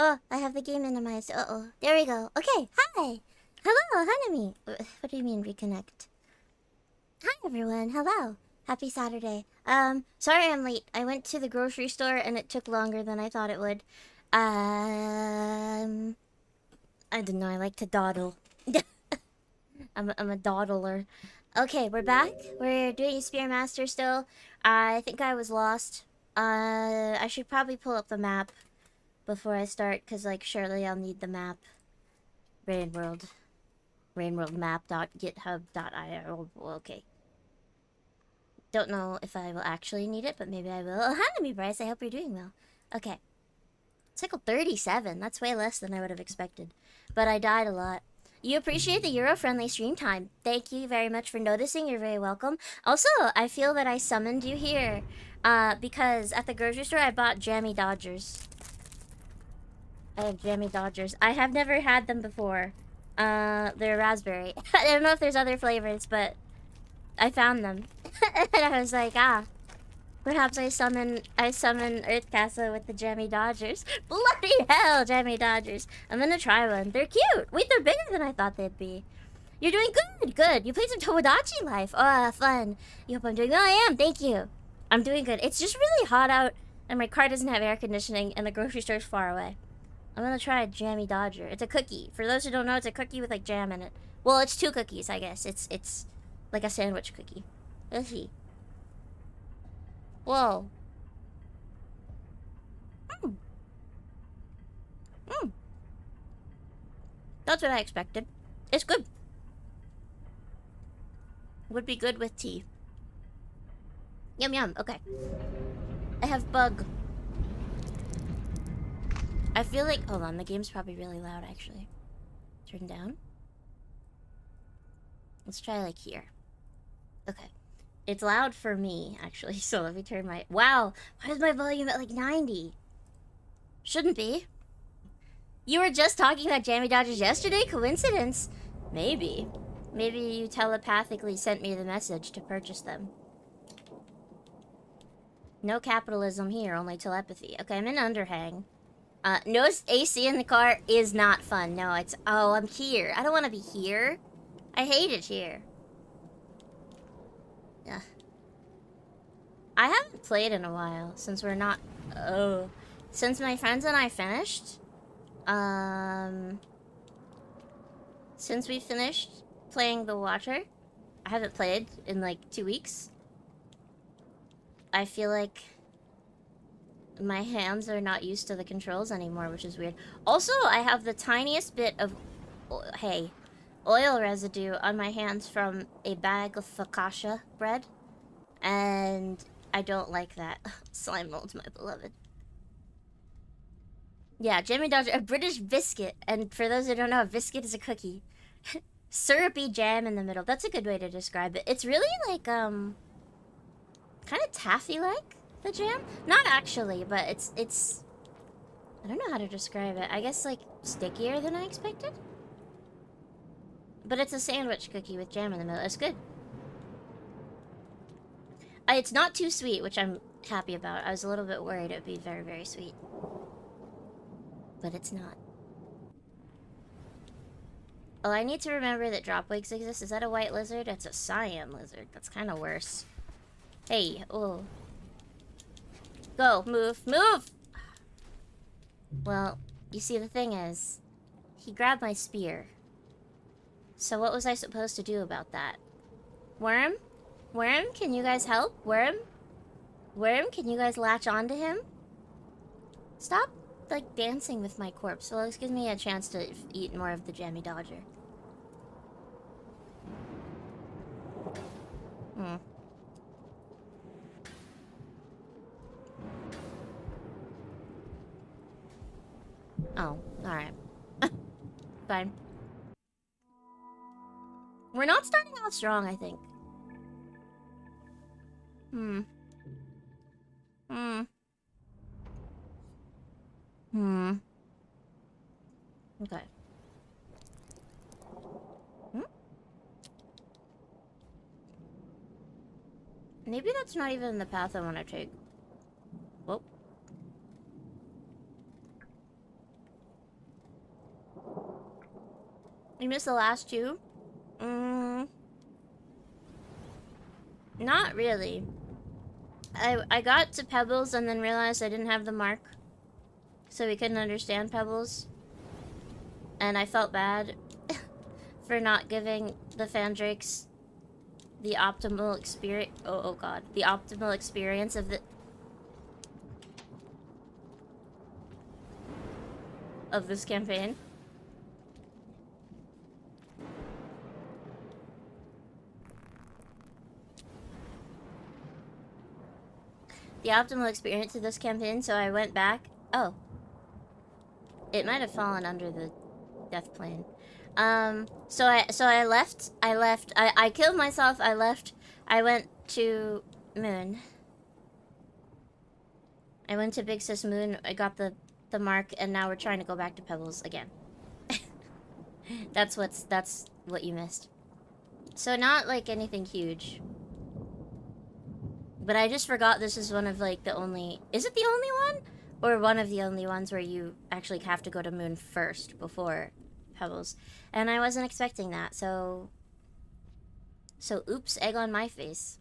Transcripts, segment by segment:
Oh, I have the game minimized. Uh-oh. There we go. Okay, hi! Hello, Hanami! What do you mean, reconnect? Hi, everyone. Hello. Happy Saturday. Sorry I'm late. I went to the grocery store and it took longer than I thought it would. I don't know. I like to dawdle. I'm a dawdler. Okay, we're back. We're doing Spearmaster still. I think I was lost. I should probably pull up the map before I start, because, like, surely I'll need the map. Rainworld. Rainworldmap.github.io. Okay. Don't know if I will actually need it, but maybe I will. Oh, hi, me, Bryce. I hope you're doing well. Okay. Cycle 37. That's way less than I would have expected. But I died a lot. You appreciate the Euro-friendly stream time. Thank you very much for noticing. You're very welcome. Also, I feel that I summoned you here. Because at the grocery store, I bought Jammy Dodgers. I have Jammy Dodgers. I have never had them before. They're raspberry. I don't know if there's other flavors, but I found them. And I was like, perhaps I summon Earth Castle with the Jammy Dodgers. Bloody hell, Jammy Dodgers. I'm gonna try one. They're cute. Wait, they're bigger than I thought they'd be. You're doing good, good. You played some Tomodachi Life. Oh, fun. You hope I'm doing well? I am, thank you. I'm doing good. It's just really hot out, and my car doesn't have air conditioning, and the grocery store's far away. I'm gonna try a Jammy Dodger. It's a cookie. For those who don't know, it's a cookie with, like, jam in it. Well, it's two cookies, I guess. It's like a sandwich cookie. Let's see. Whoa. Mm. Mm. That's what I expected. It's good. Would be good with tea. Yum yum. Okay. I have bug. I feel like... Hold on, the game's probably really loud, actually. Turn down. Let's try, like, here. Okay. It's loud for me, actually, so let me turn my... Wow! Why is my volume at, like, 90? Shouldn't be. You were just talking about Jammy Dodgers yesterday? Coincidence? Maybe. Maybe you telepathically sent me the message to purchase them. No capitalism here, only telepathy. Okay, I'm in Underhang. No AC in the car is not fun. No, it's... Oh, I'm here. I don't want to be here. I hate it here. Yeah. I haven't played in a while, since we're not... Oh. Since my friends and I finished. Since we finished playing The Watcher, I haven't played in, like, 2 weeks. I feel like my hands are not used to the controls anymore, which is weird. Also, I have the tiniest bit of, oil residue on my hands from a bag of focaccia bread. And I don't like that. Slime mold's my beloved. Yeah, Jammy Dodger, a British biscuit. And for those who don't know, a biscuit is a cookie. Syrupy jam in the middle. That's a good way to describe it. It's really like, kind of taffy-like, the jam. Not actually, but it's... I don't know how to describe it. I guess, like, stickier than I expected? But it's a sandwich cookie with jam in the middle. It's good. It's not too sweet, which I'm happy about. I was a little bit worried it would be very, very sweet. But it's not. Oh, I need to remember that dropwigs exist. Is that a white lizard? That's a cyan lizard. That's kind of worse. Hey, oh. Go, move, move! Well, you see, the thing is, he grabbed my spear. So what was I supposed to do about that? Worm? Worm, can you guys help? Worm? Worm, can you guys latch onto him? Stop, like, dancing with my corpse. Well, this gives me a chance to eat more of the Jammy Dodger. Hmm. Oh, alright. Fine. We're not starting off strong, I think. Hmm. Okay. Maybe that's not even the path I want to take. Whoa. You missed the last two? Not really. I got to Pebbles and then realized I didn't have the mark. So we couldn't understand Pebbles. And I felt bad for not giving the Fandrakes the optimal experience. Oh god. The optimal experience of this campaign. The optimal experience of this campaign, so I went back. Oh. It might have fallen under the death plane. So I left. I killed myself. I left. I went to Moon. I went to Big Sis Moon. I got the mark, and now we're trying to go back to Pebbles again. That's what you missed. So not like anything huge. But I just forgot this is one of like the only... Is it the only one? Or one of the only ones where you actually have to go to Moon first before Pebbles. And I wasn't expecting that, so... So oops, egg on my face.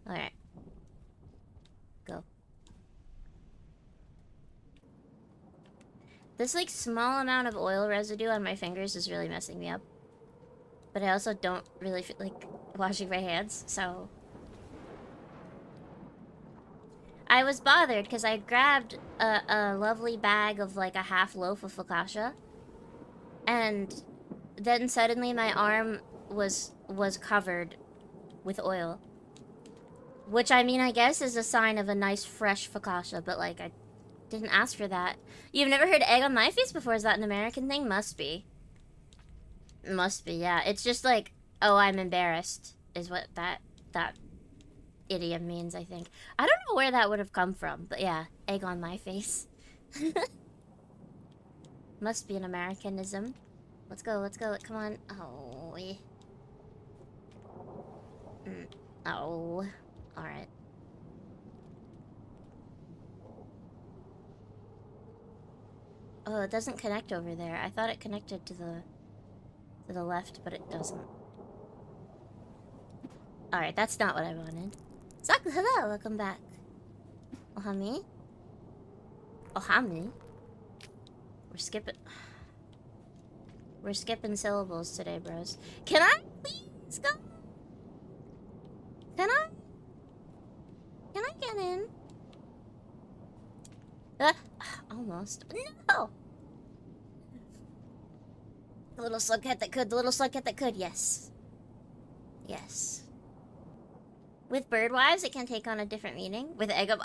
Alright. Go. This like small amount of oil residue on my fingers is really messing me up. But I also don't really feel like washing my hands, so... I was bothered because I grabbed a lovely bag of like a half loaf of focaccia, and then suddenly my arm was covered with oil, which I mean I guess is a sign of a nice fresh focaccia, but like I didn't ask for that. You've never heard egg on my face before? Is that an American thing? Must be. Must be, yeah. It's just like, oh, I'm embarrassed is what that idiom means, I think. I don't know where that would have come from, but yeah, egg on my face. Must be an Americanism. Let's go, come on. Oh, oh, alright. Oh, it doesn't connect over there. I thought it connected to the left, but it doesn't. Alright, that's not what I wanted. Saku, hello, welcome back. Ohami? Ohami? We're skipping syllables today, bros. Can I please go? Can I get in? Almost. No! The little slughead that could, yes. Yes. With birdwives, it can take on a different meaning. With egg of...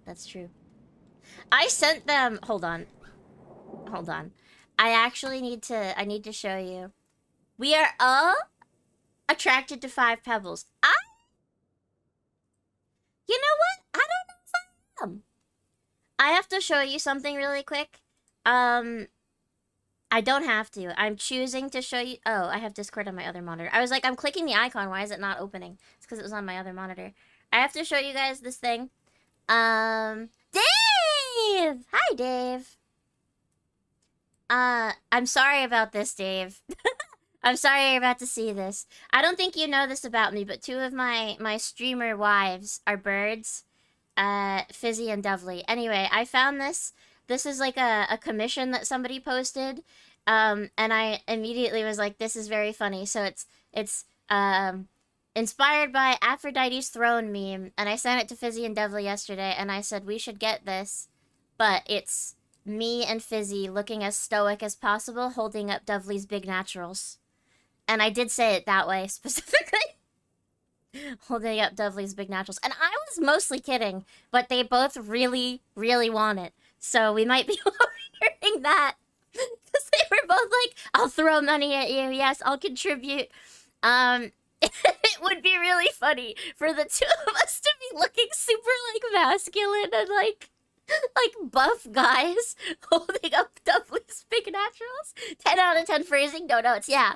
That's true. I sent them... Hold on. I actually need to show you. We are all attracted to Five Pebbles. You know what? I don't know if I am. I have to show you something really quick. I don't have to. I'm choosing to show you... Oh, I have Discord on my other monitor. I was like, I'm clicking the icon. Why is it not opening? It's because it was on my other monitor. I have to show you guys this thing. Dave! Hi, Dave. I'm sorry about this, Dave. I'm sorry you're about to see this. I don't think you know this about me, but two of my streamer wives are birds. Fizzy and Dovely. Anyway, I found this. This is like a commission that somebody posted, and I immediately was like, this is very funny. So it's inspired by Aphrodite's throne meme, and I sent it to Fizzy and Dovely yesterday, and I said, we should get this, but it's me and Fizzy looking as stoic as possible, holding up Dovely's big naturals. And I did say it that way, specifically. Holding up Dovely's big naturals. And I was mostly kidding, but they both really, really want it. So we might be overhearing that. Because they were both like, I'll throw money at you. Yes, I'll contribute. It would be really funny for the two of us to be looking super, like, masculine and, like buff guys holding up Dovely's big naturals. 10 out of 10 phrasing. No, it's, yeah.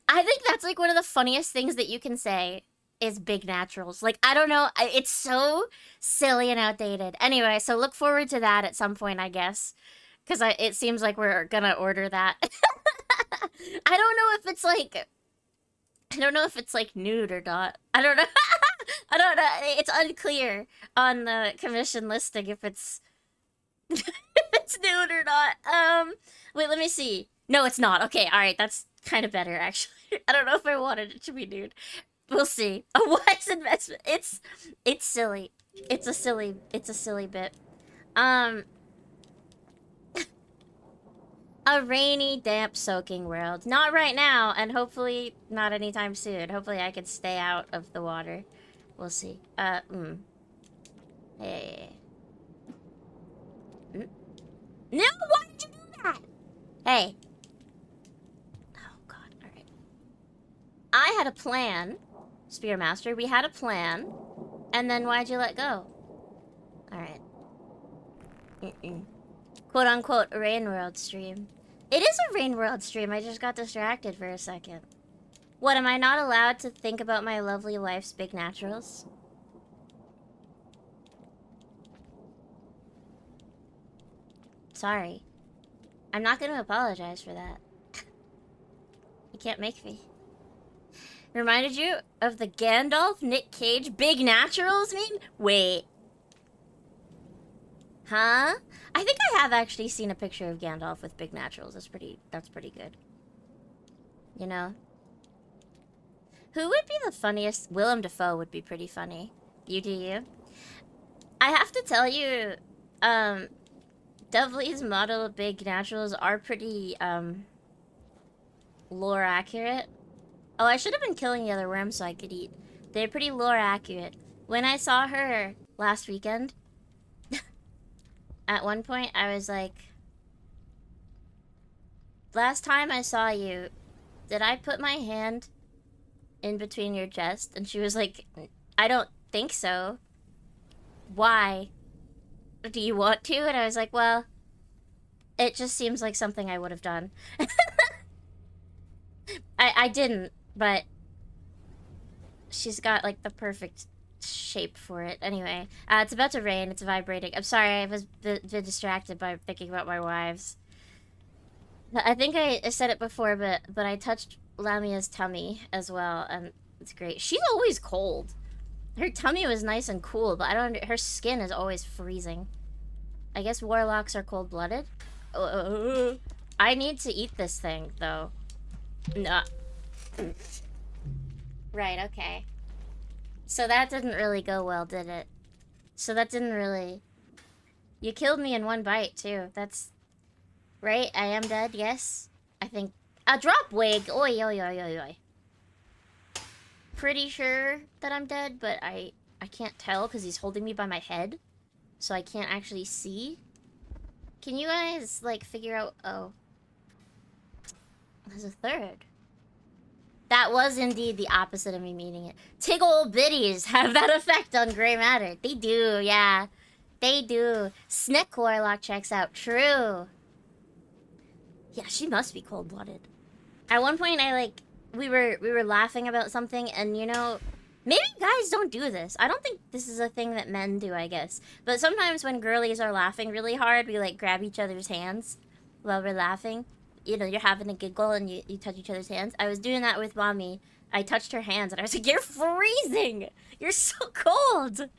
I think that's, like, one of the funniest things that you can say is big naturals. Like, I don't know. It's so silly and outdated. Anyway, so look forward to that at some point, I guess. Because it seems like we're gonna order that. I don't know if it's like... I don't know if it's like nude or not. I don't know. I don't know. It's unclear on the commission listing if it's if it's nude or not. Wait, let me see. No, it's not. Okay, all right, that's kind of better actually. I don't know if I wanted it to be nude. We'll see. A wise investment. It's silly. It's a silly bit. Um, a rainy, damp, soaking world. Not right now, and hopefully not anytime soon. Hopefully I can stay out of the water. We'll see. Hey. No, why did you do that? Hey. Oh, God. All right. I had a plan, Spearmaster. We had a plan. And then why'd you let go? All right. Quote-unquote Rain World stream. It is a Rain World stream. I just got distracted for a second. What, am I not allowed to think about my lovely wife's big naturals? Sorry. I'm not going to apologize for that. You can't make me. Reminded you of the Gandalf, Nick Cage, big naturals meme? Wait. Huh? I think I have actually seen a picture of Gandalf with big naturals. That's pretty good. You know? Who would be the funniest? Willem Dafoe would be pretty funny. You do you. I have to tell you, Dovely's model big naturals are pretty, lore accurate. Oh, I should have been killing the other worms so I could eat. They're pretty lore accurate. When I saw her last weekend, at one point I was like, last time I saw you, did I put my hand in between your chest? And she was like, I don't think so. Why? Do you want to? And I was like, well, it just seems like something I would have done. I didn't, but she's got like the perfect shape for it. Anyway, it's about to rain. It's vibrating. I'm sorry, I was been distracted by thinking about my wives. I think I said it before, but I touched Lamia's tummy as well, and it's great. She's always cold. Her tummy was nice and cool, but I don't. Her skin is always freezing. I guess warlocks are cold-blooded. I need to eat this thing though. No. Right. Okay. So that didn't really go well, did it? So that didn't really... You killed me in one bite, too. That's... Right? I am dead, yes? I think... A drop wig! Oi, oi, oi, oi, oi. Pretty sure that I'm dead, but I can't tell because he's holding me by my head. So I can't actually see. Can you guys, like, figure out... Oh. There's a third. That was indeed the opposite of me meaning it. Tiggle biddies have that effect on gray matter. They do, yeah. They do. Snick Warlock checks out. True. Yeah, she must be cold-blooded. At one point, we were laughing about something, and you know, maybe guys don't do this. I don't think this is a thing that men do, I guess. But sometimes when girlies are laughing really hard, we like grab each other's hands while we're laughing. You know, you're having a giggle and you touch each other's hands. I was doing that with Mommy. I touched her hands and I was like, you're freezing! You're so cold!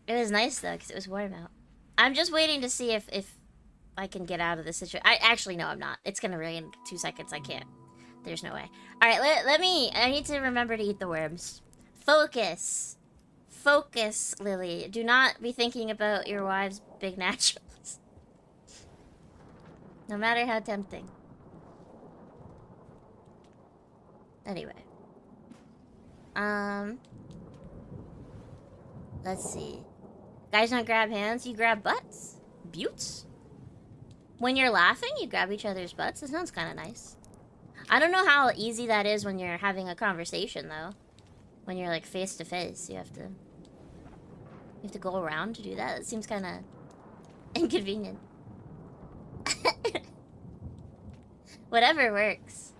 It was nice though, because it was warm out. I'm just waiting to see if I can get out of this situation. Actually, no, I'm not. It's gonna rain in 2 seconds. I can't. There's no way. Alright, I need to remember to eat the worms. Focus. Focus, Lily. Do not be thinking about your wife's big naturals. No matter how tempting. Anyway. Let's see. Guys don't grab hands, you grab butts. Buttes. When you're laughing, you grab each other's butts. That sounds kind of nice. I don't know how easy that is when you're having a conversation, though. When you're, like, face to face, you have to go around to do that. It seems kind of inconvenient. Whatever works.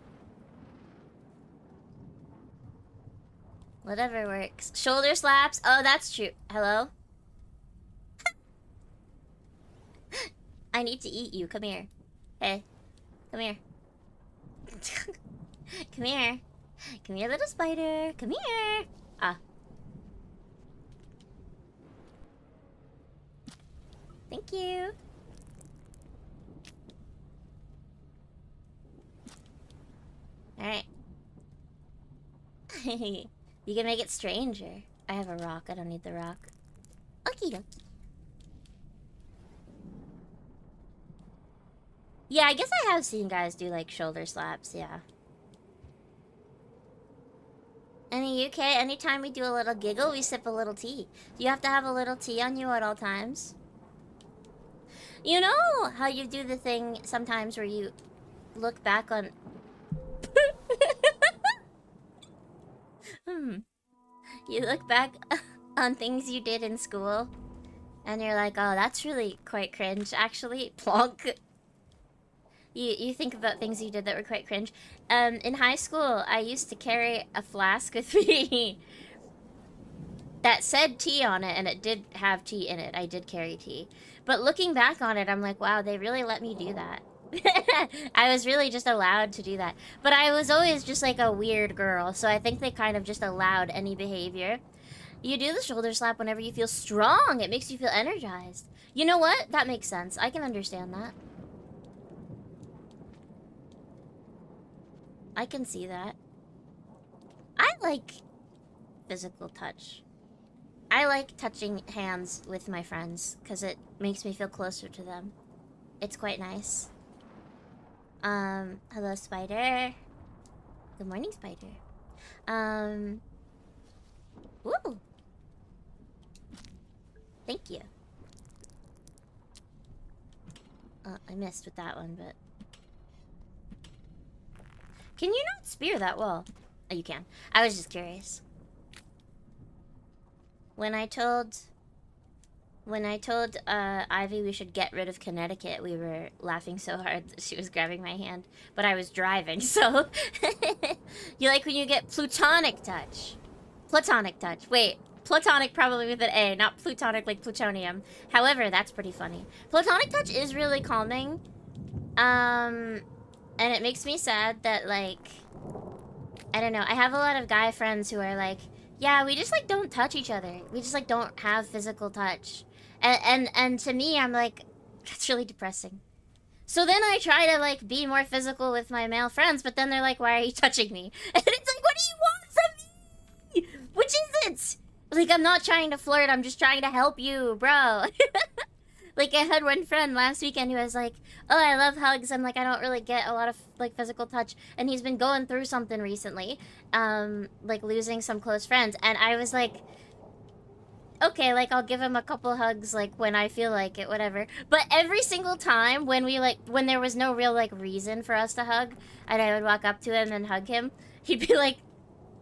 Whatever works. Shoulder slaps. Oh, that's true. Hello? I need to eat you. Come here. Hey. Come here. Come here. Come here, little spider. Come here. Ah. Thank you. Alright. You can make it stranger. I have a rock. I don't need the rock. Okie dokie. Yeah, I guess I have seen guys do, like, shoulder slaps, yeah. In the UK, anytime we do a little giggle, we sip a little tea. You have to have a little tea on you at all times. You know how you do the thing sometimes where you look back on... You look back on things you did in school, and you're like, oh, that's really quite cringe, actually. Plonk. You think about things you did that were quite cringe. In high school, I used to carry a flask with me that said tea on it, and it did have tea in it. I did carry tea. But looking back on it, I'm like, wow, they really let me do that. I was really just allowed to do that. But I was always just like a weird girl, so I think they kind of just allowed any behavior. You do the shoulder slap whenever you feel strong. It makes you feel energized. You know what? That makes sense. I can understand that. I can see that. I like physical touch. I like touching hands with my friends because it makes me feel closer to them. It's quite nice. Hello, spider. Good morning, spider. Woo! Thank you. I missed with that one, but... Can you not spear that well? Oh, you can. I was just curious. When I told Ivy we should get rid of Connecticut, we were laughing so hard that she was grabbing my hand. But I was driving, so... You like when you get plutonic touch. Platonic touch. Wait, platonic probably with an A, not plutonic like plutonium. However, that's pretty funny. Platonic touch is really calming. And it makes me sad that, like... I don't know, I have a lot of guy friends who are like, yeah, we just, like, don't touch each other. We just, like, don't have physical touch. And to me, I'm like, that's really depressing. So then I try to, like, be more physical with my male friends, but then they're like, why are you touching me? And it's like, what do you want from me? Which is it? Like, I'm not trying to flirt, I'm just trying to help you, bro. Like, I had one friend last weekend who was like, oh, I love hugs. I'm like, I don't really get a lot of, like, physical touch. And he's been going through something recently. Like, losing some close friends. And I was like, okay, like, I'll give him a couple hugs, like, when I feel like it, whatever. But every single time when we, like, when there was no real, like, reason for us to hug, and I would walk up to him and hug him, he'd be like,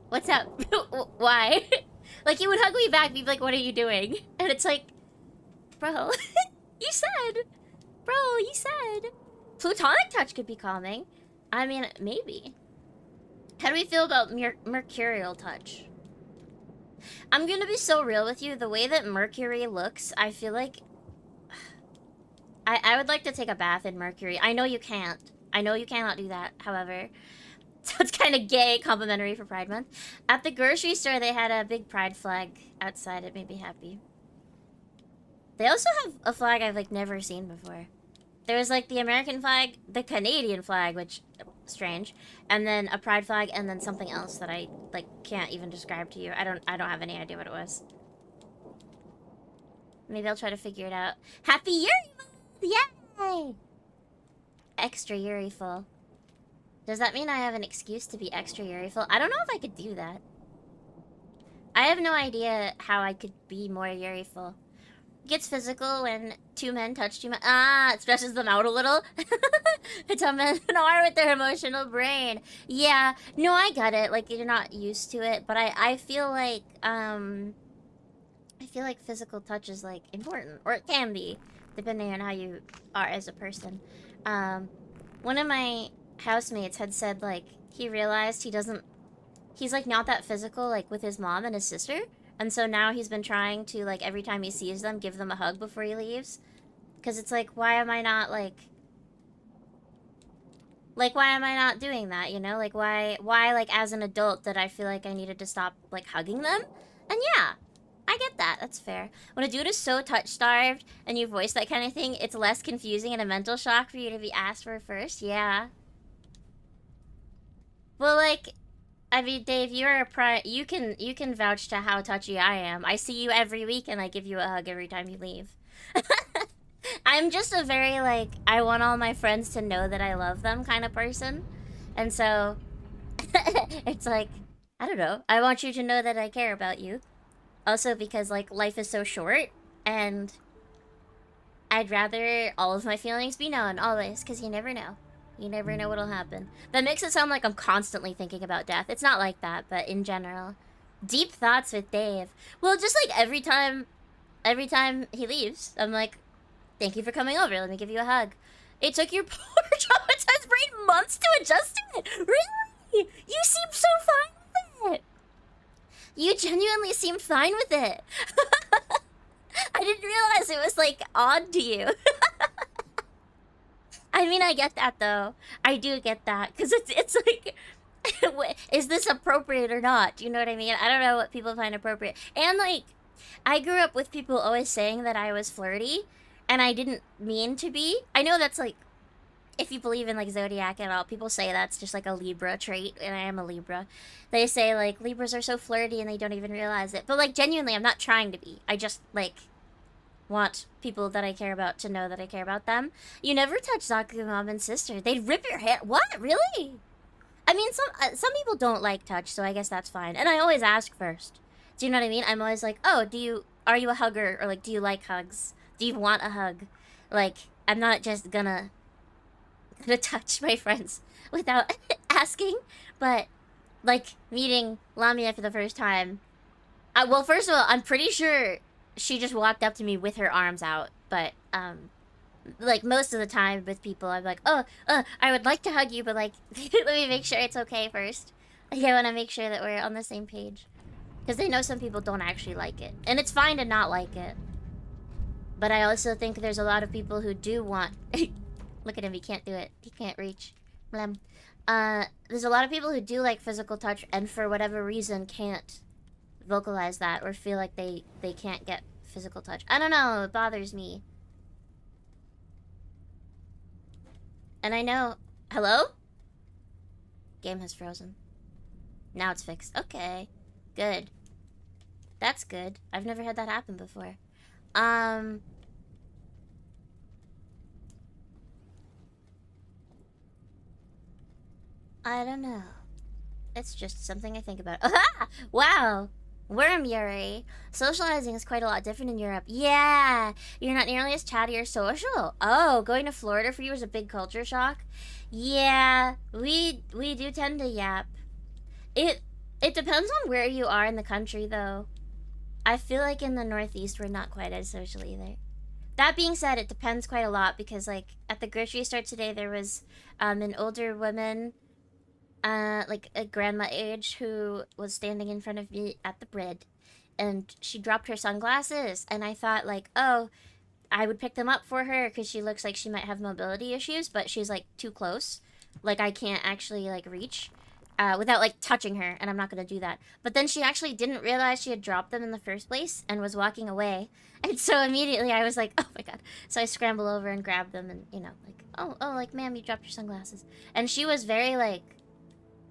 what's up? Why? Like, he would hug me back, be like, what are you doing? And it's like, bro... You said! Bro, you said! Plutonic touch could be calming. I mean, maybe. How do we feel about mercurial touch? I'm gonna be so real with you. The way that Mercury looks, I feel like... I would like to take a bath in Mercury. I know you can't. I know you cannot do that, however. So it's kind of gay, complimentary for Pride Month. At the grocery store, they had a big pride flag outside. It made me happy. They also have a flag I've, like, never seen before. There was, like, the American flag, the Canadian flag, which, strange, and then a pride flag, and then something else that I, like, can't even describe to you. I don't have any idea what it was. Maybe I'll try to figure it out. Happy Yuri! Yay! Extra Yuri-ful. Does that mean I have an excuse to be extra Yuri-ful? I don't know if I could do that. I have no idea how I could be more Yuri-ful. Gets physical when two men touch two men. Ah, it stresses them out a little. It's how men are with their emotional brain. Yeah, no, I get it. Like, you're not used to it, but I feel like physical touch is, like, important, or it can be, depending on how you are as a person. One of my housemates had said, like, he realized he's, like, not that physical, like, with his mom and his sister. And so now he's been trying to, like, every time he sees them, give them a hug before he leaves. Because it's like, why am I not, like, why am I not doing that, you know? Like, why, like, as an adult did I feel like I needed to stop, like, hugging them? And yeah, I get that. That's fair. When a dude is so touch-starved and you voice that kind of thing, it's less confusing and a mental shock for you to be asked for first. Yeah. Well, like, I mean, Dave, you're you can vouch to how touchy I am. I see you every week and I give you a hug every time you leave. I'm just a very, like, I want all my friends to know that I love them kind of person. And so, it's like, I don't know. I want you to know that I care about you. Also because, like, life is so short and I'd rather all of my feelings be known always, because you never know. You never know what'll happen. That makes it sound like I'm constantly thinking about death. It's not like that, but in general. Deep thoughts with Dave. Well, just like every time he leaves, I'm like, thank you for coming over. Let me give you a hug. It took your poor traumatized brain months to adjust to it. Really? You seem so fine with it. You genuinely seem fine with it. I didn't realize it was, like, odd to you. I mean, I get that, though. I do get that. Because it's like, is this appropriate or not? Do you know what I mean? I don't know what people find appropriate. And, like, I grew up with people always saying that I was flirty. And I didn't mean to be. I know that's, like, if you believe in, like, zodiac and all, people say that's just, like, a Libra trait. And I am a Libra. They say, like, Libras are so flirty and they don't even realize it. But, like, genuinely, I'm not trying to be. I just, like, want people that I care about to know that I care about them. You never touch Zaku's mom and sister. They'd rip your hair. What? Really? I mean, some people don't like touch, so I guess that's fine. And I always ask first. Do you know what I mean? I'm always like, oh, are you a hugger? Or, like, do you like hugs? Do you want a hug? Like, I'm not just gonna touch my friends without asking. But, like, meeting Lamia for the first time. Well, first of all, I'm pretty sure she just walked up to me with her arms out. But, like, most of the time with people, I'm like, oh, I would like to hug you, but, like, let me make sure it's okay first. Like, I want to make sure that we're on the same page. Because they know some people don't actually like it. And it's fine to not like it. But I also think there's a lot of people who do want... Look at him, he can't do it. He can't reach. Blam. There's a lot of people who do like physical touch and for whatever reason can't vocalize that or feel like they can't get physical touch. I don't know, it bothers me. And I know... Hello? Game has frozen. Now it's fixed. Okay. Good. That's good. I've never had that happen before. I don't know. It's just something I think about. Aha! Wow! Worm Yuri. Socializing is quite a lot different in Europe. Yeah! You're not nearly as chatty or social. Oh, going to Florida for you was a big culture shock? Yeah, we do tend to yap. It depends on where you are in the country, though. I feel like in the Northeast, we're not quite as social either. That being said, it depends quite a lot because, like, at the grocery store today, there was an older woman, like a grandma age, who was standing in front of me at the bread, and she dropped her sunglasses, and I thought, like, oh, I would pick them up for her because she looks like she might have mobility issues, but she's, like, too close. Like, I can't actually, like, reach. Without, like, touching her, and I'm not gonna do that. But then she actually didn't realize she had dropped them in the first place and was walking away. And so immediately I was like, oh my god. So I scramble over and grab them and, you know, like, oh, like, ma'am, you dropped your sunglasses. And she was very, like,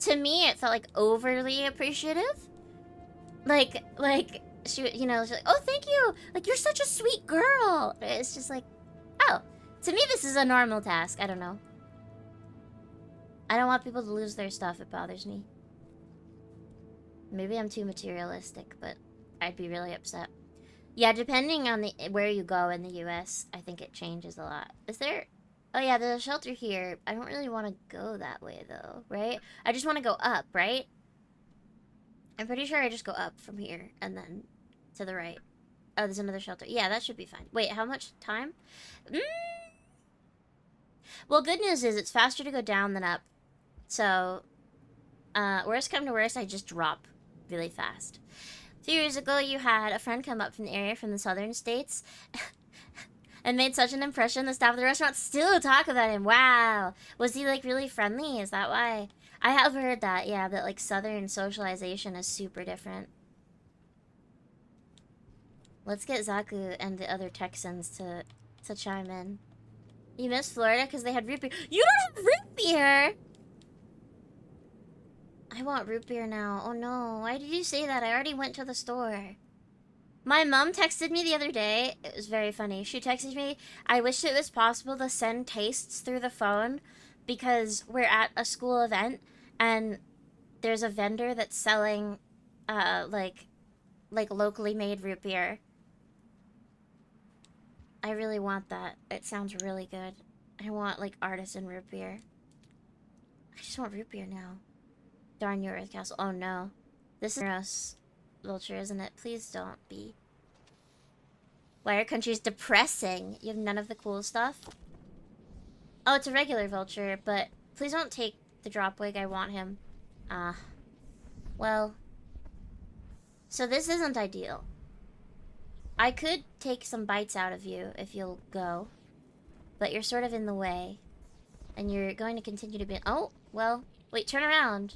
to me, it felt, like, overly appreciative. Like, she, you know, she's like, oh, thank you. Like, you're such a sweet girl. It's just like, oh, to me, this is a normal task. I don't know. I don't want people to lose their stuff. It bothers me. Maybe I'm too materialistic, but I'd be really upset. Yeah, depending on where you go in the US, I think it changes a lot. Is there... Oh yeah, there's a shelter here. I don't really want to go that way, though, right? I just want to go up, right? I'm pretty sure I just go up from here, and then to the right. Oh, there's another shelter. Yeah, that should be fine. Wait, how much time? Well, good news is it's faster to go down than up. So, worst come to worst, I just drop really fast. A few years ago, you had a friend come up from the area from the southern states. and made such an impression the staff of the restaurant still talk about him. Wow. Was he, like, really friendly? Is that why? I have heard that, yeah, that, like, Southern socialization is super different. Let's get Zaku and the other Texans to chime in. You miss Florida because they had root beer. You don't have root beer! I want root beer now. Oh no, why did you say that? I already went to the store. My mom texted me the other day. It was very funny. She texted me, I wish it was possible to send tastes through the phone because we're at a school event and there's a vendor that's selling, like locally made root beer. I really want that. It sounds really good. I want, like, artisan root beer. I just want root beer now. Darn your Earth Castle. Oh no. This is gross, Vulture, isn't it? Please don't be. Why are countries depressing? You have none of the cool stuff? Oh, it's a regular Vulture, but please don't take the drop wig. I want him. Well. So this isn't ideal. I could take some bites out of you if you'll go. But you're sort of in the way. And you're going to continue to be... Oh, well. Wait, turn around.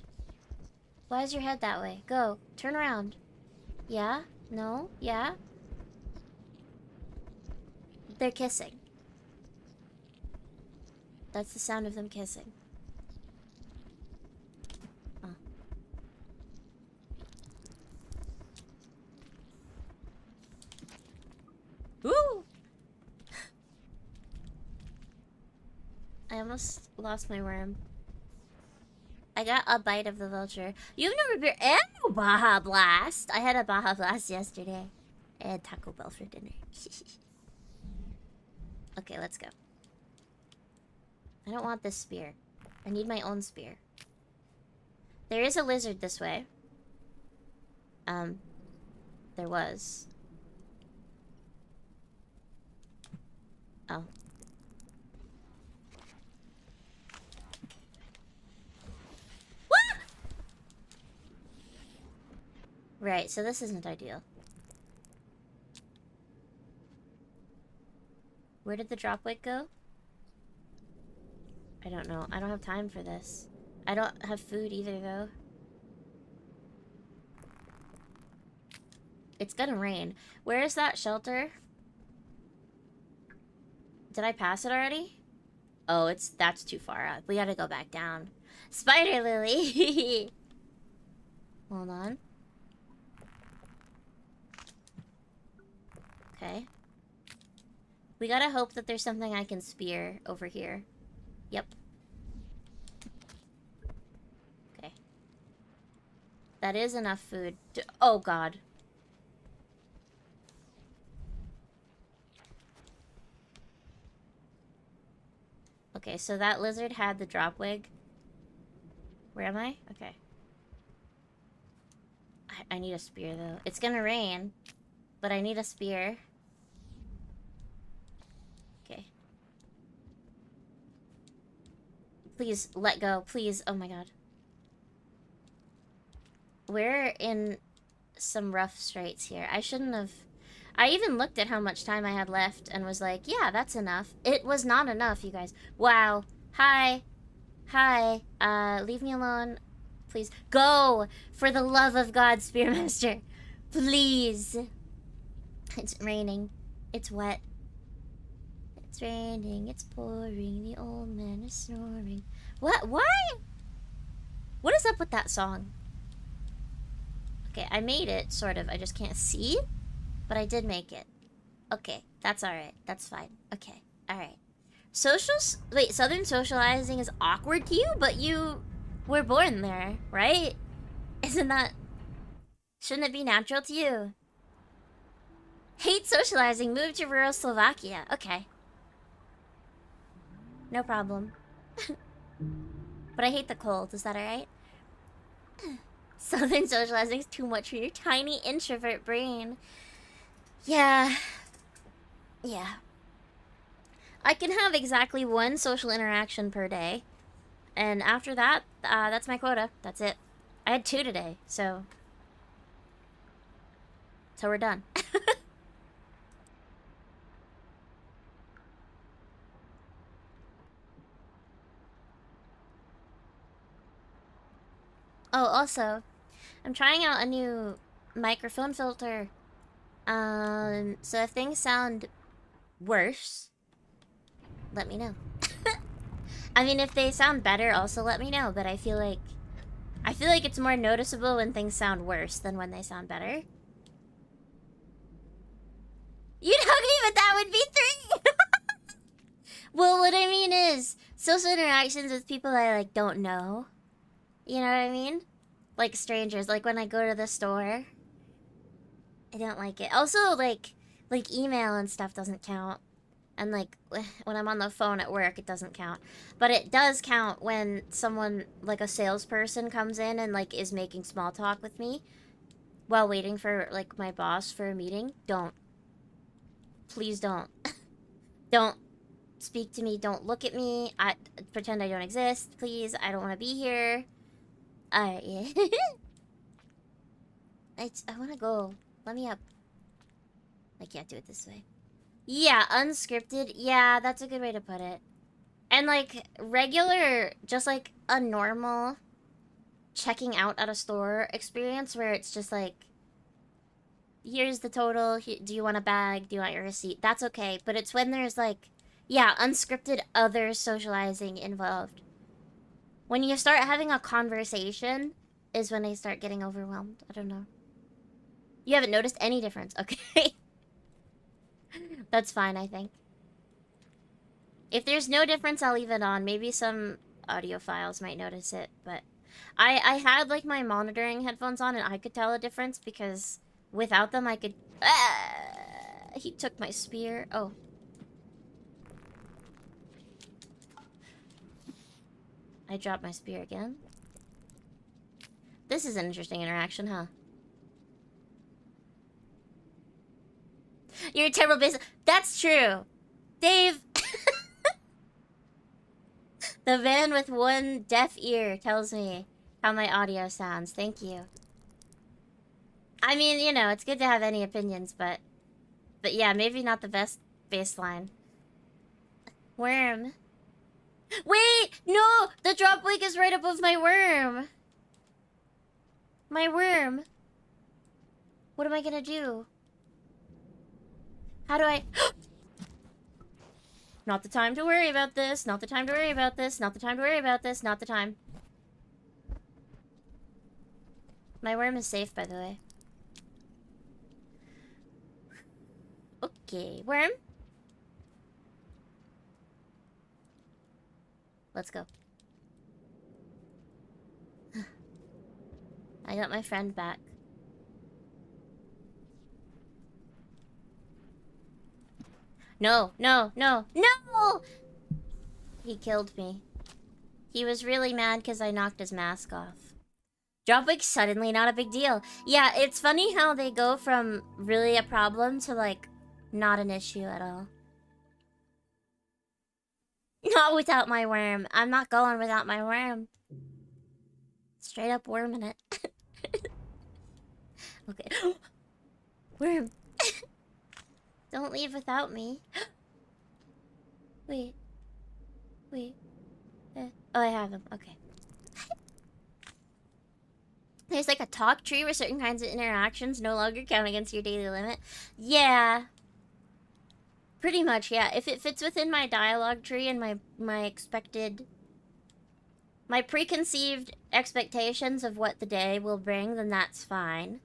Why is your head that way? Go. Turn around. Yeah? No? Yeah? They're kissing. That's the sound of them kissing. Oh. Woo! I almost lost my worm. I got a bite of the Vulture. You have no root beer and no Baja Blast. I had a Baja Blast yesterday. And Taco Bell for dinner. Okay, let's go. I don't want this spear. I need my own spear. There is a lizard this way. There was. Oh. Right, so this isn't ideal. Where did the drop wig go? I don't know. I don't have time for this. I don't have food either, though. It's gonna rain. Where is that shelter? Did I pass it already? Oh, that's too far up. We gotta go back down. Spider Lily! Hold on. Okay. We gotta hope that there's something I can spear over here. Yep. Okay. That is enough food to... Oh, God. Okay, so that lizard had the drop wig. Where am I? Okay. I need a spear, though. It's gonna rain, but I need a spear. Okay. Please, let go. Please. Oh, my God. We're in some rough straits here. I shouldn't have... I even looked at how much time I had left and was like, yeah, that's enough. It was not enough, you guys. Wow. Hi. Hi. Leave me alone. Please. Go! For the love of God, Spearmaster. Please. It's raining. It's wet. It's raining. It's pouring. The old man is snoring. What? Why? What is up with that song? Okay, I made it, sort of. I just can't see. But I did make it. Okay, that's alright. That's fine. Okay, alright. Wait, Southern socializing is awkward to you? But you were born there, right? Isn't that... Shouldn't it be natural to you? Hate socializing. Move to rural Slovakia. Okay. No problem. But I hate the cold. Is that alright? Southern socializing is too much for your tiny introvert brain. Yeah. Yeah. I can have exactly one social interaction per day. And after that, that's my quota. That's it. I had 2 today, so... So we're done. Oh, also, I'm trying out a new microphone filter. So if things sound worse, let me know. I mean, if they sound better, also let me know. But I feel like it's more noticeable when things sound worse than when they sound better. You'd hug me, but that would be 3. Well, what I mean is social interactions with people I like don't know. You know what I mean? Like strangers. Like when I go to the store, I don't like it. Also, like email and stuff doesn't count. And like when I'm on the phone at work, it doesn't count. But it does count when someone like a salesperson comes in and like is making small talk with me while waiting for like my boss for a meeting. Don't. Please don't. Don't speak to me. Don't look at me. I pretend I don't exist. Please. I don't want to be here. Alright, yeah. I want to go. Let me up. I can't do it this way. Yeah, unscripted. Yeah, that's a good way to put it. And like regular, just like a normal checking out at a store experience where it's just like, here's the total. Do you want a bag? Do you want your receipt? That's okay. But it's when there's like, yeah, unscripted other socializing involved. When you start having a conversation is when I start getting overwhelmed. I don't know. You haven't noticed any difference. Okay. That's fine, I think. If there's no difference, I'll leave it on. Maybe some audiophiles might notice it, but I had like my monitoring headphones on and I could tell a difference because without them I could... he took my spear. Oh. I dropped my spear again. This is an interesting interaction, huh? You're a terrible business. That's true. Dave. The man with one deaf ear tells me how my audio sounds. Thank you. I mean, you know, it's good to have any opinions, but yeah, maybe not the best baseline. Worm. Wait! No! The drop link is right above my worm. My worm. What am I gonna do? How do I... Not the time to worry about this. Not the time to worry about this. Not the time to worry about this. Not the time. My worm is safe, by the way. Okay, worm. Let's go. I got my friend back. No, no, no, no! He killed me. He was really mad because I knocked his mask off. Dropwig's suddenly not a big deal. Yeah, it's funny how they go from really a problem to, like, not an issue at all. Not without my worm. I'm not going without my worm. Straight up worming it. Okay. Worm. Don't leave without me. Wait. Wait. Oh, I have him. Okay. There's like a talk tree where certain kinds of interactions no longer count against your daily limit. Yeah. Pretty much, yeah. If it fits within my dialogue tree and my expected... my preconceived expectations of what the day will bring, then that's fine.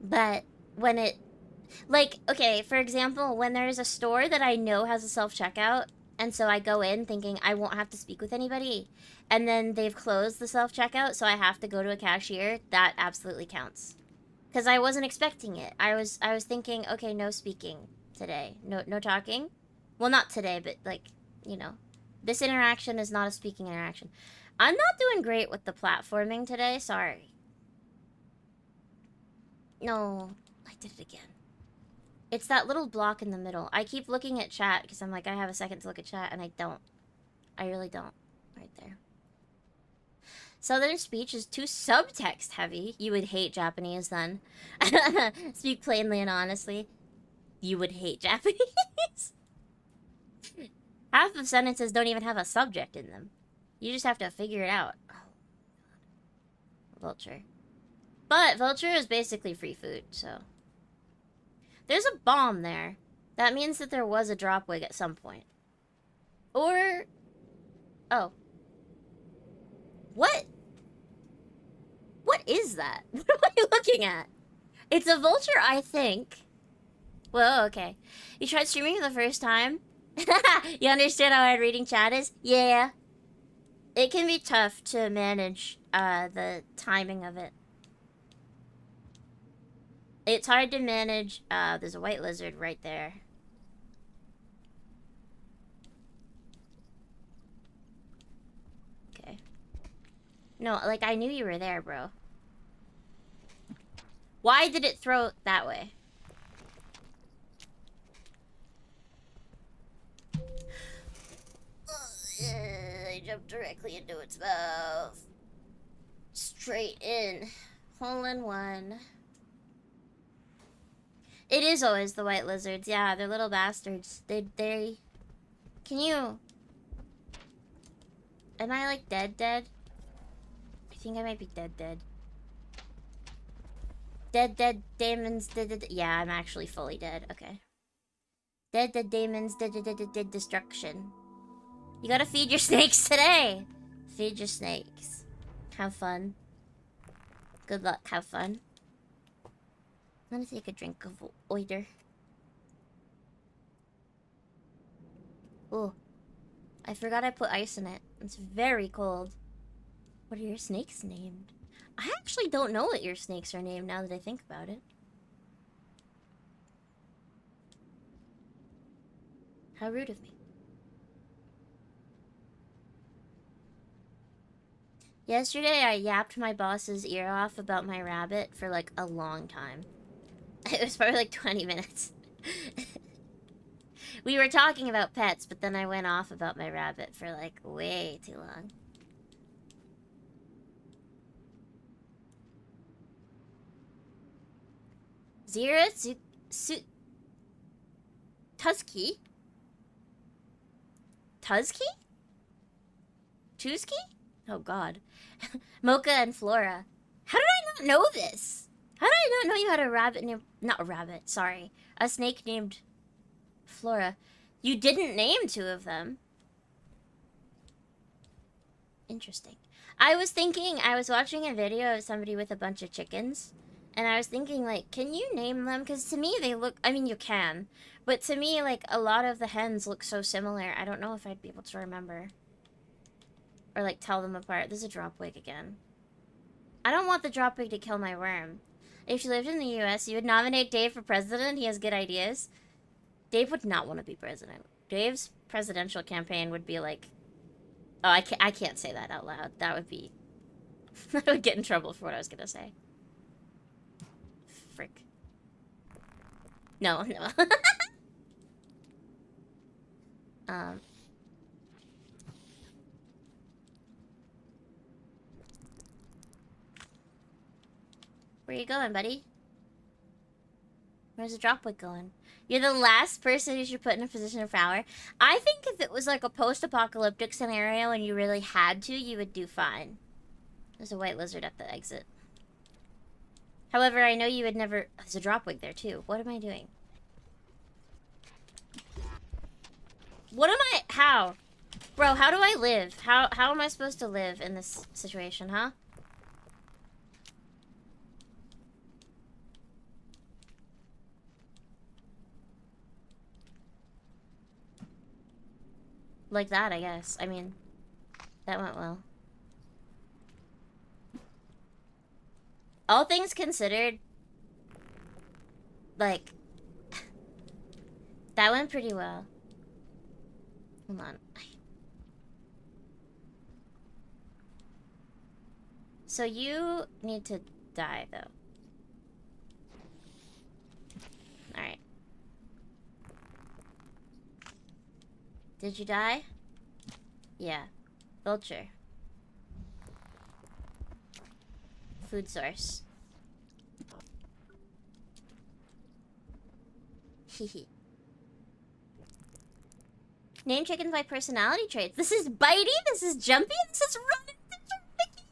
But when it... like, okay, for example, when there's a store that I know has a self-checkout, and so I go in thinking I won't have to speak with anybody, and then they've closed the self-checkout, so I have to go to a cashier, that absolutely counts. Because I wasn't expecting it. I was thinking, okay, no speaking today. No talking. Well, not today, but, like, you know. This interaction is not a speaking interaction. I'm not doing great with the platforming today, sorry. No, I did it again. It's that little block in the middle. I keep looking at chat because I'm like, I have a second to look at chat, and I don't. I really don't. Right there. Southern speech is too subtext heavy. You would hate Japanese then. Speak plainly and honestly. You would hate Japanese. Half of sentences don't even have a subject in them. You just have to figure it out. Vulture. But Vulture is basically free food, so... There's a bomb there. That means that there was a drop wig at some point. Or... Oh. What? What is that? What am I looking at? It's a vulture, I think. Whoa, okay. You tried streaming for the first time? You understand how hard reading chat is? Yeah. It can be tough to manage the timing of it. It's hard to manage. There's a white lizard right there. Okay. No, like, I knew you were there, bro. Why did it throw that way? I jumped directly into its mouth. Straight in. Hole in one. It is always the white lizards. Yeah, they're little bastards. They... Can you... Am I, like, dead? I think I might be dead. Dead, demons, dead. Yeah, I'm actually fully dead. Okay. Dead, demons, dead, destruction. You gotta feed your snakes today. Feed your snakes. Have fun. Good luck, have fun. I'm gonna take a drink of oider. Oh, I forgot I put ice in it. It's very cold. What are your snakes named? I actually don't know what your snakes are named now that I think about it. How rude of me. Yesterday, I yapped my boss's ear off about my rabbit for like a long time. It was probably like 20 minutes. We were talking about pets, but then I went off about my rabbit for like way too long. Zero Tusky? Tusky? Tusky? Oh god. Mocha and Flora. How did I not know this? How did I not know you had a rabbit named... Not a rabbit, sorry. A snake named Flora. You didn't name two of them. Interesting. I was watching a video of somebody with a bunch of chickens. And I was thinking, like, can you name them? Because to me, they look... I mean, you can. But to me, like, a lot of the hens look so similar. I don't know if I'd be able to remember. Or, like, tell them apart. There's a dropwig again. I don't want the dropwig to kill my worm. If you lived in the US, you would nominate Dave for president. He has good ideas. Dave would not want to be president. Dave's presidential campaign would be like... Oh, I can't say that out loud. That would be... I would get in trouble for what I was going to say. Frick. No. Where you going, buddy? Where's the dropwig going? You're the last person who should put in a position of power. I think if it was like a post-apocalyptic scenario and you really had to, you would do fine. There's a white lizard at the exit. However, I know you would never... There's a dropwig there, too. What am I doing? What am I... How? Bro, how do I live? How am I supposed to live in this situation, huh? Like that, I guess. I mean, that went well. All things considered, like, that went pretty well. Hold on. So you need to die, though. Alright. Did you die? Yeah. Vulture. Food source. Hehe. Name chickens by personality traits. This is bitey, this is jumpy, this is running, this is Mickey.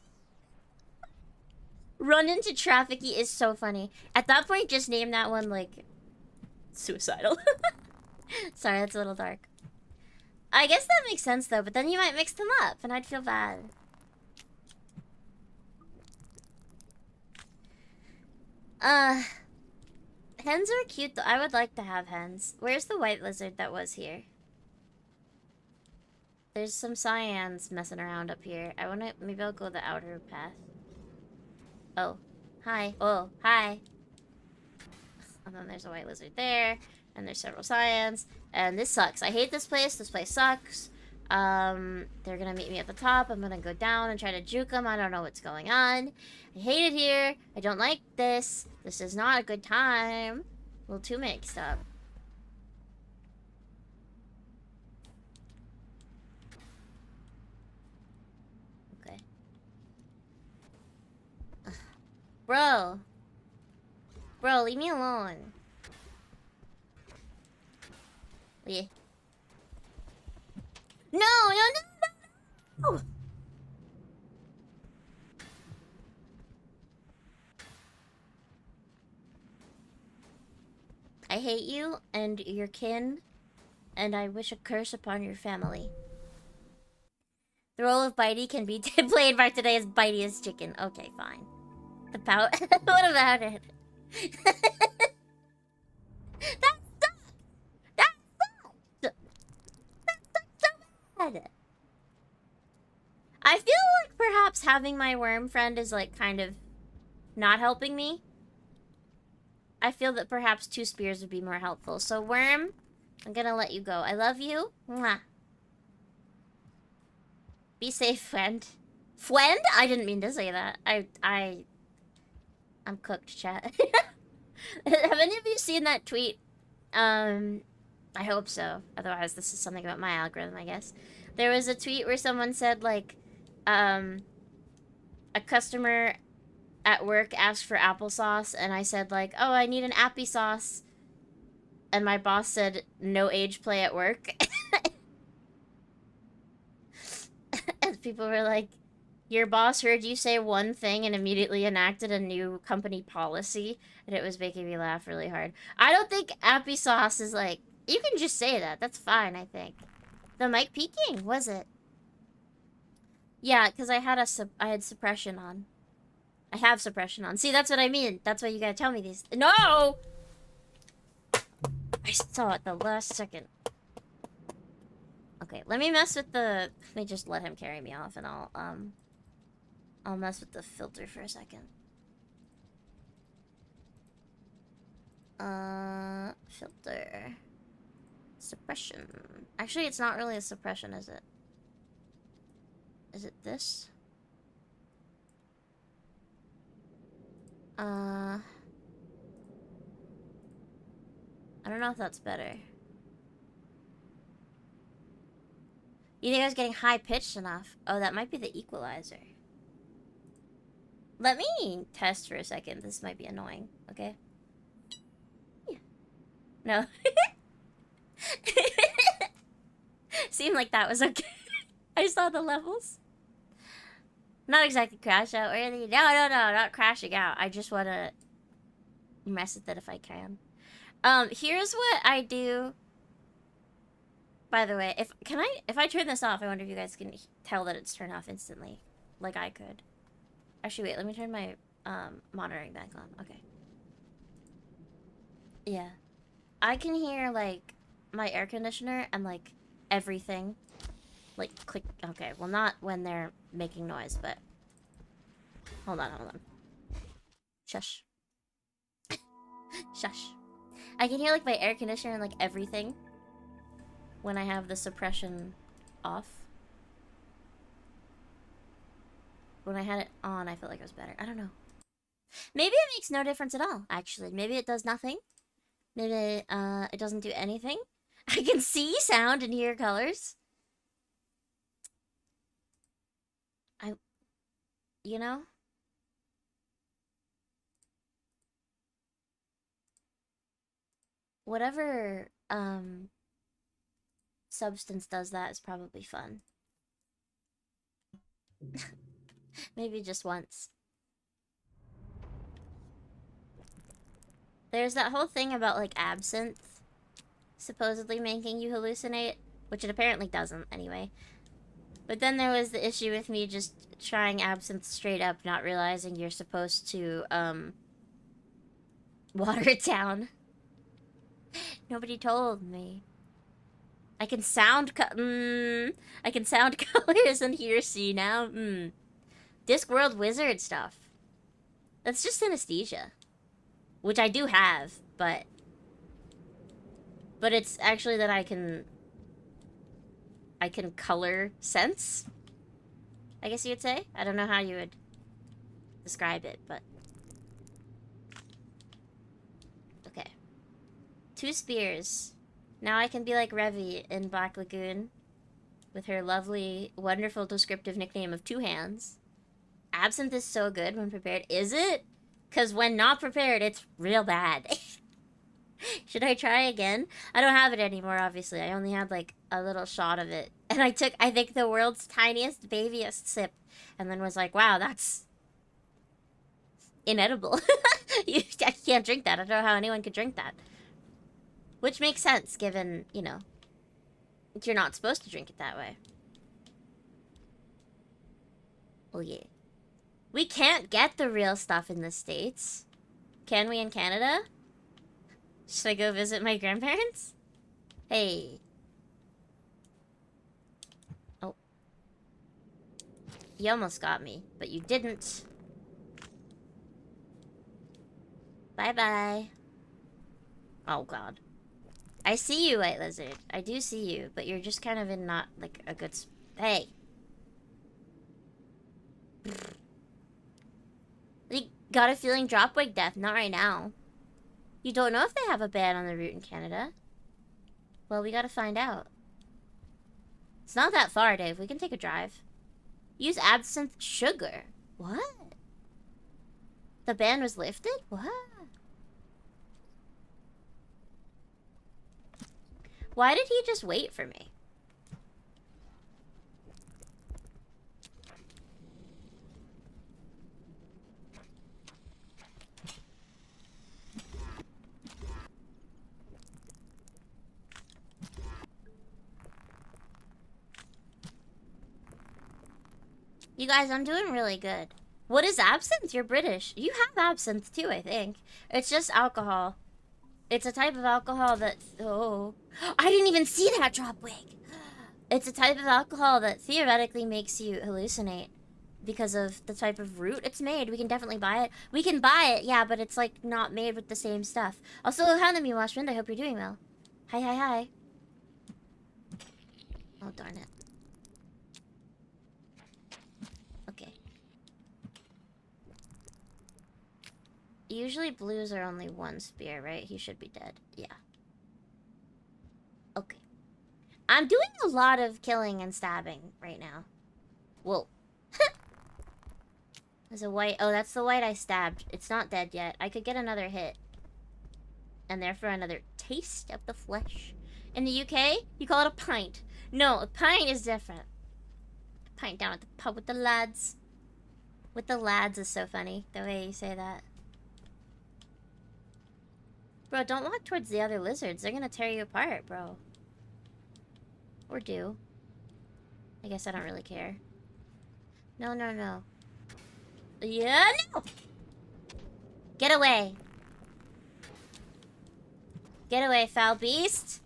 Run into trafficy is so funny. At that point, just name that one, like, suicidal. Sorry, that's a little dark. I guess that makes sense, though, but then you might mix them up, and I'd feel bad. Hens are cute, though. I would like to have hens. Where's the white lizard that was here? There's some cyans messing around up here. I wanna... Maybe I'll go the outer path. Oh. Hi. Oh, hi. And then there's a white lizard there. And there's several cyans. And this sucks. I hate this place. This place sucks. They're gonna meet me at the top. I'm gonna go down and try to juke them. I don't know what's going on. I hate it here. I don't like this. This is not a good time. A little too mixed up. Okay. Ugh. Bro. Bro, leave me alone. Yeah. No, no, no, no! I hate you and your kin, and I wish a curse upon your family. The role of Bitey can be played by today as Bitey as chicken. Okay, fine. The pout. What about it? That sucks! That sucks! That sucks so bad! I feel like perhaps having my worm friend is like kind of not helping me. I feel that perhaps 2 spears would be more helpful. So, worm, I'm gonna let you go. I love you. Mwah. Be safe, friend. Friend? I didn't mean to say that. I'm cooked, chat. Have any of you seen that tweet? I hope so. Otherwise, this is something about my algorithm, I guess. There was a tweet where someone said, like, a customer at work asked for applesauce, and I said, like, oh, I need an appy sauce. And my boss said, no age play at work. And people were like, your boss heard you say one thing and immediately enacted a new company policy. And it was making me laugh really hard. I don't think appy sauce is like... You can just say that. That's fine, I think. The mic peaking, was it? Yeah, because I had suppression on. I have suppression on. See, that's what I mean. That's why you gotta tell me these. No! I saw it the last second. Okay, let me mess with the... Let me just let him carry me off, and I'll mess with the filter for a second. Filter. Suppression. Actually, it's not really a suppression, is it? Is it this? I don't know if that's better. You think I was getting high-pitched enough? Oh, that might be the equalizer. Let me test for a second. This might be annoying, okay? Yeah. No. Seemed like that was okay. I saw the levels. Not exactly crash out or anything. No, not crashing out. I just want to mess with it if I can. Here's what I do. By the way, if I turn this off, I wonder if you guys can tell that it's turned off instantly, like I could. Actually, wait. Let me turn my monitoring back on. Okay. Yeah, I can hear like my air conditioner and like everything, like click. Okay, well not when they're making noise, but hold on. Shush. Shush. I can hear like my air conditioner and like everything when I have the suppression off. When I had it on, I felt like it was better. I don't know. Maybe it makes no difference at all, actually. Maybe it does nothing. Maybe it doesn't do anything. I can see, sound, and hear colors. You know? Whatever, substance does that is probably fun. Maybe just once. There's that whole thing about, like, absinthe supposedly making you hallucinate, which it apparently doesn't, anyway. But then there was the issue with me just trying absinthe straight up, not realizing you're supposed to, water it down. Nobody told me. I can sound I can sound colors and hear see now. Discworld wizard stuff. That's just synesthesia. Which I do have, but it's actually that I can color sense, I guess you would say. I don't know how you would describe it, but okay. 2 spears. Now I can be like Revy in Black Lagoon with her lovely, wonderful descriptive nickname of 2 hands. Absinthe is so good when prepared. Is it? Because when not prepared, it's real bad. Should I try again? I don't have it anymore, obviously. I only had, like, a little shot of it. And I took, I think, the world's tiniest, babiest sip. And then was like, wow, that's inedible. I can't drink that. I don't know how anyone could drink that. Which makes sense, given, you know, you're not supposed to drink it that way. Oh, yeah. We can't get the real stuff in the States. Can we in Canada? Should I go visit my grandparents? Hey. Oh. You almost got me, but you didn't. Bye-bye. Oh, God. I see you, White Lizard. I do see you, but you're just kind of in not, like, a good hey. You got a feeling dropwig death? Not right now. You don't know if they have a ban on the route in Canada. Well, we gotta find out. It's not that far, Dave. We can take a drive. Use absinthe sugar. What? The ban was lifted? What? Why did he just wait for me? You guys, I'm doing really good. What is absinthe? You're British. You have absinthe too, I think. It's just alcohol. It's a type of alcohol that... Oh. I didn't even see that drop wig. It's a type of alcohol that theoretically makes you hallucinate. Because of the type of route it's made. We can definitely buy it. We can buy it, yeah, but it's like not made with the same stuff. Also, hi, me, Washwind. I hope you're doing well. Hi, hi, hi. Oh, darn it. Okay. Usually blues are only 1 spear, right? He should be dead. Yeah. Okay. I'm doing a lot of killing and stabbing right now. Whoa. There's a white... Oh, that's the white I stabbed. It's not dead yet. I could get another hit. And therefore another taste of the flesh. In the UK, you call it a pint. No, a pint is different. A pint down at the pub with the lads. With the lads is so funny, the way you say that. Bro, don't walk towards the other lizards. They're gonna tear you apart, bro. Or do. I guess I don't really care. No, no, no. Yeah, no! Get away. Get away, foul beast.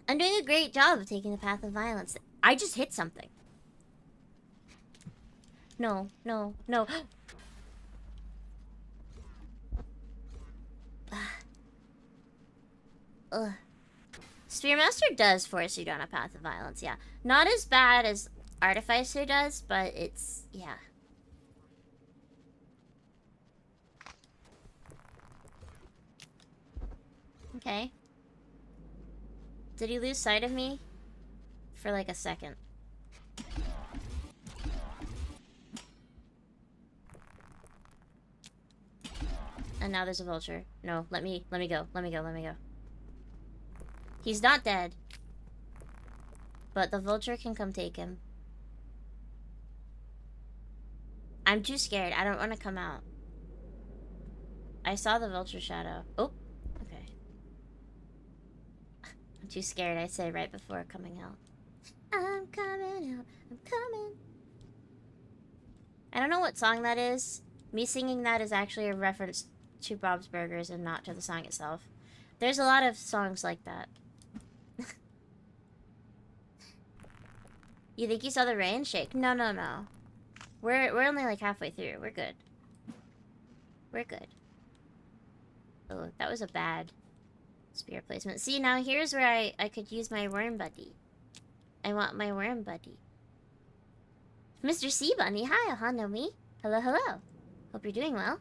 I'm doing a great job of taking the path of violence. I just hit something. No, no, no. Ugh. Spearmaster does force you down a path of violence, yeah. Not as bad as Artificer does, but it's... yeah. Okay. Did he lose sight of me? For like a second. And now there's a vulture. No, let me go. Let me go. He's not dead. but the vulture can come take him. I'm too scared. I don't want to come out. I saw the vulture shadow. Oh, okay. I'm too scared. I say right before coming out. I'm coming out. I'm coming. I don't know what song that is. Me singing that is actually a reference to Bob's Burgers and not to the song itself. There's a lot of songs like that. You think you saw the rain shake? No, no, no. We're only like halfway through. We're good. We're good. Oh, that was a bad spear placement. See, now here's where I could use my worm buddy. I want my worm buddy. Mr. Sea Bunny, hi, Hanomi. Hello, hello. Hope you're doing well.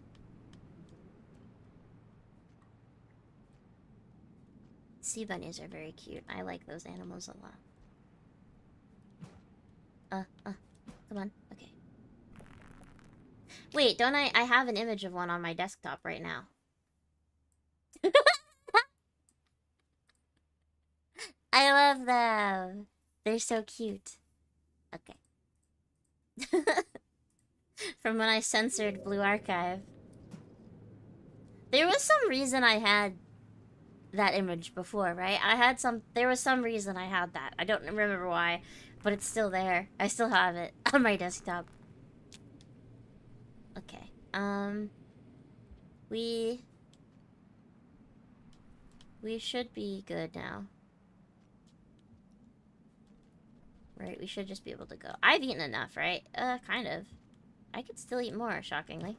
Sea bunnies are very cute. I like those animals a lot. Come on. Okay. Wait, don't I have an image of one on my desktop right now. I love them. They're so cute. Okay. From when I censored Blue Archive. There was some reason I had that image before, right? There was some reason I had that. I don't remember why, but it's still there. I still have it on my desktop. Okay. We should be good now. Right, we should just be able to go. I've eaten enough, right? Kind of. I could still eat more, shockingly.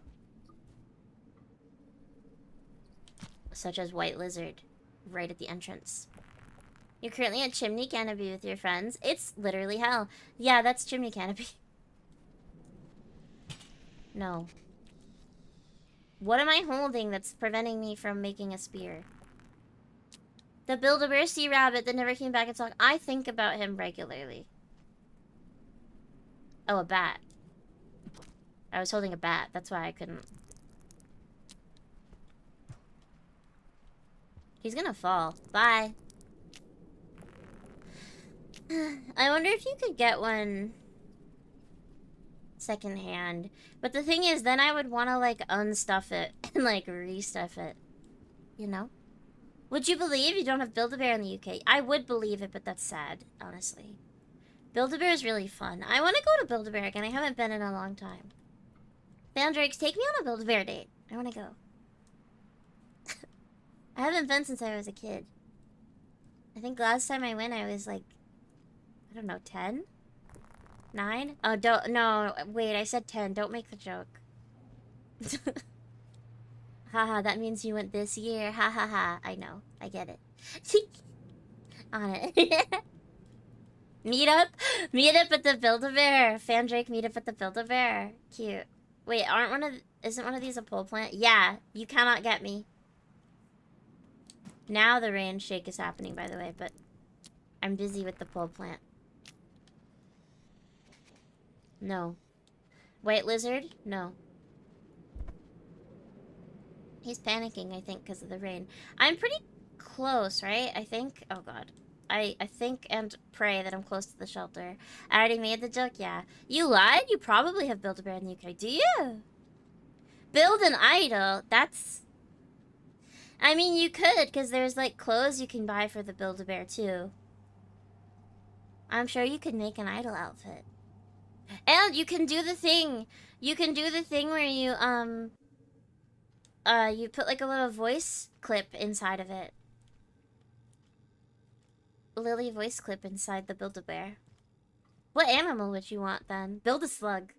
Such as white lizard, right at the entrance. You're currently at Chimney Canopy with your friends. It's literally hell. Yeah, that's Chimney Canopy. No. What am I holding that's preventing me from making a spear? The Build-A-Bear sea rabbit that never came back and talked. I think about him regularly. Oh, a bat. I was holding a bat. That's why I couldn't. He's gonna fall. Bye. I wonder if you could get one secondhand. But the thing is, then I would want to, like, unstuff it and, like, restuff it. You know? Would you believe you don't have Build-A-Bear in the UK? I would believe it, but that's sad, honestly. Build-A-Bear is really fun. I want to go to Build-A-Bear again. I haven't been in a long time. Fandrakes, take me on a Build-A-Bear date. I want to go. I haven't been since I was a kid. I think last time I went, I was like, I don't know, 10? 9? Oh, don't, no, wait, I said 10. Don't make the joke. Haha, that means you went this year. Ha ha ha. I know. I get it. On it. Meet up at the Build-A-Bear. Fandrake, meet up at the Build-A-Bear. Cute. Wait, isn't one of these a pole plant? Yeah, you cannot get me. Now the rain shake is happening, by the way, but I'm busy with the pole plant. No. White lizard? No. He's panicking, I think, because of the rain. I'm pretty close, right? I think. Oh, God. I think and pray that I'm close to the shelter. I already made the joke, yeah. You lied? You probably have Build-A-Bear in the UK. Do you? Build an idol? That's... I mean, you could, because there's, like, clothes you can buy for the Build-A-Bear, too. I'm sure you could make an idol outfit. And you can do the thing. You can do the thing where you, you put, like, a little voice clip inside of it. Lily voice clip inside the Build-A-Bear. What animal would you want, then? Build a slug.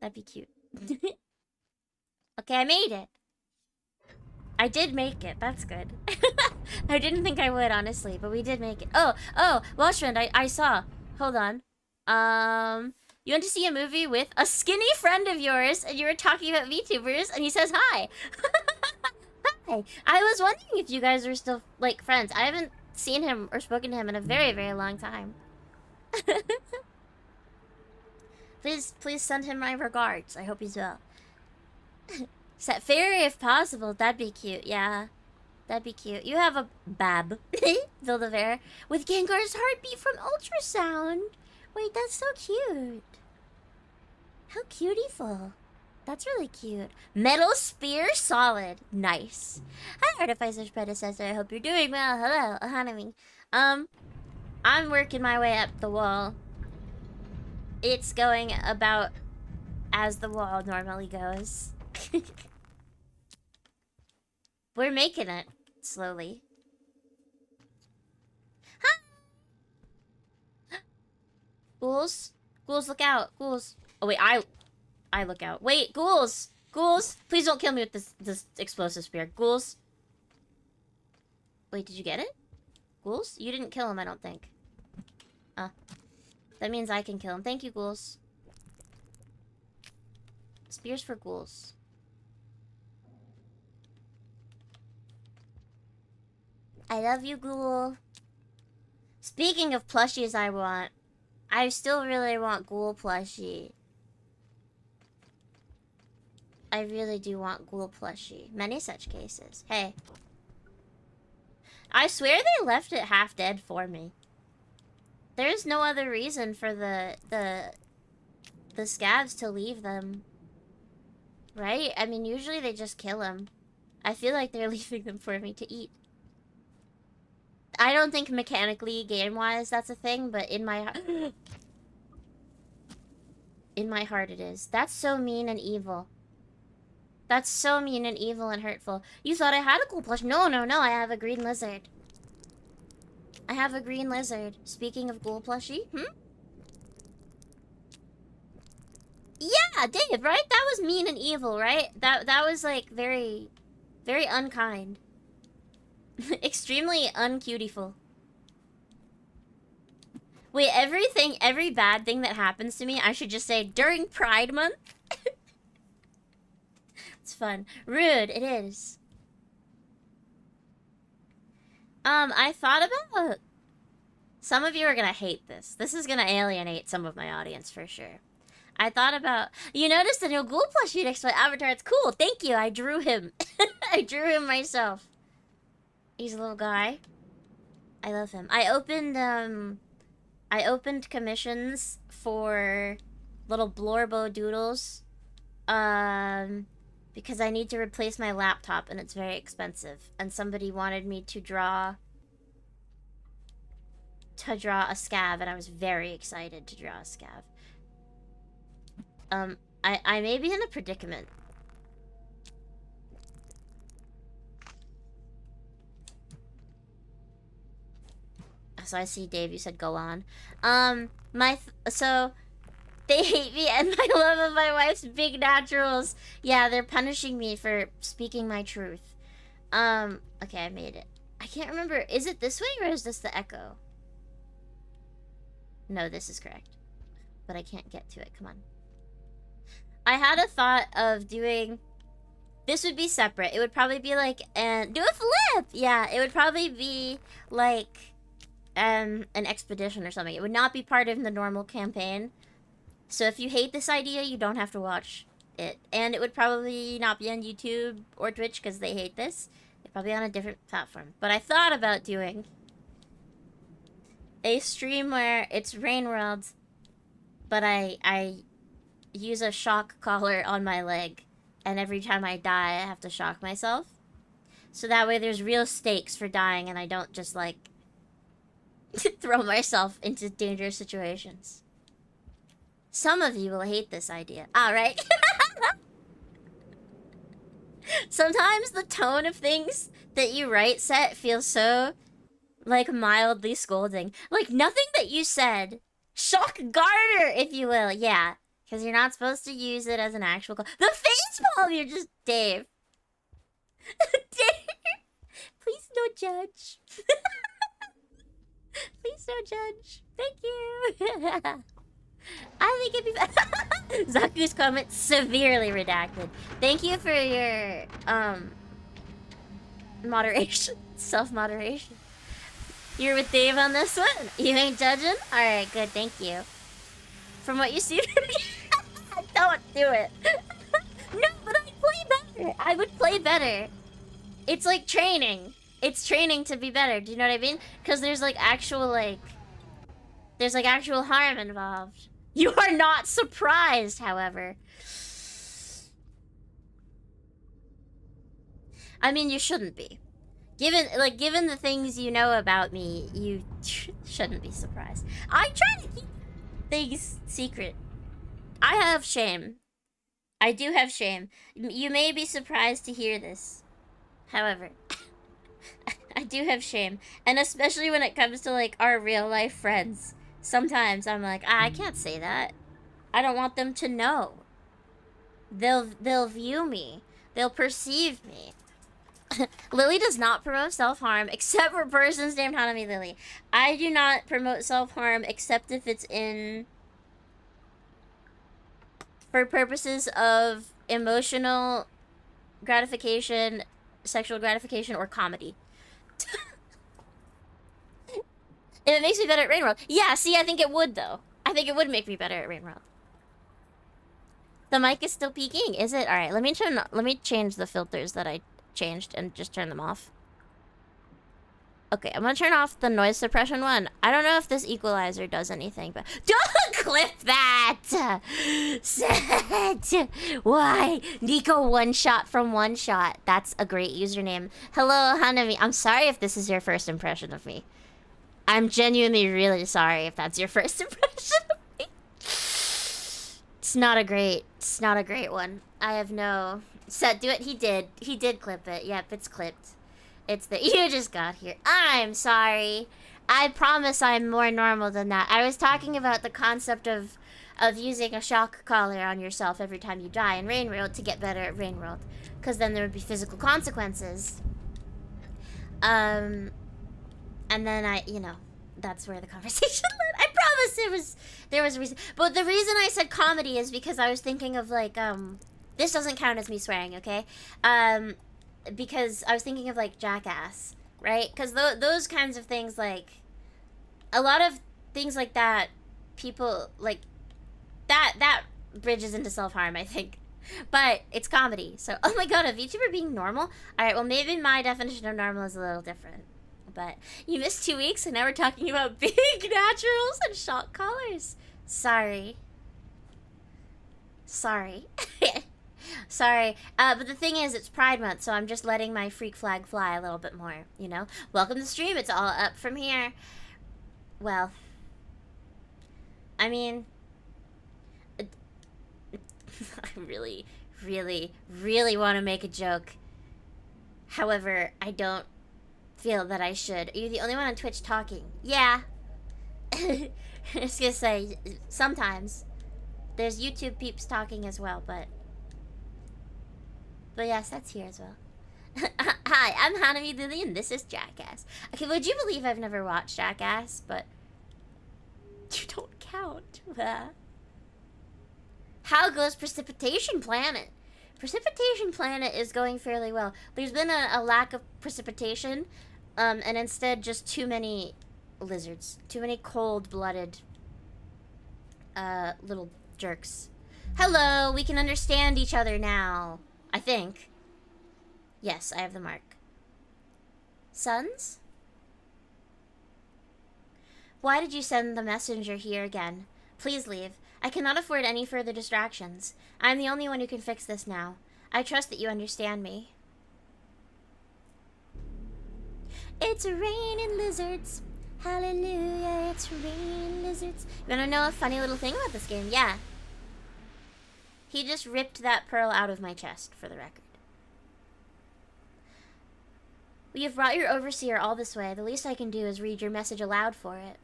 That'd be cute. Okay, I made it. I did make it. That's good. I didn't think I would, honestly, but we did make it. Oh, Welshfriend, I saw. Hold on. You went to see a movie with a skinny friend of yours, and you were talking about VTubers, and he says hi. Hi. I was wondering if you guys were still, like, friends. I haven't seen him or spoken to him in a very, very long time. Please send him my regards. I hope he's well. Set fairy if possible. That'd be cute, yeah. That'd be cute. You have a bab, Build-A-Bear, with Gengar's heartbeat from ultrasound. Wait, that's so cute. How cutiful. That's really cute. Metal spear, solid. Nice. Hi, Artificer's predecessor. I hope you're doing well. Hello, Hanami. I'm working my way up the wall. It's going about as the wall normally goes. We're making it slowly. Huh? Ghouls? Ghouls, look out. Ghouls. Oh, wait, I look out. Wait, ghouls! Ghouls! Please don't kill me with this explosive spear. Ghouls. Wait, did you get it? Ghouls? You didn't kill him, I don't think. That means I can kill him. Thank you, ghouls. Spears for ghouls. I love you, ghoul. Speaking of plushies I still really want ghoul plushie. I really do want ghoul plushie. Many such cases. Hey. I swear they left it half dead for me. There's no other reason for the scavs to leave them. Right? I mean, usually they just kill them. I feel like they're leaving them for me to eat. I don't think mechanically, game-wise, that's a thing, but in my heart... in my heart it is. That's so mean and evil. That's so mean and evil and hurtful. You thought I had a cool plush. No, no, no, I have a green lizard. I have a green lizard. Speaking of ghoul plushie, Yeah, Dave, right? That was mean and evil, right? That was like very, very unkind. Extremely uncutiful. Wait, every bad thing that happens to me, I should just say during Pride Month? It's fun. Rude, it is. I thought about... Some of you are gonna hate this. This is gonna alienate some of my audience for sure. I thought about... You noticed the new ghoul plushie next to my avatar. It's cool. Thank you. I drew him. I drew him myself. He's a little guy. I love him. I opened commissions for little Blorbo doodles. Because I need to replace my laptop and it's very expensive. And somebody wanted me to draw a scav, and I was very excited to draw a scav. I may be in a predicament. So I see, Dave, you said go on. So they hate me and my love of my wife's big naturals. Yeah, they're punishing me for speaking my truth. Okay, I made it. I can't remember. Is it this way or is this the echo? No, this is correct. But I can't get to it. Come on. I had a thought of doing... This would be separate. It would probably be like... do a flip! Yeah, it would probably be like... an expedition or something. It would not be part of the normal campaign. So if you hate this idea, you don't have to watch it. And it would probably not be on YouTube or Twitch because they hate this. It's probably on a different platform. But I thought about doing a stream where it's Rain World, but I use a shock collar on my leg, and every time I die, I have to shock myself. So that way there's real stakes for dying, and I don't just, like, throw myself into dangerous situations. Some of you will hate this idea. Alright. Sometimes the tone of things that you write set feels so, like, mildly scolding. Like, nothing that you said. Shock garter, if you will. Yeah. Because you're not supposed to use it as an actual... The face palm! You're just... Dave. Dave! Please don't judge. Please don't judge. Thank you. I think it'd be... Zaku's comment severely redacted. Thank you for your, moderation. Self-moderation. You're with Dave on this one? You ain't judging? Alright, good, thank you. From what you see from me... Don't do it. No, but I'd play better. I would play better. It's like training. It's training to be better. Do you know what I mean? Because there's like actual there's like actual harm involved. You are not surprised, however. I mean, you shouldn't be. Given the things you know about me, you shouldn't be surprised. I try to keep things secret. I have shame. I do have shame. You may be surprised to hear this. However, I do have shame. And especially when it comes to, like, our real life friends. Sometimes I'm like, I can't say that. I don't want them to know. They'll view me. They'll perceive me. Lily does not promote self-harm except for persons named Hanami Lily. I do not promote self-harm except if it's for purposes of emotional gratification, sexual gratification, or comedy. If it makes me better at Rain World. Yeah, see, I think it would, though. I think it would make me better at Rain World. The mic is still peaking, is it? Alright, let me change the filters that I changed and just turn them off. Okay, I'm gonna turn off the noise suppression one. I don't know if this equalizer does anything, but don't clip that! Set! Why? Nico one shot from one shot. That's a great username. Hello, Hanami. I'm sorry if this is your first impression of me. I'm genuinely really sorry if that's your first impression of me. It's not a great one. I have no... Set, do it. He did clip it. Yep, it's clipped. It's the... You just got here. I'm sorry. I promise I'm more normal than that. I was talking about the concept of using a shock collar on yourself every time you die in Rain World to get better at Rain World. Because then there would be physical consequences. And then that's where the conversation led. I promise there was a reason. But the reason I said comedy is because I was thinking of, like, this doesn't count as me swearing, okay? Because I was thinking of, like, Jackass, right? Because those kinds of things, like, a lot of things like that, people, like, that bridges into self-harm, I think. But it's comedy. So, oh my god, a VTuber being normal? Alright, well, maybe my definition of normal is a little different. But you missed 2 weeks, and now we're talking about big naturals and shock collars. Sorry. Sorry. But the thing is, it's Pride Month, so I'm just letting my freak flag fly a little bit more, you know? Welcome to the stream, it's all up from here. Well, I mean, I really, really, really want to make a joke. However, I don't feel that I should. Are you the only one on Twitch talking? Yeah. I was gonna say, sometimes. There's YouTube peeps talking as well, but yes, that's here as well. Hi, I'm Hanami Lily, and this is Jackass. Okay, would you believe I've never watched Jackass, but you don't count. How goes Precipitation Planet? Precipitation Planet is going fairly well. There's been a lack of precipitation, and instead just too many lizards. Too many cold-blooded, little jerks. Hello, we can understand each other now. I think. Yes, I have the mark. Sons? Why did you send the messenger here again? Please leave. I cannot afford any further distractions. I am the only one who can fix this now. I trust that you understand me. It's raining lizards. Hallelujah, it's raining lizards. You wanna know a funny little thing about this game? Yeah. He just ripped that pearl out of my chest, for the record. We have brought your overseer all this way. The least I can do is read your message aloud for it.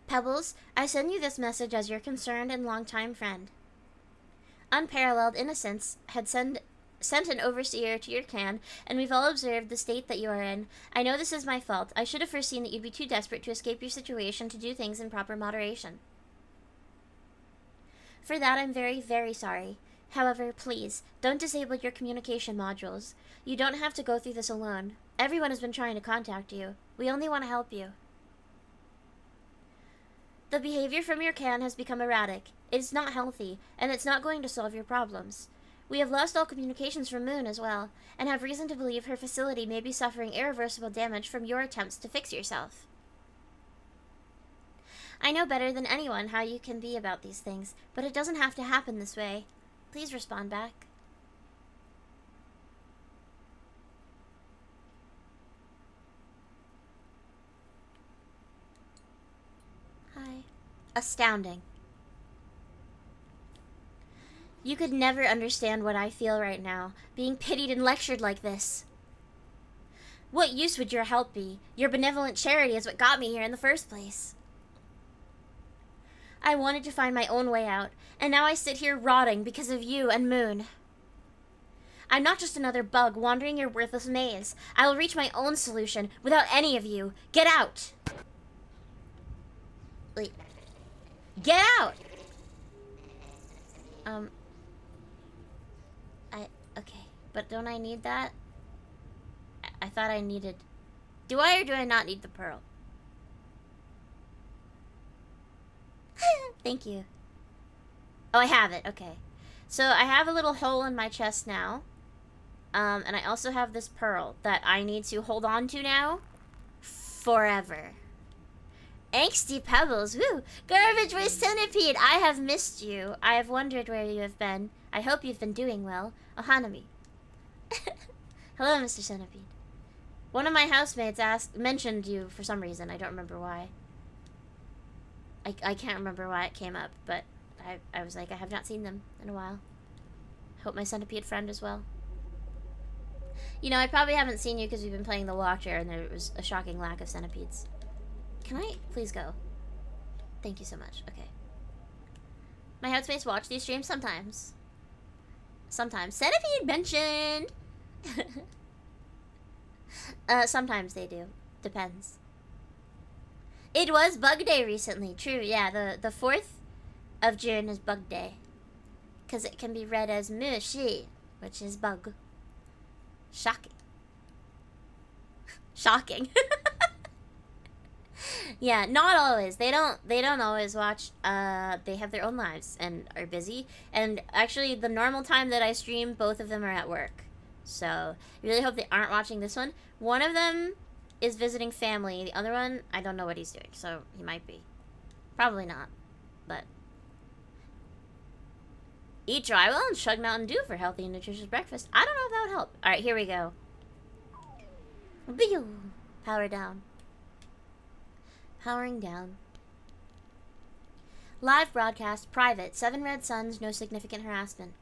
Pebbles, I send you this message as your concerned and longtime friend. Unparalleled innocence had sent an overseer to your clan, and we've all observed the state that you are in. I know this is my fault. I should have foreseen that you'd be too desperate to escape your situation to do things in proper moderation. For that, I'm very, very sorry. However, please, don't disable your communication modules. You don't have to go through this alone. Everyone has been trying to contact you. We only want to help you. The behavior from your clan has become erratic. It is not healthy, and it's not going to solve your problems. We have lost all communications from Moon as well, and have reason to believe her facility may be suffering irreversible damage from your attempts to fix yourself. I know better than anyone how you can be about these things, but it doesn't have to happen this way. Please respond back. Hi. Astounding. You could never understand what I feel right now, being pitied and lectured like this. What use would your help be? Your benevolent charity is what got me here in the first place. I wanted to find my own way out, and now I sit here rotting because of you and Moon. I'm not just another bug wandering your worthless maze. I will reach my own solution without any of you. Get out! Wait. Get out! Okay, but don't I need that? I thought I needed... Do I or do I not need the pearl? Thank you. Oh, I have it. Okay. So I have a little hole in my chest now. And I also have this pearl that I need to hold on to now. Forever. Angsty Pebbles. Woo! Garbage Waste Centipede! I have missed you. I have wondered where you have been. I hope you've been doing well. Ohanami. Hello, Mr. Centipede. One of my housemates mentioned you for some reason. I don't remember why. I can't remember why it came up, but I was like, I have not seen them in a while. Hope my centipede friend as well. You know, I probably haven't seen you because we've been playing the Watcher and there was a shocking lack of centipedes. Can I please go? Thank you so much. Okay. My housemates watch these streams sometimes. Sometimes. Centipede mentioned! Sometimes they do. Depends. It was Bug Day recently. True, yeah. The 4th of June is Bug Day. Because it can be read as mushy, which is bug. Shocking. Shocking. Yeah, not always. They don't always watch. They have their own lives and are busy. And actually, the normal time that I stream, both of them are at work. So, I really hope they aren't watching this one. One of them is visiting family. The other one, I don't know what he's doing, so he might be. Probably not, but... Eat drywall and chug Mountain Dew for healthy and nutritious breakfast. I don't know if that would help. Alright, here we go. Power down. Powering down. Live broadcast, private. 7 red suns, no significant harassment.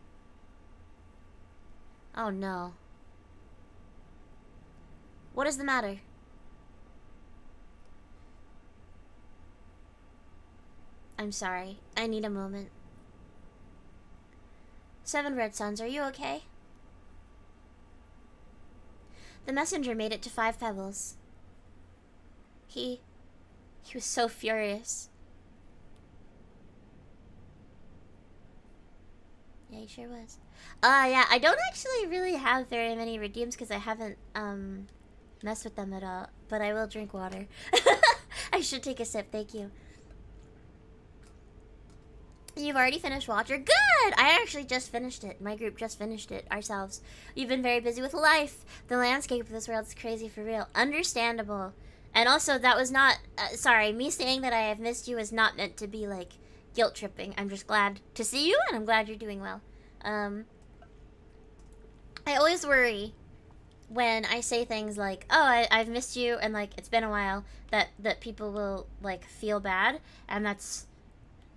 Oh no. What is the matter? I'm sorry. I need a moment. 7 red suns, are you okay? The messenger made it to 5 Pebbles. He was so furious. Yeah, he sure was. Yeah, I don't actually really have very many redeems because I haven't, messed with them at all. But I will drink water. I should take a sip, thank you. You've already finished Watcher? Good! I actually just finished it. My group just finished it ourselves. You've been very busy with life. The landscape of this world is crazy for real. Understandable. And also, that was not... sorry, me saying that I have missed you is not meant to be, like, guilt-tripping. I'm just glad to see you, and I'm glad you're doing well. I always worry when I say things like, oh, I've missed you, and, like, it's been a while, that people will, like, feel bad, and that's...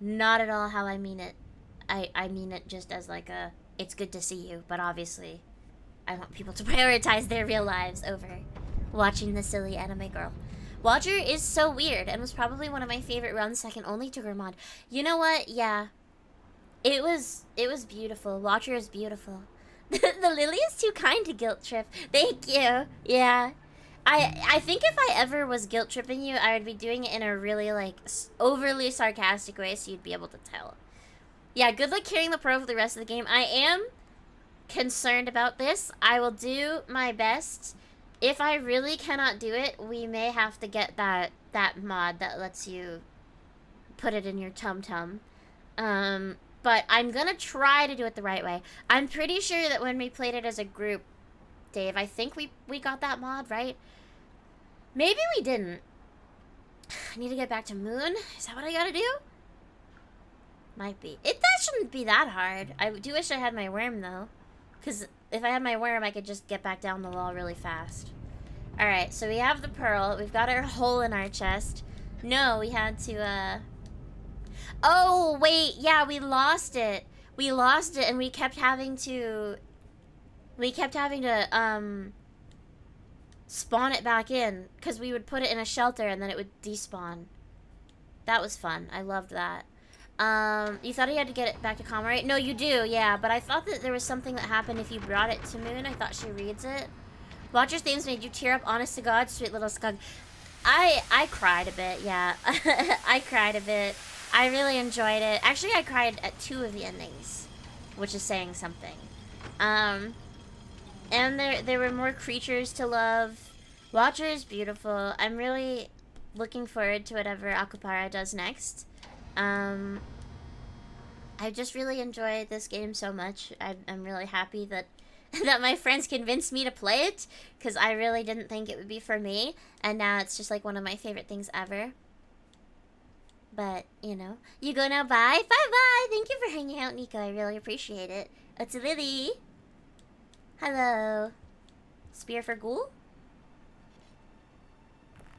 not at all how I mean it. I mean it just as like a, it's good to see you, but obviously I want people to prioritize their real lives over watching the silly anime girl. Watcher is so weird and was probably one of my favorite runs second only to Grimond. You know what? Yeah. It was beautiful. Watcher is beautiful. The Lily is too kind to guilt trip. Thank you. Yeah. I think if I ever was guilt-tripping you, I would be doing it in a really, like, overly sarcastic way so you'd be able to tell. Yeah, good luck carrying the pro for the rest of the game. I am concerned about this. I will do my best. If I really cannot do it, we may have to get that mod that lets you put it in your tum-tum. But I'm gonna try to do it the right way. I'm pretty sure that when we played it as a group, Dave, I think we got that mod, right? Maybe we didn't. I need to get back to Moon. Is that what I gotta do? Might be. That shouldn't be that hard. I do wish I had my worm, though. Because if I had my worm, I could just get back down the wall really fast. Alright, so we have the pearl. We've got our hole in our chest. No, we had to, Oh, wait. Yeah, we lost it. We lost it, and we kept having to... spawn it back in. Because we would put it in a shelter, and then it would despawn. That was fun. I loved that. You thought you had to get it back to Comrade? No, you do, yeah. But I thought that there was something that happened if you brought it to Moon. I thought she reads it. Watcher's themes made you tear up, honest to God, sweet little skug. I cried a bit, yeah. I cried a bit. I really enjoyed it. Actually, I cried at 2 of the endings, which is saying something. And there were more creatures to love. Watcher is beautiful. I'm really looking forward to whatever Akupara does next. I just really enjoyed this game so much. I'm really happy that that my friends convinced me to play it, because I really didn't think it would be for me, and now it's just like one of my favorite things ever. But, you know, you go now, bye. Bye-bye. Thank you for hanging out, Nico. I really appreciate it. It's Lily. Hello. Spear for ghoul?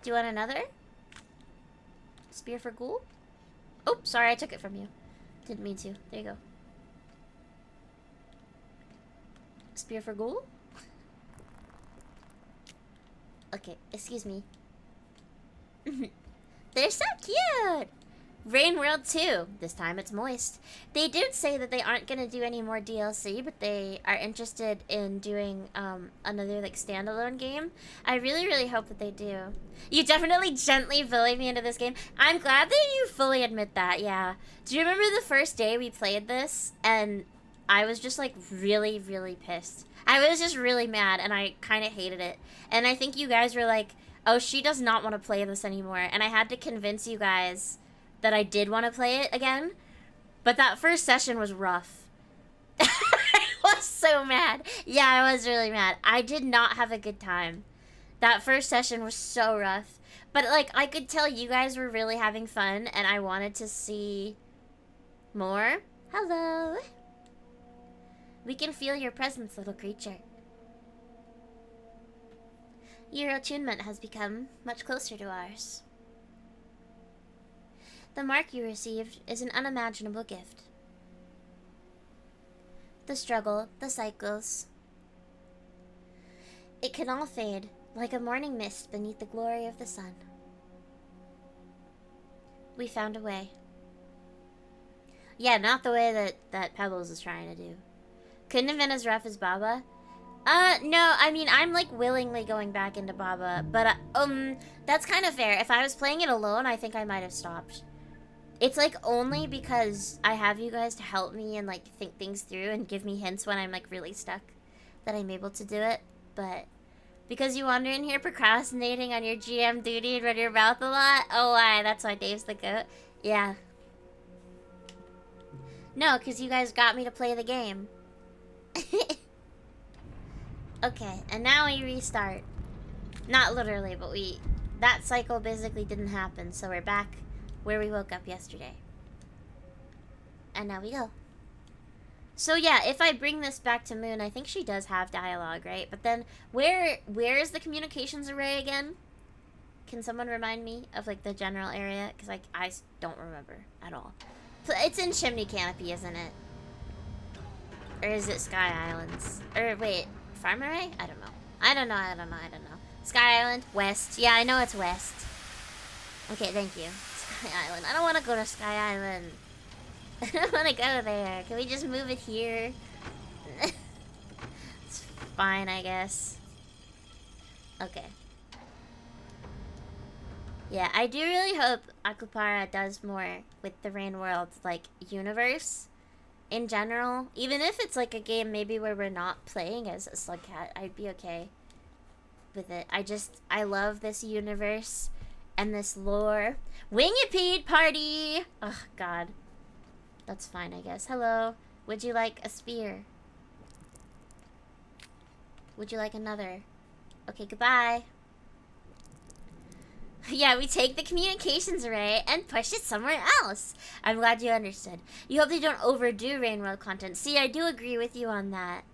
Do you want another? Spear for ghoul? Oh, sorry, I took it from you. Didn't mean to. There you go. Spear for ghoul? Okay, excuse me. They're so cute! Rain World 2. This time it's moist. They did say that they aren't going to do any more DLC, but they are interested in doing another like standalone game. I really, really hope that they do. You definitely gently bullied me into this game. I'm glad that you fully admit that, yeah. Do you remember the first day we played this? And I was just like really, really pissed. I was just really mad and I kind of hated it. And I think you guys were like, oh, she does not want to play this anymore. And I had to convince you guys that I did want to play it again. But that first session was rough. I was so mad. Yeah, I was really mad. I did not have a good time. That first session was so rough. But, like, I could tell you guys were really having fun, and I wanted to see more. Hello. We can feel your presence, little creature. Your attunement has become much closer to ours. The mark you received is an unimaginable gift. The struggle, the cycles. It can all fade, like a morning mist beneath the glory of the sun. We found a way. Yeah, not the way that Pebbles is trying to do. Couldn't have been as rough as Baba. No, I mean, I'm, like, willingly going back into Baba, but, that's kind of fair. If I was playing it alone, I think I might have stopped. It's, like, only because I have you guys to help me and, like, think things through and give me hints when I'm, like, really stuck that I'm able to do it, but because you wander in here procrastinating on your GM duty and run your mouth a lot? Oh, why? That's why Dave's the goat? Yeah. No, because you guys got me to play the game. Okay, and now we restart. Not literally, but that cycle basically didn't happen, so we're back where we woke up yesterday. And now we go. So yeah, if I bring this back to Moon, I think she does have dialogue, right? But then, where is the communications array again? Can someone remind me of, like, the general area? Because, like, I don't remember at all. It's in Chimney Canopy, isn't it? Or is it Sky Islands? Or, wait, Farm Array? I don't know. I don't know. Sky Island? West. Yeah, I know it's west. Okay, thank you. Sky Island. I don't want to go to Sky Island. I don't want to go there. Can we just move it here? It's fine, I guess. Okay. Yeah, I do really hope Akupara does more with the Rain World, like, universe in general. Even if it's, like, a game maybe where we're not playing as a Slugcat, I'd be okay with it. I love this universe and this lore. Wingipede party! Oh, God. That's fine, I guess. Hello. Would you like a spear? Would you like another? Okay, goodbye. Yeah, we take the communications array and push it somewhere else. I'm glad you understood. You hope they don't overdo Rain World content. See, I do agree with you on that.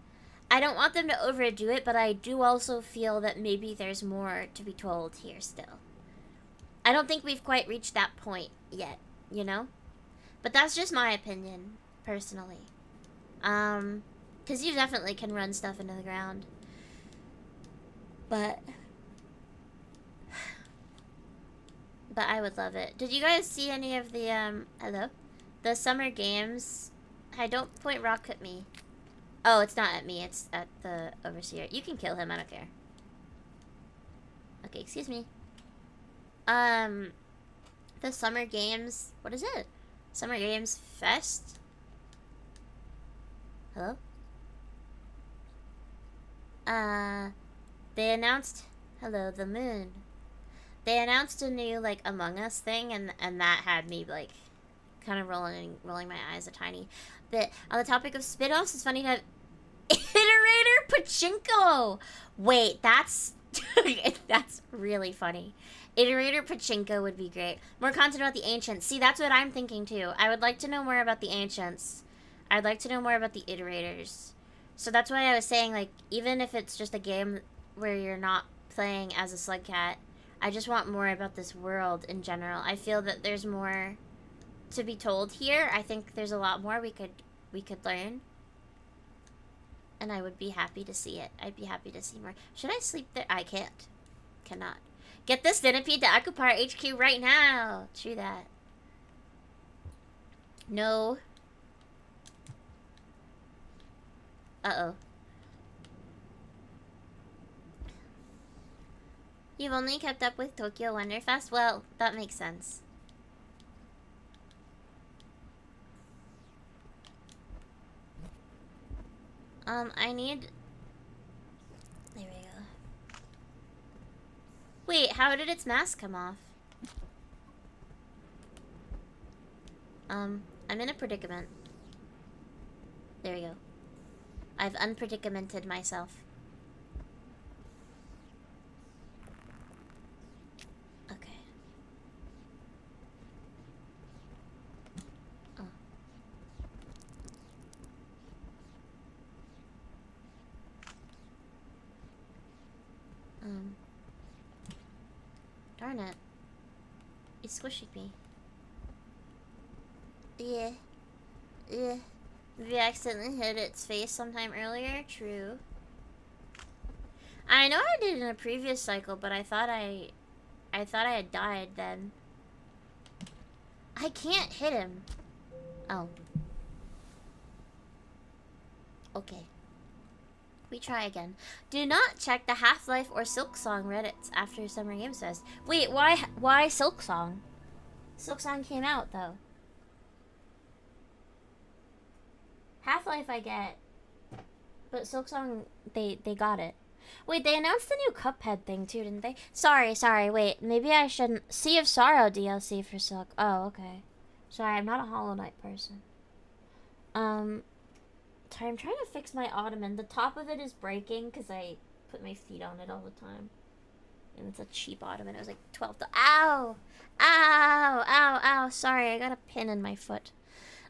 I don't want them to overdo it, but I do also feel that maybe there's more to be told here still. I don't think we've quite reached that point yet, you know? But that's just my opinion, personally. Because you definitely can run stuff into the ground. But I would love it. Did you guys see any of the, hello? The summer games? Hi, don't point rock at me. Oh, it's not at me, it's at the overseer. You can kill him, I don't care. Okay, excuse me. The summer games, what is it? Summer Games Fest? Hello? They announced, hello, the moon. They announced a new, like, Among Us thing, and that had me, like, kind of rolling my eyes a tiny bit. On the topic of spin-offs, it's funny to have Iterator Pachinko! Wait, that's that's really funny. Iterator Pachinko would be great. More content about the Ancients. See, that's what I'm thinking, too. I would like to know more about the Ancients. I'd like to know more about the Iterators. So that's why I was saying, like, even if it's just a game where you're not playing as a slug cat, I just want more about this world in general. I feel that there's more to be told here. I think there's a lot more we could learn. And I would be happy to see it. I'd be happy to see more. Should I sleep there? I can't. Cannot. Get this centipede to Akupar HQ right now. True that. No. Uh-oh. You've only kept up with Tokyo Wonderfest? Well, that makes sense. I need... There we go. Wait, how did its mask come off? I'm in a predicament. There we go. I've unpredicamented myself. Okay. Oh. Darn it. It's squishing me. Yeah. Yeah. Maybe I accidentally hit its face sometime earlier. True. I know I did in a previous cycle, but I thought I had died then. I can't hit him. Oh. Okay. We try again. Do not check the Half-Life or Silksong Reddits after Summer Games Fest. Wait, why Silksong? Silksong came out though. Half-Life I get, but Silksong they got it. Wait, they announced the new Cuphead thing too, didn't they? Sorry, wait, maybe I shouldn't. Sea of Sorrow DLC for Silk. Oh, okay. Sorry, I'm not a Hollow Knight person. Sorry, I'm trying to fix my ottoman. The top of it is breaking because I put my feet on it all the time. And it's a cheap ottoman. It was like $12. Ow! Ow! Ow! Ow! Sorry, I got a pin in my foot.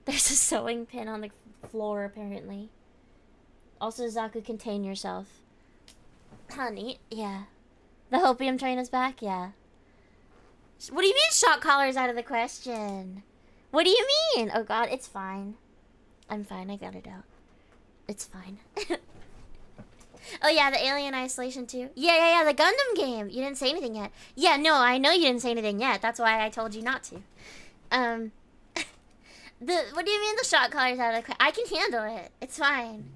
There's a sewing pin on the floor, apparently. Also, Zaku, contain yourself. Honey, yeah. The hopium train is back? Yeah. What do you mean shock collar's out of the question? What do you mean? Oh god, it's fine. I'm fine, I got it out. It's fine. Oh yeah, the Alien Isolation 2. Yeah, the Gundam game. You didn't say anything yet. Yeah, no, I know you didn't say anything yet. That's why I told you not to. What do you mean the shot caller's out of the... I can handle it. It's fine.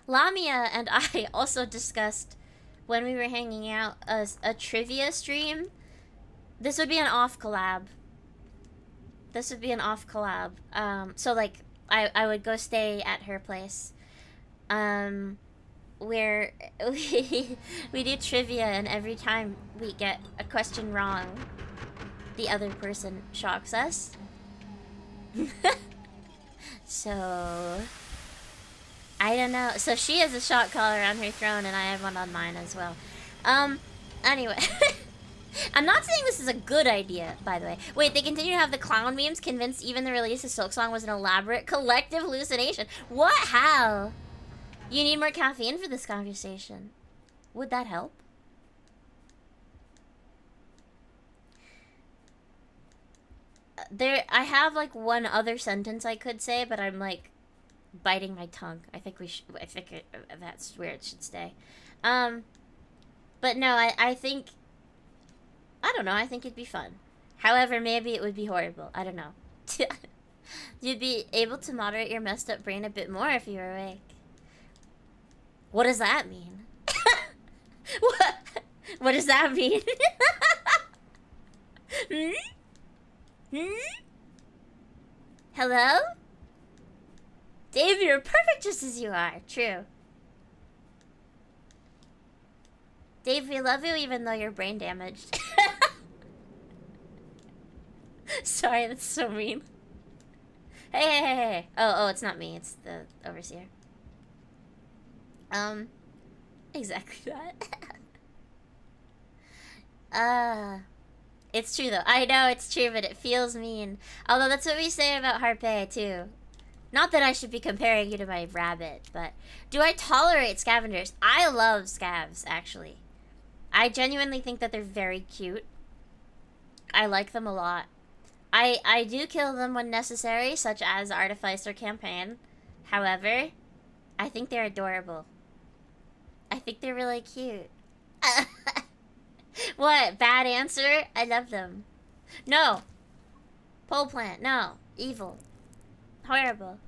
Lamia and I also discussed when we were hanging out a trivia stream. This would be an off collab. So like I would go stay at her place. Where we do trivia, and every time we get a question wrong, the other person shocks us. So I don't know. So she has a shock collar on her throne, and I have one on mine as well. Anyway. I'm not saying this is a good idea, by the way. Wait, they continue to have the clown memes convinced even the release of Silk Song was an elaborate collective hallucination. What? How? You need more caffeine for this conversation. Would that help? I have like one other sentence I could say, but I'm like biting my tongue. I think that's where it should stay. But no, I think, I don't know, I think it'd be fun. However, maybe it would be horrible. I don't know. You'd be able to moderate your messed up brain a bit more if you were awake. What does that mean? What does that mean? Hello? Dave, you're perfect just as you are. True. Dave, we love you even though you're brain damaged. Sorry, that's so mean. Hey. Oh, it's not me. It's the overseer. Exactly that. It's true though. I know it's true, but it feels mean. Although that's what we say about Harpé too. Not that I should be comparing you to my rabbit, but do I tolerate scavengers? I love scavs, actually. I genuinely think that they're very cute. I like them a lot. I do kill them when necessary, such as Artificer campaign. However, I think they're adorable. I think they're really cute. What? Bad answer? I love them. No. Pole plant. No. Evil. Horrible.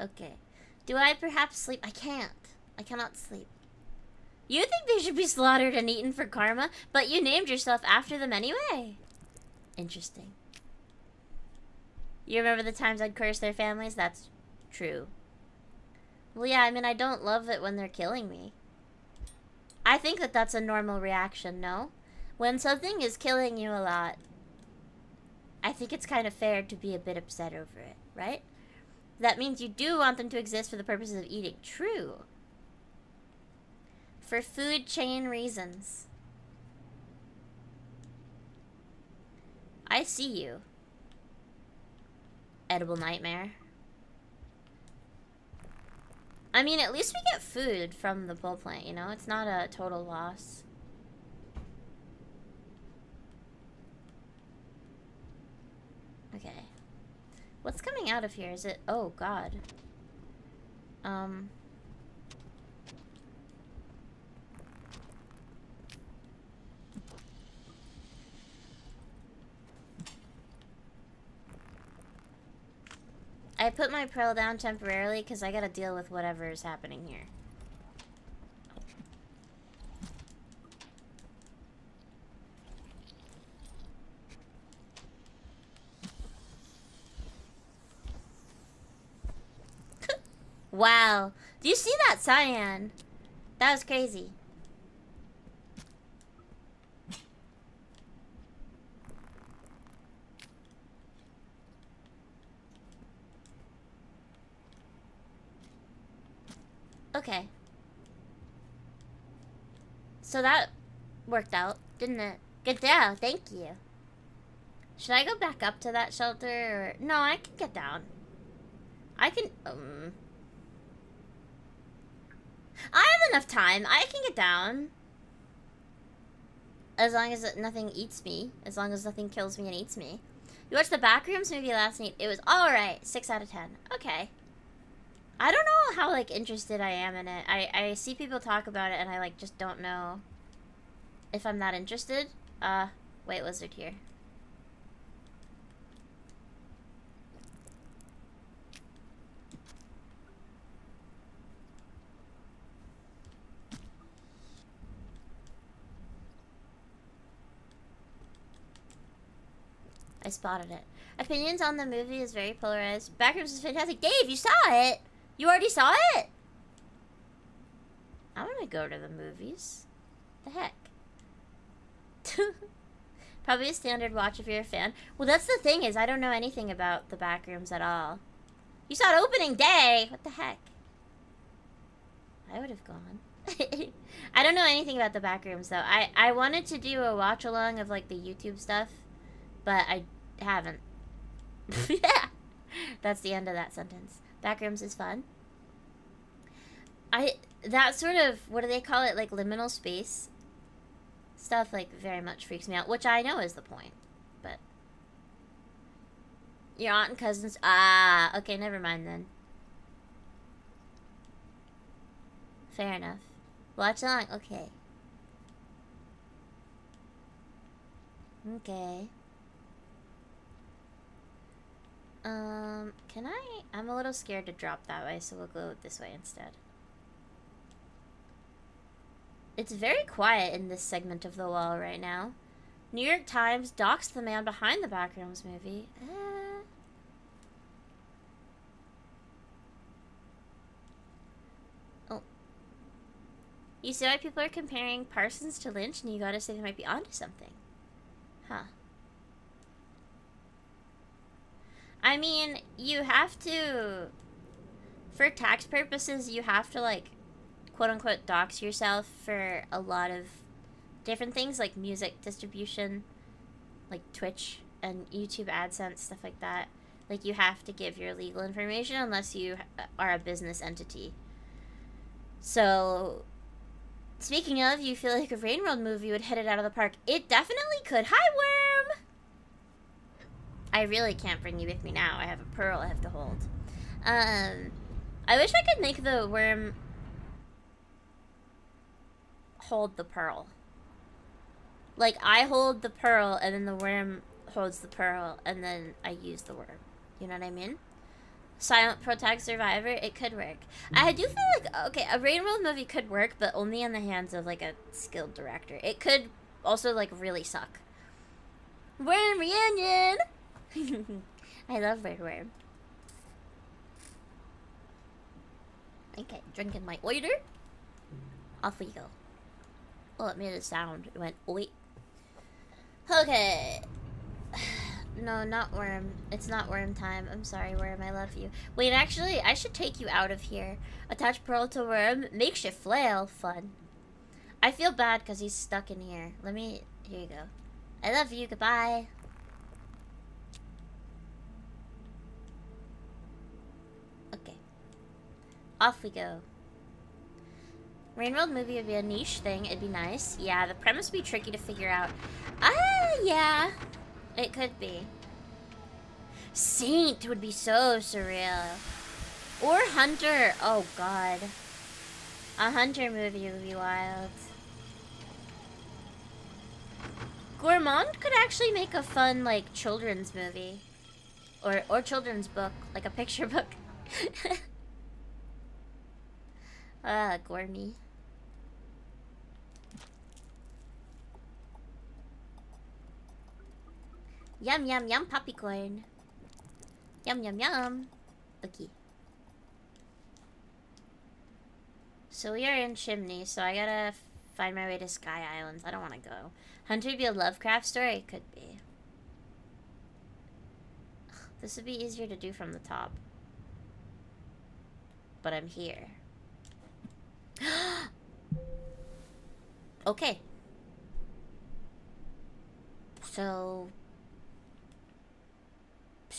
Okay. Do I perhaps sleep? I can't. I cannot sleep. You think they should be slaughtered and eaten for karma, but you named yourself after them anyway. Interesting. You remember the times I'd curse their families? That's true. Well, yeah, I mean, I don't love it when they're killing me. I think that that's a normal reaction, no? When something is killing you a lot, I think it's kind of fair to be a bit upset over it, right? That means you do want them to exist for the purposes of eating. True. For food chain reasons. I see you. Edible nightmare. I mean, at least we get food from the pole plant, you know? It's not a total loss. Okay. What's coming out of here? Is it... Oh, God. I put my pearl down temporarily because I gotta deal with whatever is happening here. Wow. Do you see that, cyan? That was crazy. Okay. So that worked out, didn't it? Good job, thank you. Should I go back up to that shelter or... No, I can get down. I can... I have enough time. I can get down. As long as nothing eats me. As long as nothing kills me and eats me. You watched the Backrooms movie last night. It was alright. 6 out of 10. Okay. I don't know how, like, interested I am in it. I see people talk about it and I, like, just don't know if I'm that interested. Wait, lizard here. I spotted it. Opinions on the movie is very polarized. Backrooms is fantastic. Dave, you saw it! You already saw it? I to go to the movies. The heck? Probably a standard watch if you're a fan. Well, that's the thing is I don't know anything about the Backrooms at all. You saw it opening day! What the heck? I would have gone. I don't know anything about the Backrooms, though. I wanted to do a watch-along of, like, the YouTube stuff, but I haven't. Yeah! That's the end of that sentence. Backrooms is fun. That sort of, what do they call it, like, liminal space stuff, like, very much freaks me out, which I know is the point, but... Your aunt and cousins... Ah, okay, never mind then. Fair enough. Watch along, okay. Okay. Can I... I'm a little scared to drop that way, so we'll go this way instead. It's very quiet in this segment of the wall right now. New York Times doxed the man behind the Backrooms movie. Oh. You see why people are comparing Parsons to Lynch, and you gotta say they might be onto something. Huh. I mean, you have to... For tax purposes, you have to, like, quote-unquote dox yourself for a lot of different things, like music distribution, like Twitch and YouTube AdSense, stuff like that. Like, you have to give your legal information unless you are a business entity. So, speaking of, you feel like a Rain World movie would hit it out of the park. It definitely could. Hi, Worm! I really can't bring you with me now. I have a pearl I have to hold. I wish I could make the worm hold the pearl. Like, I hold the pearl, and then the worm holds the pearl, and then I use the worm. You know what I mean? Silent Protag Survivor, it could work. I do feel like, okay, a Rain World movie could work, but only in the hands of, like, a skilled director. It could also, like, really suck. Worm reunion! I love Red Worm. Okay, drinking my order. Off we go. Oh, it made a sound. It went, oi. Okay. No, not Worm. It's not Worm time. I'm sorry, Worm. I love you. Wait, actually, I should take you out of here. Attach Pearl to Worm. Makes you flail. Fun. I feel bad because he's stuck in here. Let me... Here you go. I love you. Goodbye. Okay. Off we go. Rain World movie would be a niche thing. It'd be nice. Yeah, the premise would be tricky to figure out. Yeah. It could be. Saint would be so surreal. Or Hunter. Oh, God. A Hunter movie would be wild. Gourmand could actually make a fun, like, children's movie. Or children's book. Like a picture book. Gourmy. Yum, yum, yum, popcorn. Yum, yum, yum. Okay. So we are in Chimney, so I gotta find my way to Sky Islands. I don't want to go. Hunter would be a Lovecraft story? It could be. This would be easier to do from the top. But I'm here. Okay. So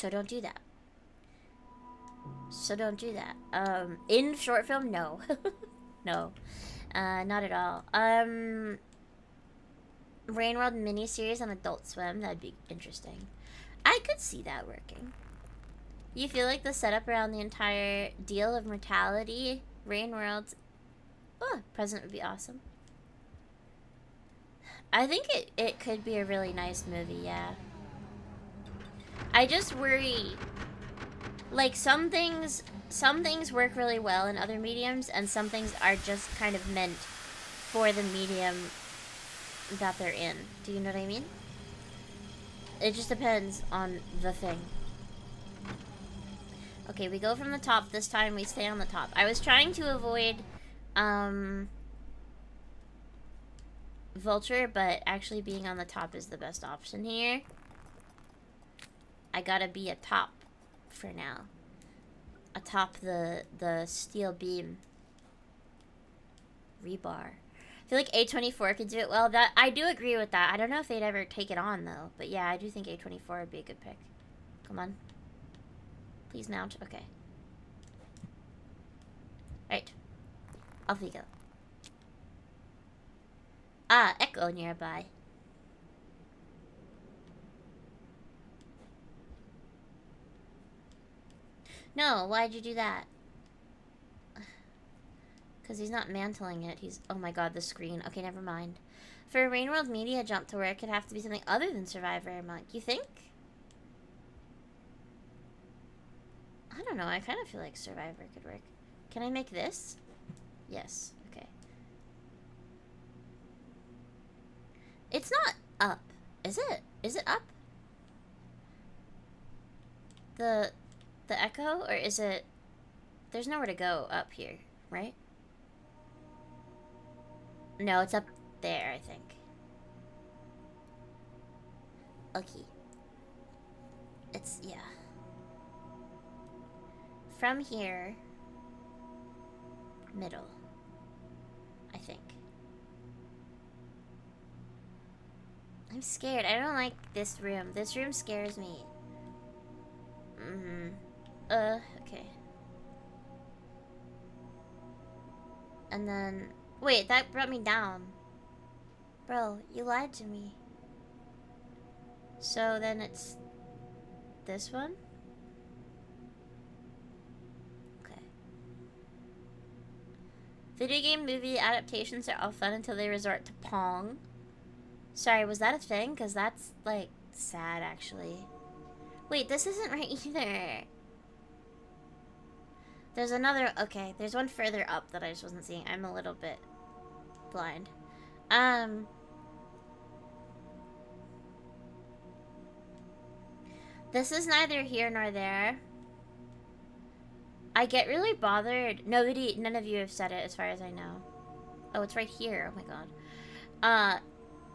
don't do that. So don't do that. In short film, no. No. Not at all. Rain World miniseries on Adult Swim, that'd be interesting. I could see that working. You feel like the setup around the entire deal of mortality, Rain World's present would be awesome. I think it could be a really nice movie, yeah. I just worry, like, some things work really well in other mediums, and some things are just kind of meant for the medium that they're in. Do you know what I mean? It just depends on the thing. Okay, we go from the top this time, we stay on the top. I was trying to avoid, vulture, but actually being on the top is the best option here. I gotta be atop for now. Atop the steel beam. Rebar. I feel like A24 could do it well. That I do agree with that. I don't know if they'd ever take it on though, but yeah, I do think A24 would be a good pick. Come on. Please mount. Okay. Alright. Off we go. Ah, Echo nearby. No, why'd you do that? Because he's not mantling it. He's... Oh my god, the screen. Okay, never mind. For a Rain World Media jump to work, it'd have to be something other than Survivor Monk. You think? I don't know. I kind of feel like Survivor could work. Can I make this? Yes. Okay. It's not up. Is it? Is it up? The echo? Or is it... There's nowhere to go up here, right? No, it's up there, I think. Okay. It's... yeah. From here... Middle. I think. I'm scared. I don't like this room. This room scares me. Okay. And then... Wait, that brought me down. Bro, you lied to me. So then it's... this one? Okay. Video game movie adaptations are all fun until they resort to Pong. Sorry, was that a thing? Because that's, like, sad, actually. Wait, this isn't right either. There's another... Okay, there's one further up that I just wasn't seeing. I'm a little bit blind. This is neither here nor there. I get really bothered. None of you have said it as far as I know. Oh, it's right here. Oh my god.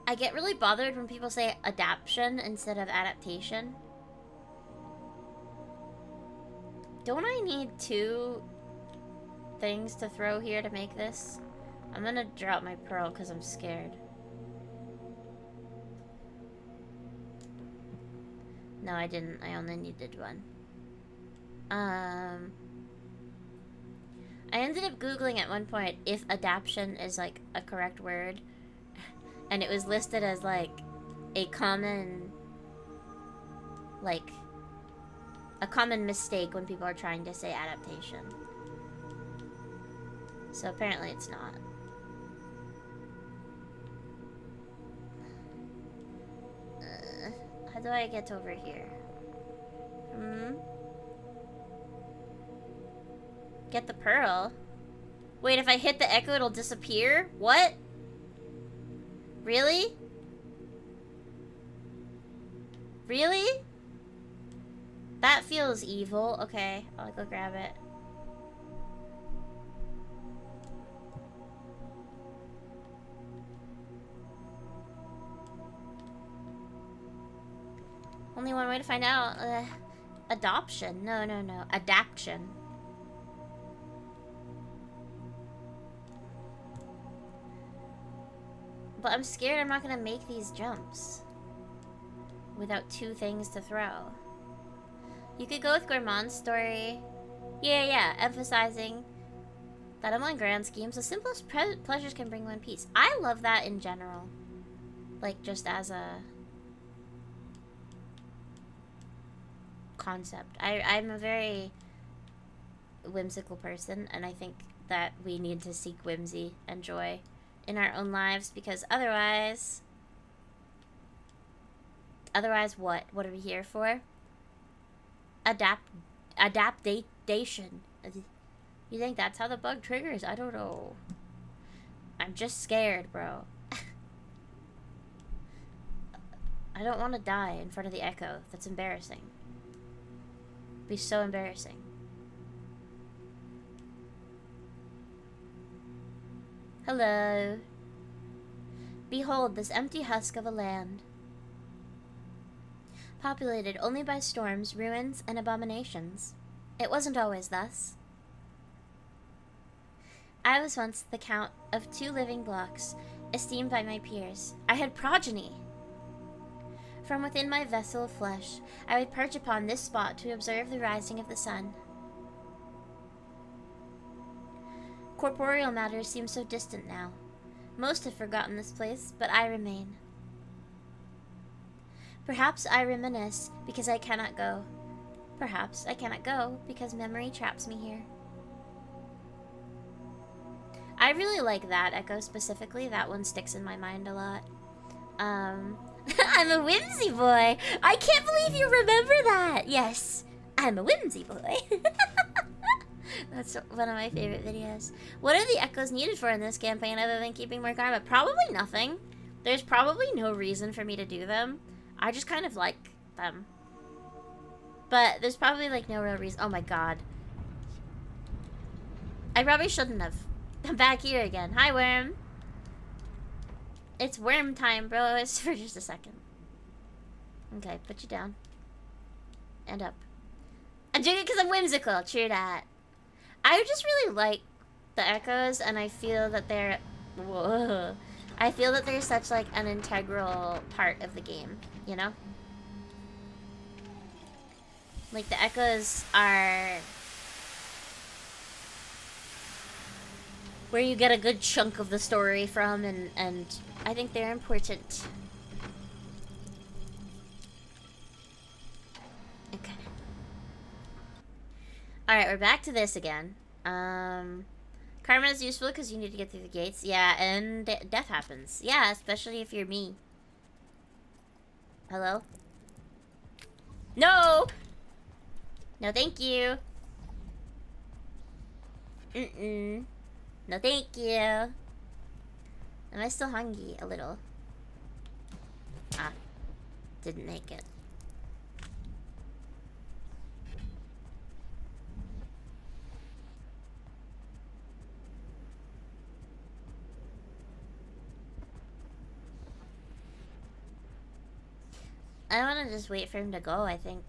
I get really bothered when people say adaptation instead of adaptation. Don't I need 2 things to throw here to make this? I'm gonna drop my pearl because I'm scared. No, I didn't. I only needed 1. I ended up Googling at one point if adaptation is, like, a correct word. And it was listed as, like, a common... like... a common mistake when people are trying to say adaptation. So apparently it's not. How do I get over here? Get the pearl? Wait, if I hit the echo it'll disappear? What? Really? Really? That feels evil. Okay, I'll go grab it. Only one way to find out. Adoption. No. Adaption. But I'm scared I'm not gonna make these jumps without 2 things to throw. You could go with Gourmand's story. Yeah, emphasizing that among grand schemes, the simplest pleasures can bring one peace. I love that in general. Like, just as a concept. I'm a very whimsical person, and I think that we need to seek whimsy and joy in our own lives, because otherwise what? What are we here for? Adaptation. You think that's how the bug triggers? I don't know. I'm just scared, bro. I don't want to die in front of the echo. That's embarrassing. It'd be so embarrassing. Hello. Behold this empty husk of a land, populated only by storms, ruins, and abominations. It wasn't always thus. I was once the count of 2 living blocks, esteemed by my peers. I had progeny. From within my vessel of flesh, I would perch upon this spot to observe the rising of the sun. Corporeal matters seem so distant now. Most have forgotten this place, but I remain. Perhaps I reminisce because I cannot go. Perhaps I cannot go because memory traps me here. I really like that echo specifically. That one sticks in my mind a lot. I'm a whimsy boy. I can't believe you remember that. Yes, I'm a whimsy boy. That's one of my favorite videos. What are the echoes needed for in this campaign other than keeping more karma? Probably nothing. There's probably no reason for me to do them. I just kind of like them. But there's probably like no real reason. Oh my god. I probably shouldn't have. I'm back here again. Hi, worm. It's worm time, bro. It's for just a second. Okay, put you down. And up. I'm doing it because I'm whimsical. True that. I just really like the echoes, and I feel that they're... Whoa. I feel that they're such, like, an integral part of the game, you know? Like, the echoes are... where you get a good chunk of the story from, and I think they're important. Okay. Alright, we're back to this again. Karma is useful because you need to get through the gates. Yeah, and death happens. Yeah, especially if you're me. Hello? No! No, thank you. Mm-mm. No, thank you. Am I still hungry? A little. Ah. Didn't make it. I want to just wait for him to go, I think.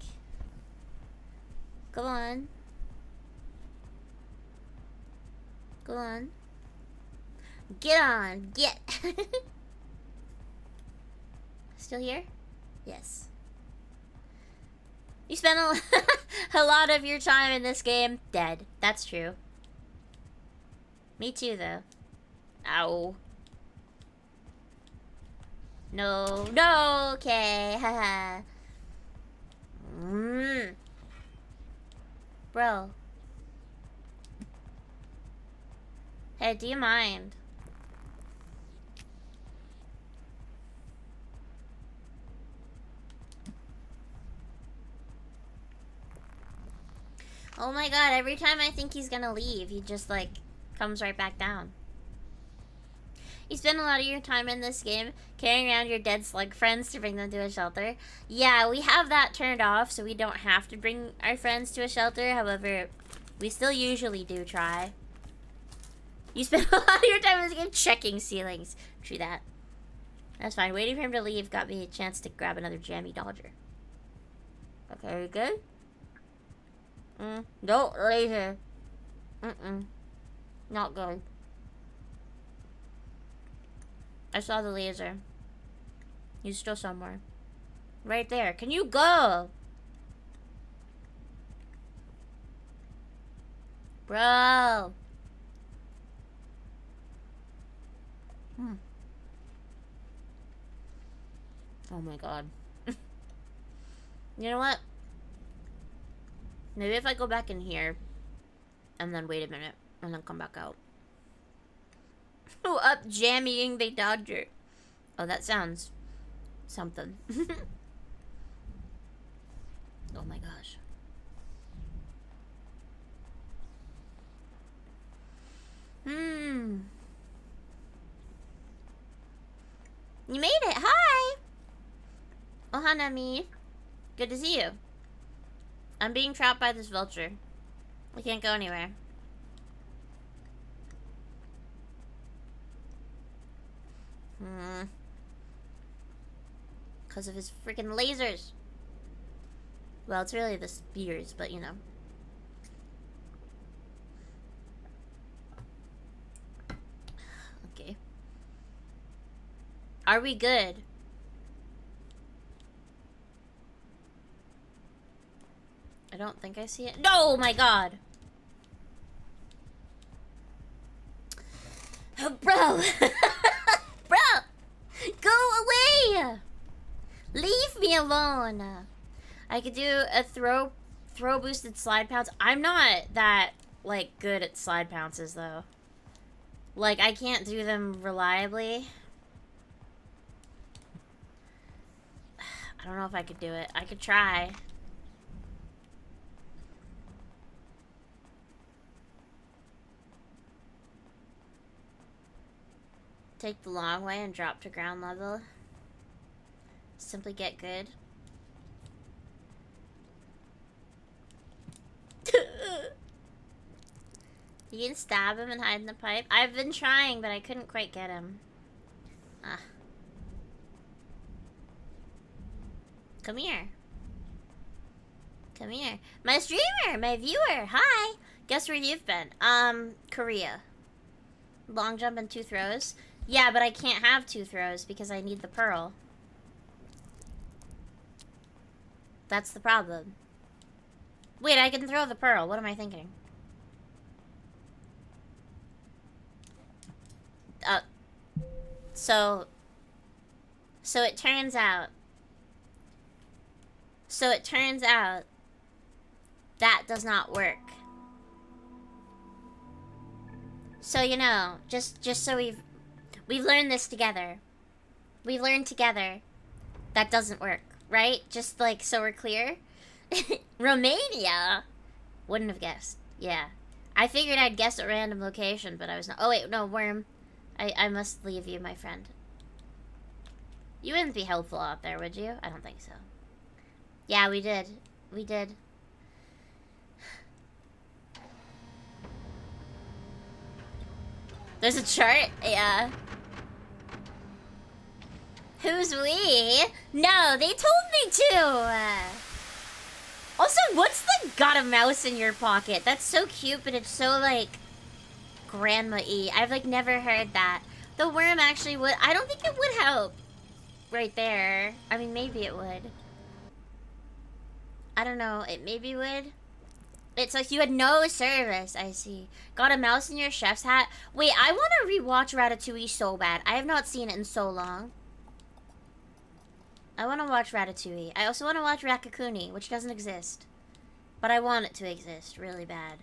Go on. Go on. Get on. Get. Still here? Yes. You spent a lot of your time in this game dead. That's true. Me too, though. Ow. No. No. Okay. Haha. Bro. Hey, do you mind? Oh my god, every time I think he's gonna leave, he just, like, comes right back down. You spend a lot of your time in this game carrying around your dead slug friends to bring them to a shelter. Yeah, we have that turned off, so we don't have to bring our friends to a shelter. However, we still usually do try. You spend a lot of your time in this game checking ceilings. True that. That's fine. Waiting for him to leave got me a chance to grab another jammy dodger. Okay, we good? Don't laser. Not good. I saw the laser. He's still somewhere. Right there. Can you go? Bro. Oh my god. You know what? Maybe if I go back in here and then wait a minute and then come back out. Oh, up jamming the dodger. Oh, that sounds something. Oh my gosh. You made it. Hi. Ohanami. Good to see you. I'm being trapped by this vulture. We can't go anywhere. Hmm. Because of his freaking lasers. Well, it's really the spears, but you know. Okay. Are we good? I don't think I see it. No, my god. Oh, bro. Bro. Go away. Leave me alone. I could do a throw boosted slide pounce. I'm not that, like, good at slide pounces, though. Like, I can't do them reliably. I don't know if I could do it. I could try. Take the long way and drop to ground level. Simply get good. You can stab him and hide in the pipe. I've been trying, but I couldn't quite get him. Ah. Come here. Come here. My streamer, my viewer, hi. Guess where you've been? Korea. Long jump and 2 throws. Yeah, but I can't have 2 throws because I need the pearl. That's the problem. Wait, I can throw the pearl. What am I thinking? So it turns out. So it turns out that does not work. So you know, just so we've learned this together. We've learned together that doesn't work, right? Just like so we're clear. Romania. Wouldn't have guessed. Yeah. I figured I'd guess a random location, but I was not. Oh wait, no, worm. I must leave you, my friend. You wouldn't be helpful out there, would you? I don't think so. Yeah, we did. We did. There's a chart? Yeah. Who's we? No, they told me to! Also, what's the got a mouse in your pocket? That's so cute, but it's so, like, grandma-y. I've, like, never heard that. The worm actually would... I don't think it would help. Right there. I mean, maybe it would. I don't know. It maybe would. It's like you had no service, I see. Got a mouse in your chef's hat? Wait, I want to rewatch Ratatouille so bad. I have not seen it in so long. I want to watch Ratatouille. I also want to watch Ratatouille, which doesn't exist. But I want it to exist really bad.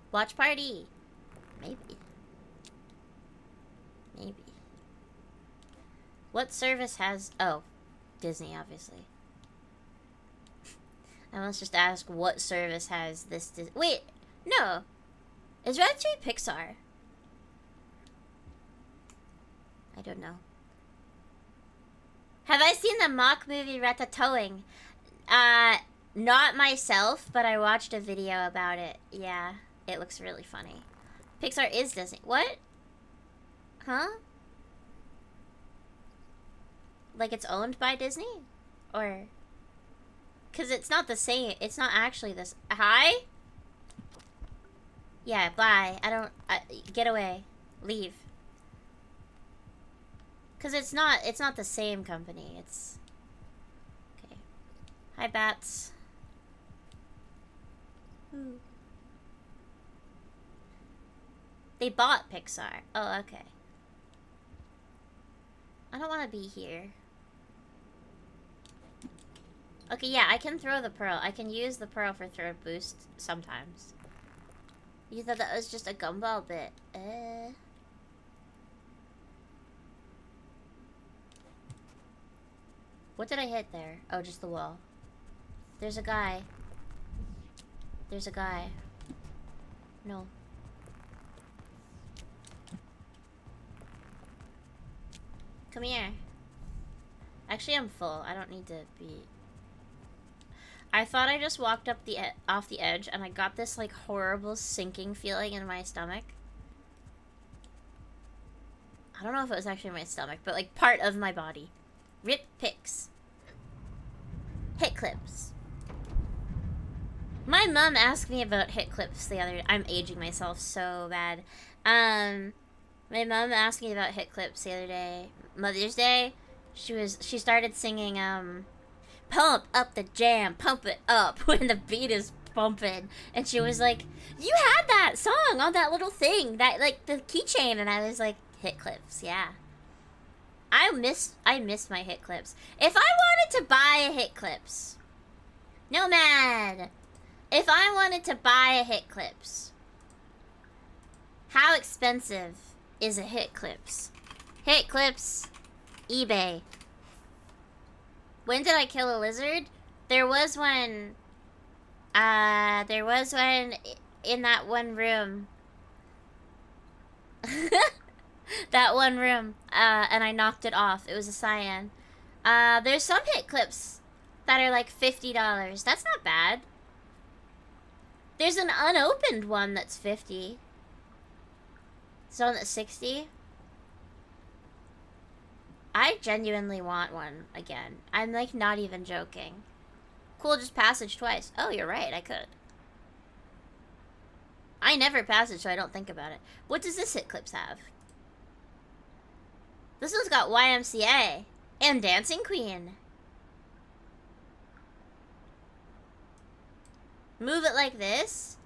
Watch party. Maybe. Maybe. What service has... Oh. Disney, obviously. I must just ask what service has this... Wait. No. Is Ratatouille Pixar? I don't know. Have I seen the mock movie Ratatouille? Not myself, but I watched a video about it. Yeah. It looks really funny. Pixar is Disney. What? Huh? Like it's owned by Disney? Or... Because it's not the same. It's not actually this... Hi? Yeah, bye. I don't... get away. Leave. Because it's not the same company. It's... Okay. Hi, bats. Ooh. They bought Pixar. Oh, okay. I don't want to be here. Okay, yeah, I can throw the pearl. I can use the pearl for throw boost sometimes. You thought that was just a gumball bit. What did I hit there? Oh, just the wall. There's a guy. There's a guy. No. Come here. Actually, I'm full. I don't need to be... I thought I just walked up the off the edge, and I got this, like, horrible sinking feeling in my stomach. I don't know if it was actually my stomach, but, like, part of my body. Rip pics. Hit clips. My mom asked me about hit clips the other day. I'm aging myself so bad. My mom asked me about hit clips the other day. Mother's Day. She started singing, pump up the jam, pump it up when the beat is bumping. And she was like, you had that song on that little thing, that, like, the keychain. And I was like, hit clips, yeah. I miss my hit clips. If I wanted to buy a hit clips, Nomad, if I wanted to buy a hit clips, how expensive is a hit clips? Hit clips, eBay. When did I kill a lizard? There was one in that one room. That one room, and I knocked it off. It was a cyan. There's some hit clips that are like $50. That's not bad. There's an unopened one that's 50. There's one that's 60. I genuinely want one again. I'm like not even joking. Cool, just passage twice. Oh, you're right, I could. I never passage, so I don't think about it. What does this hit clips have? This one's got YMCA and Dancing Queen. Move it like this.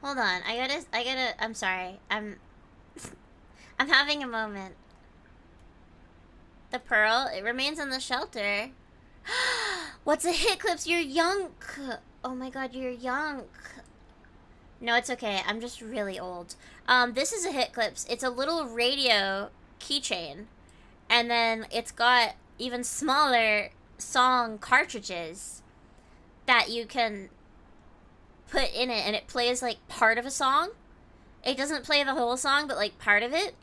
Hold on, I gotta, I'm sorry. I'm having a moment. The pearl, it remains in the shelter. What's a hit clips? You're young. Oh my god, you're young. No, it's okay. I'm just really old. This is a hit clips. It's a little radio keychain. And then it's got even smaller song cartridges that you can put in it, and it plays like part of a song. It doesn't play the whole song, but like part of it.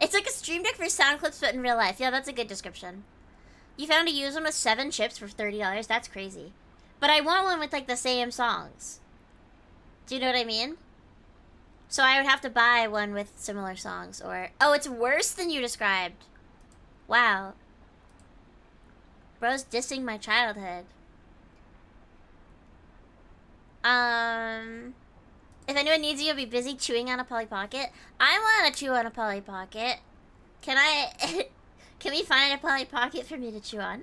It's like a stream deck for sound clips, but in real life. Yeah, that's a good description. You found a used one with 7 chips for $30. That's crazy. But I want one with like the same songs. Do you know what I mean? So I would have to buy one with similar songs, or... Oh, it's worse than you described. Wow. Bro's dissing my childhood. If anyone needs you, you'll be busy chewing on a Polly Pocket. I want to chew on a Polly Pocket. Can I... Can we find a Polly Pocket for me to chew on?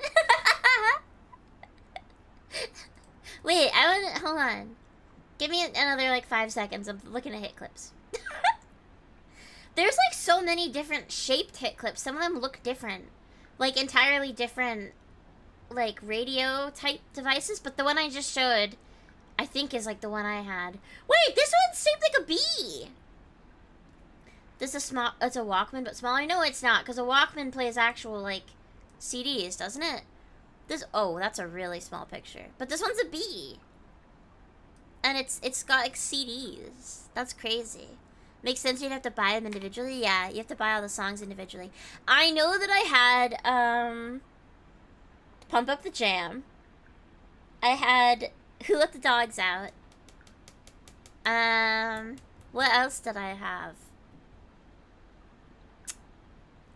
Wait, I want... Hold on. Give me another, like, 5 seconds. I'm looking at hit clips. There's, like, so many different shaped hit clips. Some of them look different. Like, entirely different, like, radio-type devices. But the one I just showed, I think, is, like, the one I had. Wait, this one's shaped like a bee! This is small... It's a Walkman, but smaller? No, it's not, because a Walkman plays actual, like, CDs, doesn't it? This... Oh, that's a really small picture. But this one's a bee. And it's got, like, CDs. That's crazy. Makes sense you'd have to buy them individually? Yeah, you have to buy all the songs individually. I know that I had, Pump Up the Jam. I had Who Let the Dogs Out. What else did I have?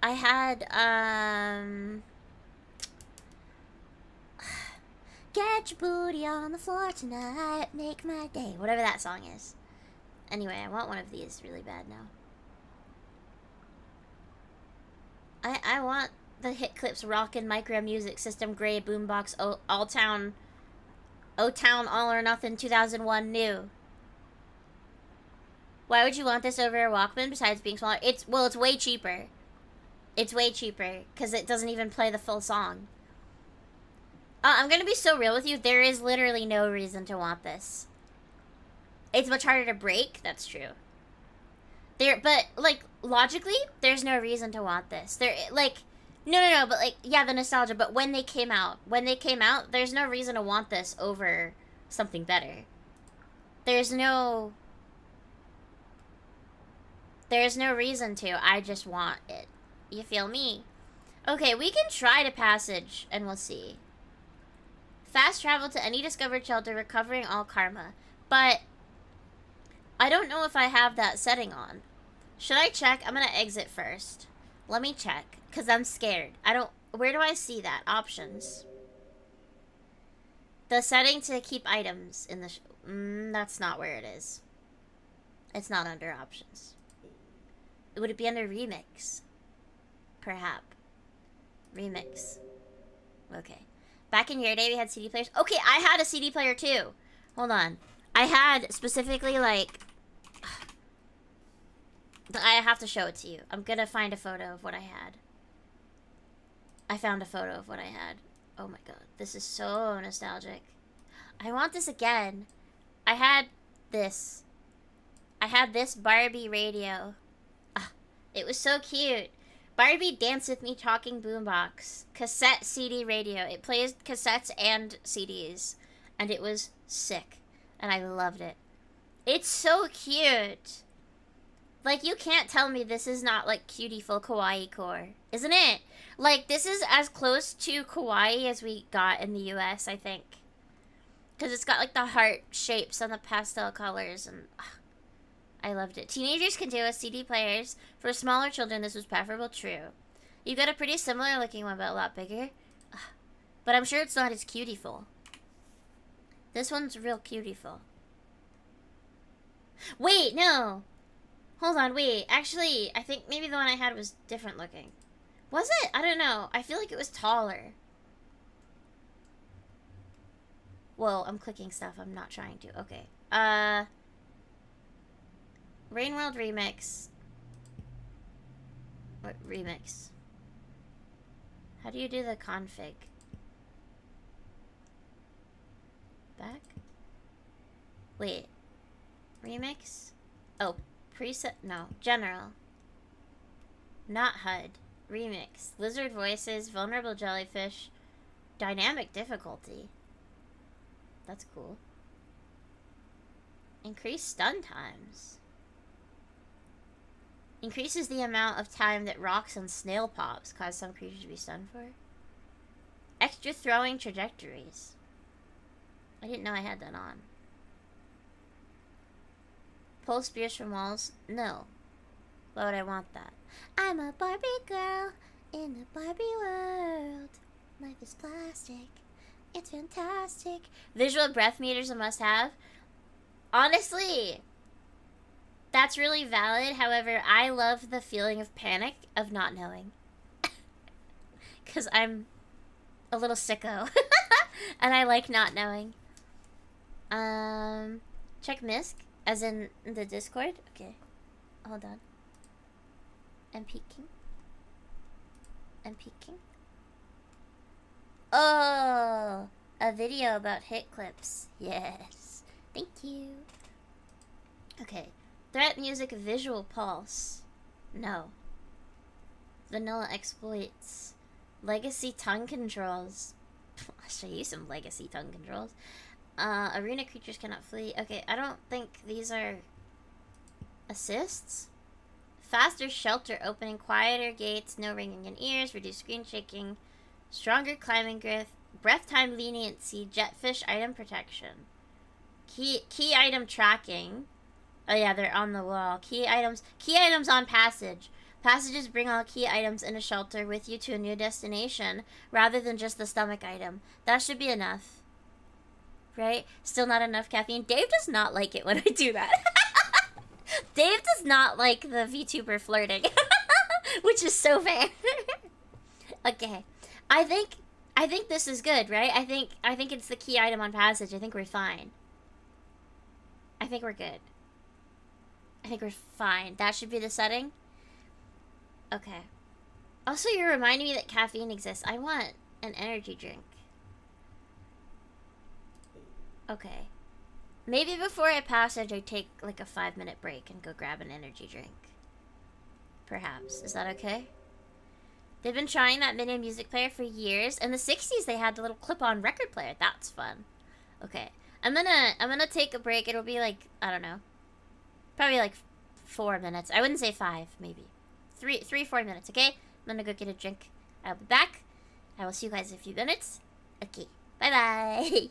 I had, Get your booty on the floor tonight, make my day. Whatever that song is. Anyway, I want one of these really bad now. I want the hit clips rockin' micro music system gray boombox O-Town All or Nothing 2001 new. Why would you want this over a Walkman besides being smaller? It's way cheaper. It's way cheaper because it doesn't even play the full song. I'm gonna be so real with you. There is literally no reason to want this. It's much harder to break. That's true. But like logically, there's no reason to want this. No. But like, yeah, the nostalgia. But when they came out, there's no reason to want this over something better. There's no reason to. I just want it. You feel me? Okay, we can try to passage, and we'll see. Fast travel to any discovered shelter, recovering all karma. But I don't know if I have that setting on. Should I check? I'm gonna exit first. Let me check, because I'm scared. I don't... Where do I see that? Options. The setting to keep items in the... that's not where it is. It's not under options. Would it be under remix? Perhaps. Remix. Okay. Back in your day, we had CD players. Okay, I had a CD player too. Hold on. I had specifically, like... I have to show it to you. I'm gonna find a photo of what I had. I found a photo of what I had. Oh my god. This is so nostalgic. I want this again. I had this. I had this Barbie radio. It was so cute. Barbie Dance With Me Talking Boombox. Cassette CD radio. It plays cassettes and CDs. And it was sick. And I loved it. It's so cute. Like, you can't tell me this is not, like, cutie-ful kawaii core. Isn't it? Like, this is as close to kawaii as we got in the US, I think. Because it's got, like, the heart shapes and the pastel colors. And I loved it. Teenagers can do with CD players. For smaller children, this was preferable. True. You got a pretty similar looking one, but a lot bigger. But I'm sure it's not as cutie-ful. This one's real cutie-ful. Wait, no. Hold on, wait. Actually, I think maybe the one I had was different looking. Was it? I don't know. I feel like it was taller. Whoa, I'm clicking stuff. I'm not trying to. Okay. Rain World Remix. What remix? How do you do the config? Back? Wait. Remix? Oh, preset? No. General. Not HUD. Remix. Lizard voices. Vulnerable jellyfish. Dynamic difficulty. That's cool. Increase stun times. Increases the amount of time that rocks and snail pops cause some creatures to be stunned for. Extra throwing trajectories. I didn't know I had that on. Pull spears from walls? No. Why would I want that? I'm a Barbie girl in a Barbie world. Life is plastic. It's fantastic. Visual breath meters a must-have. Honestly, that's really valid. However, I love the feeling of panic of not knowing. Because I'm a little sicko. And I like not knowing. Check MISC. As in the Discord? Okay. Hold on. I'm peeking. I'm peeking. Oh! A video about hit clips. Yes. Thank you. Okay. Threat music visual pulse. No. Vanilla exploits. Legacy tongue controls. I'll show you some legacy tongue controls. Arena creatures cannot flee. Okay, I don't think these are assists. Faster shelter opening, quieter gates, no ringing in ears, reduced screen shaking, stronger climbing grip, breath time leniency, jetfish item protection, key item tracking. Oh yeah, they're on the wall. Key items on passage. Passages bring all key items in a shelter with you to a new destination, rather than just the stomach item. That should be enough. Right? Still not enough caffeine. Dave does not like it when I do that. Dave does not like the VTuber flirting. Which is so fair. Okay. I think this is good, right? I think it's the key item on passage. I think we're fine. I think we're good. I think we're fine. That should be the setting. Okay. Also, you're reminding me that caffeine exists. I want an energy drink. Okay. Maybe before I passage, I take like a 5-minute break and go grab an energy drink. Perhaps. Is that okay? They've been trying that mini music player for years. In the 60s, they had the little clip-on record player. That's fun. Okay. I'm gonna take a break. It'll be like, I don't know. Probably like 4 minutes. I wouldn't say 5, maybe. 4 minutes, okay? I'm gonna go get a drink. I'll be back. I will see you guys in a few minutes. Okay, bye-bye.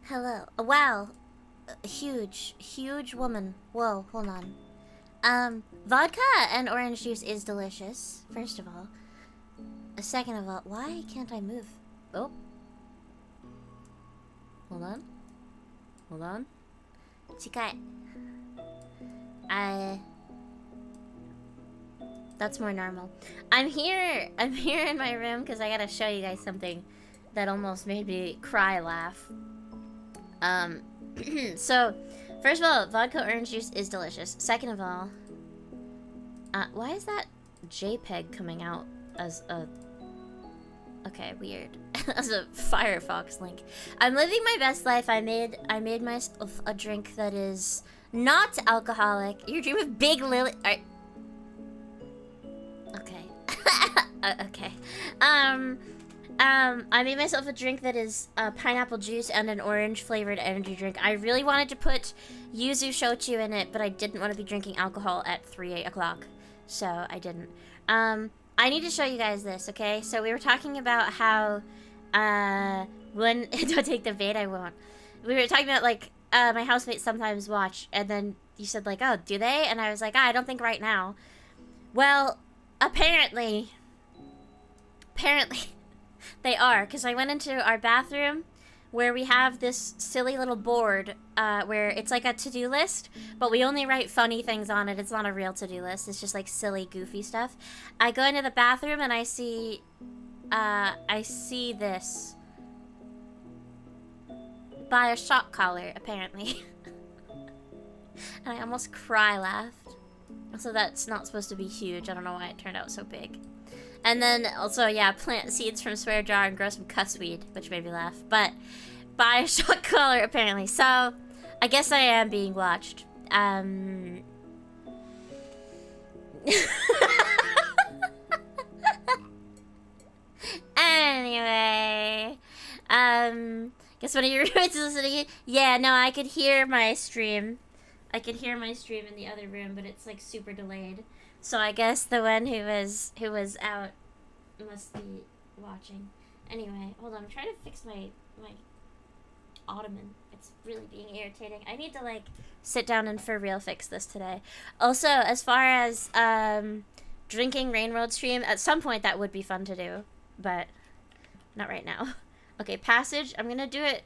Hello. Oh, wow. Huge, huge woman. Whoa, hold on. Vodka and orange juice is delicious, first of all. Second of all, why can't I move? Oh. Hold on. Hold on. Chikai. That's more normal. I'm here in my room because I gotta show you guys something that almost made me cry laugh. So, first of all, vodka orange juice is delicious. Second of all, why is that JPEG coming out as a... Okay, weird. As a Firefox link. I'm living my best life. I made myself a drink that is not alcoholic. Your dream of Big Lily... Okay. Okay. I made myself a drink that is pineapple juice and an orange flavored energy drink. I really wanted to put yuzu shochu in it, but I didn't want to be drinking alcohol at 3 o'clock, so I didn't. I need to show you guys this, okay? So we were talking about how, when... Don't take the bait, I won't. We were talking about, like, my housemates sometimes watch, and then you said, like, oh, do they? And I was like, I don't think right now. Well, apparently, they are, because I went into our bathroom where we have this silly little board where it's like a to-do list, but we only write funny things on it. It's not a real to-do list. It's just like silly, goofy stuff. I go into the bathroom and I see this. Buy a shock collar, apparently. And I almost cry laughed. Also, that's not supposed to be huge. I don't know why it turned out so big. And then also, yeah, plant seeds from swear jar and grow some cuss weed, which made me laugh. But buy a shock collar, apparently. So, I guess I am being watched. Anyway, guess one of your roommates is listening. Yeah, no, I could hear my stream. I could hear my stream in the other room, but it's like super delayed. So I guess the one who was out must be watching. Anyway, hold on. I'm trying to fix my ottoman. It's really being irritating. I need to like sit down and for real fix this today. Also, as far as drinking Rain World stream, at some point that would be fun to do, but not right now. Okay, passage. I'm gonna do it.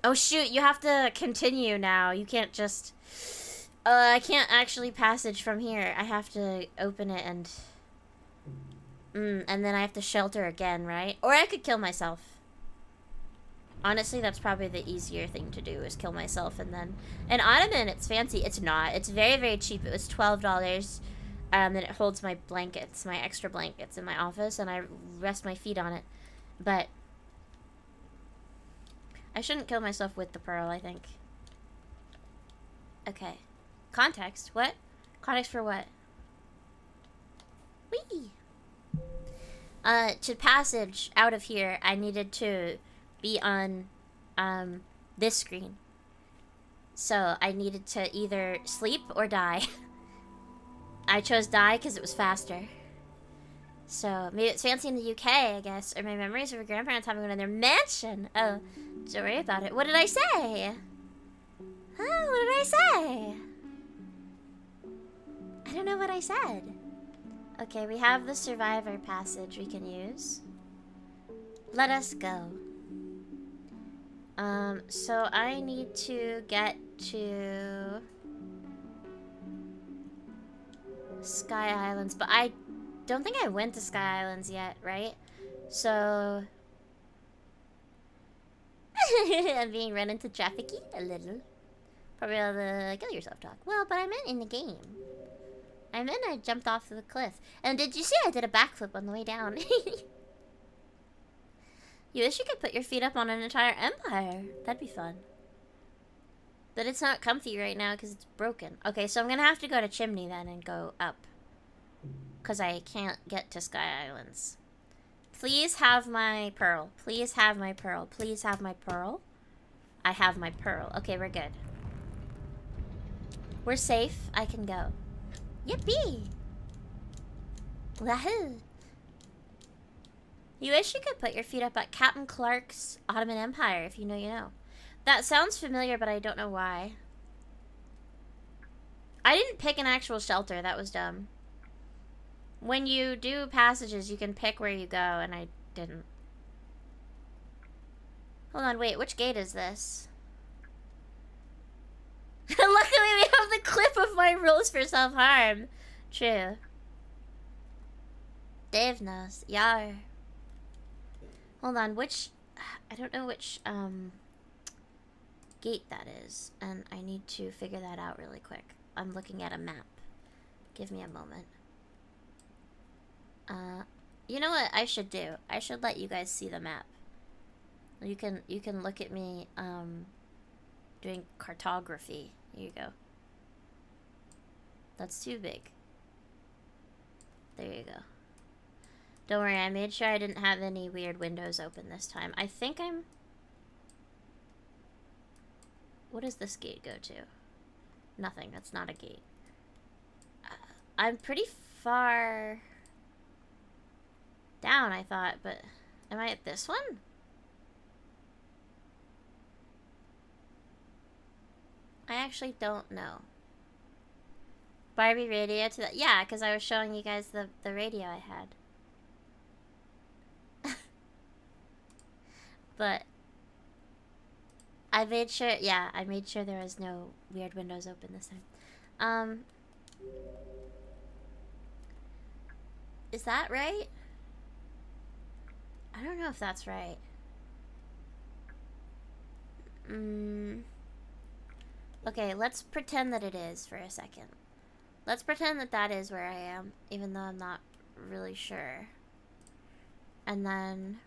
Oh shoot, you have to continue now. You can't just... I can't actually passage from here. I have to open it and... and then I have to shelter again, right? Or I could kill myself. Honestly, that's probably the easier thing to do, is kill myself and then... An ottoman, it's fancy. It's not. It's very, very cheap. It was $12. And it holds my blankets, my extra blankets in my office, and I rest my feet on it. But... I shouldn't kill myself with the pearl, I think. Okay. Context? What? Context for what? Whee! To passage out of here, I needed to be on, this screen. So, I needed to either sleep or die. I chose die because it was faster. So, maybe it's fancy in the UK, I guess. Or my memories of her grandparents having one in their mansion. Oh, don't worry about it. What did I say? Huh? What did I say? I don't know what I said. Okay, we have the survivor passage we can use. Let us go. So I need to get to Sky Islands, but I don't think I went to Sky Islands yet, right? So I'm being run into trafficy a little. Probably all the kill yourself talk. Well, but I meant in the game. I meant I jumped off the cliff. And did you see I did a backflip on the way down? You wish you could put your feet up on an entire empire. That'd be fun. But it's not comfy right now because it's broken. Okay, so I'm gonna have to go to Chimney then and go up. Because I can't get to Sky Islands. Please have my pearl. Please have my pearl. Please have my pearl. I have my pearl. Okay, we're good. We're safe. I can go. Yippee! Wahoo! You wish you could put your feet up at Captain Clark's Ottoman Empire. If you know, you know. That sounds familiar, but I don't know why. I didn't pick an actual shelter. That was dumb. When you do passages, you can pick where you go, and I didn't. Hold on, wait. Which gate is this? Luckily, we have the clip of my rules for self-harm. True. Dave knows. Yar. Hold on, which... I don't know which, gate that is. And I need to figure that out really quick. I'm looking at a map. Give me a moment. You know what I should do? I should let you guys see the map. You can look at me, doing cartography. Here you go. That's too big. There you go. Don't worry, I made sure I didn't have any weird windows open this time. I think I'm... What does this gate go to? Nothing, that's not a gate. I'm pretty far down, I thought, but... Am I at this one? I actually don't know. Barbie radio to that. Yeah, because I was showing you guys the radio I had. But I made sure, yeah, I made sure there was no weird windows open this time. Is that right? I don't know if that's right. Okay, let's pretend that it is for a second. Let's pretend that that is where I am, even though I'm not really sure. And then...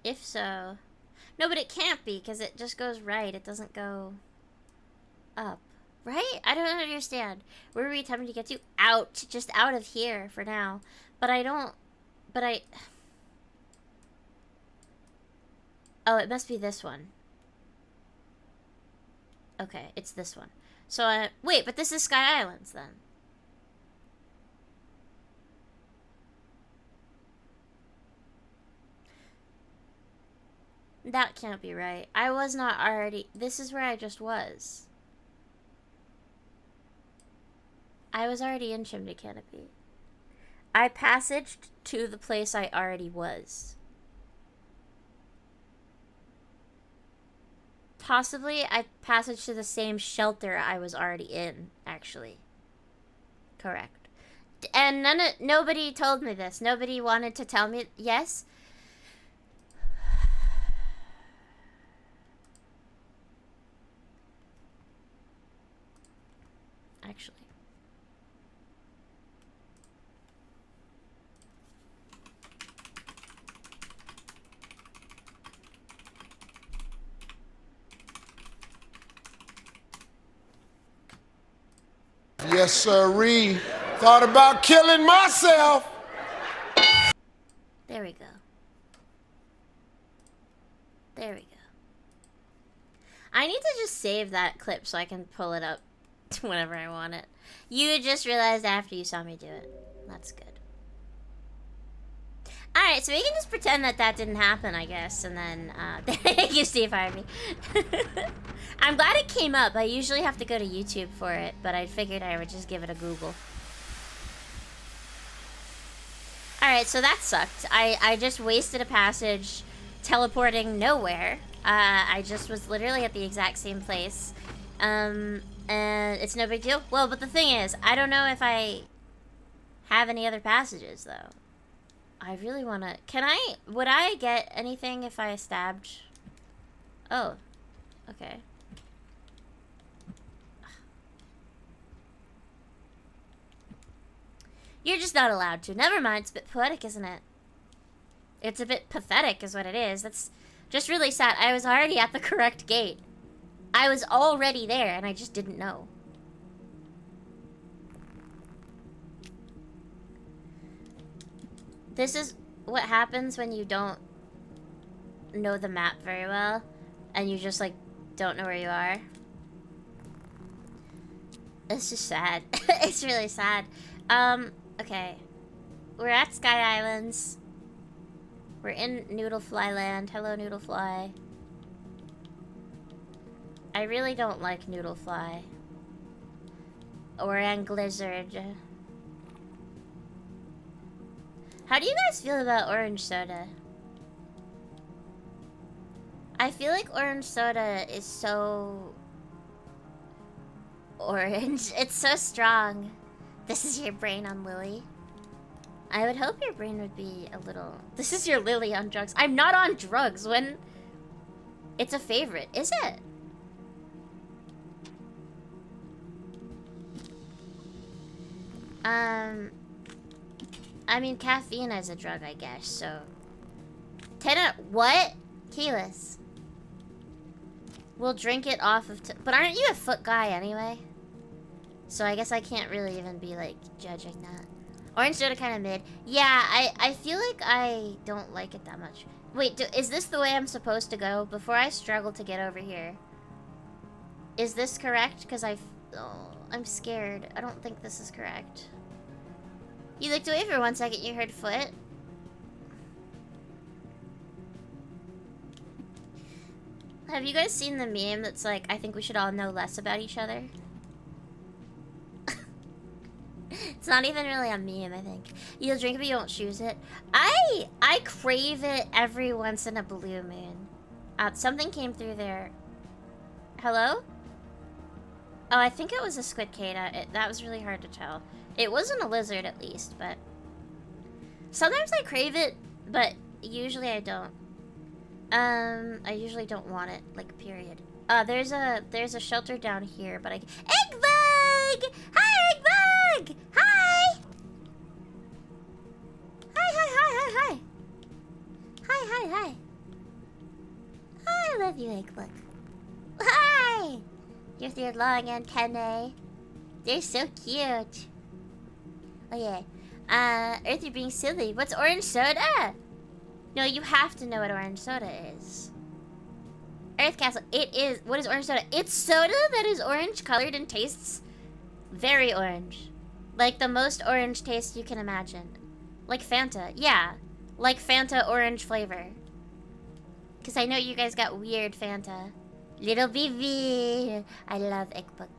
If so... No, but it can't be, because it just goes right. It doesn't go up. Right? I don't understand. Where are we attempting to get to? Out. Just out of here for now. But I don't... But I... Oh, it must be this one. Okay, it's this one. So, wait, but this is Sky Islands, then. That can't be right. I was not already... This is where I just was. I was already in Chimney Canopy. I passaged to the place I already was. Possibly, I passaged to the same shelter I was already in, actually. Correct. And nobody told me this. Nobody wanted to tell me. Yes? Actually. Yes, sirree. Thought about killing myself. There we go. There we go. I need to just save that clip so I can pull it up whenever I want it. You just realized after you saw me do it. That's good. Alright, so we can just pretend that that didn't happen, I guess, and then, thank you, Steve Harvey. I'm glad it came up. I usually have to go to YouTube for it, but I figured I would just give it a Google. Alright, so that sucked. I just wasted a passage teleporting nowhere. I just was literally at the exact same place. And it's no big deal. Well, but the thing is, I don't know if I have any other passages, though. I really want to... Would I get anything if I stabbed? Oh. Okay. You're just not allowed to. Never mind. It's a bit poetic, isn't it? It's a bit pathetic is what it is. That's just really sad. I was already at the correct gate. I was already there, and I just didn't know. This is what happens when you don't know the map very well, and you just, like, don't know where you are. It's just sad. It's really sad. Okay. We're at Sky Islands. We're in Noodlefly land. Hello, Noodlefly. I really don't like Noodlefly. Orang Blizzard. How do you guys feel about orange soda? I feel like orange soda is so... orange. It's so strong. This is your brain on Lily. I would hope your brain would be a little... This is your Lily on drugs. I'm not on drugs when... It's a favorite, is it? I mean, caffeine is a drug, I guess, so... What? Keyless. We'll drink it off of... But aren't you a foot guy anyway? So I guess I can't really even be, like, judging that. Orange soda kind of mid. Yeah, I feel like I don't like it that much. Wait, is this the way I'm supposed to go? Before I struggle to get over here. Is this correct? Because I'm scared. I don't think this is correct. You looked away for 1 second, you heard foot. Have you guys seen the meme that's like, I think we should all know less about each other? It's not even really a meme, I think. You'll drink it, but you won't choose it. I crave it every once in a blue moon. Something came through there. Hello? Oh, I think it was a squidcada. That was really hard to tell. It wasn't a lizard, at least, but... Sometimes I crave it, but usually I don't. I usually don't want it, like, period. There's a shelter down here, but Eggbug! Hi, Eggbug! Hi! Hi. Hi. I love you, Eggbug. Hi! With your long antennae. They're so cute. Oh, yeah. Earth, you're being silly. What's orange soda? No, you have to know what orange soda is. Earth Castle. It is. What is orange soda? It's soda that is orange colored and tastes very orange. Like the most orange taste you can imagine. Like Fanta. Yeah. Like Fanta orange flavor. Because I know you guys got weird Fanta. Little baby. I love Eggbug.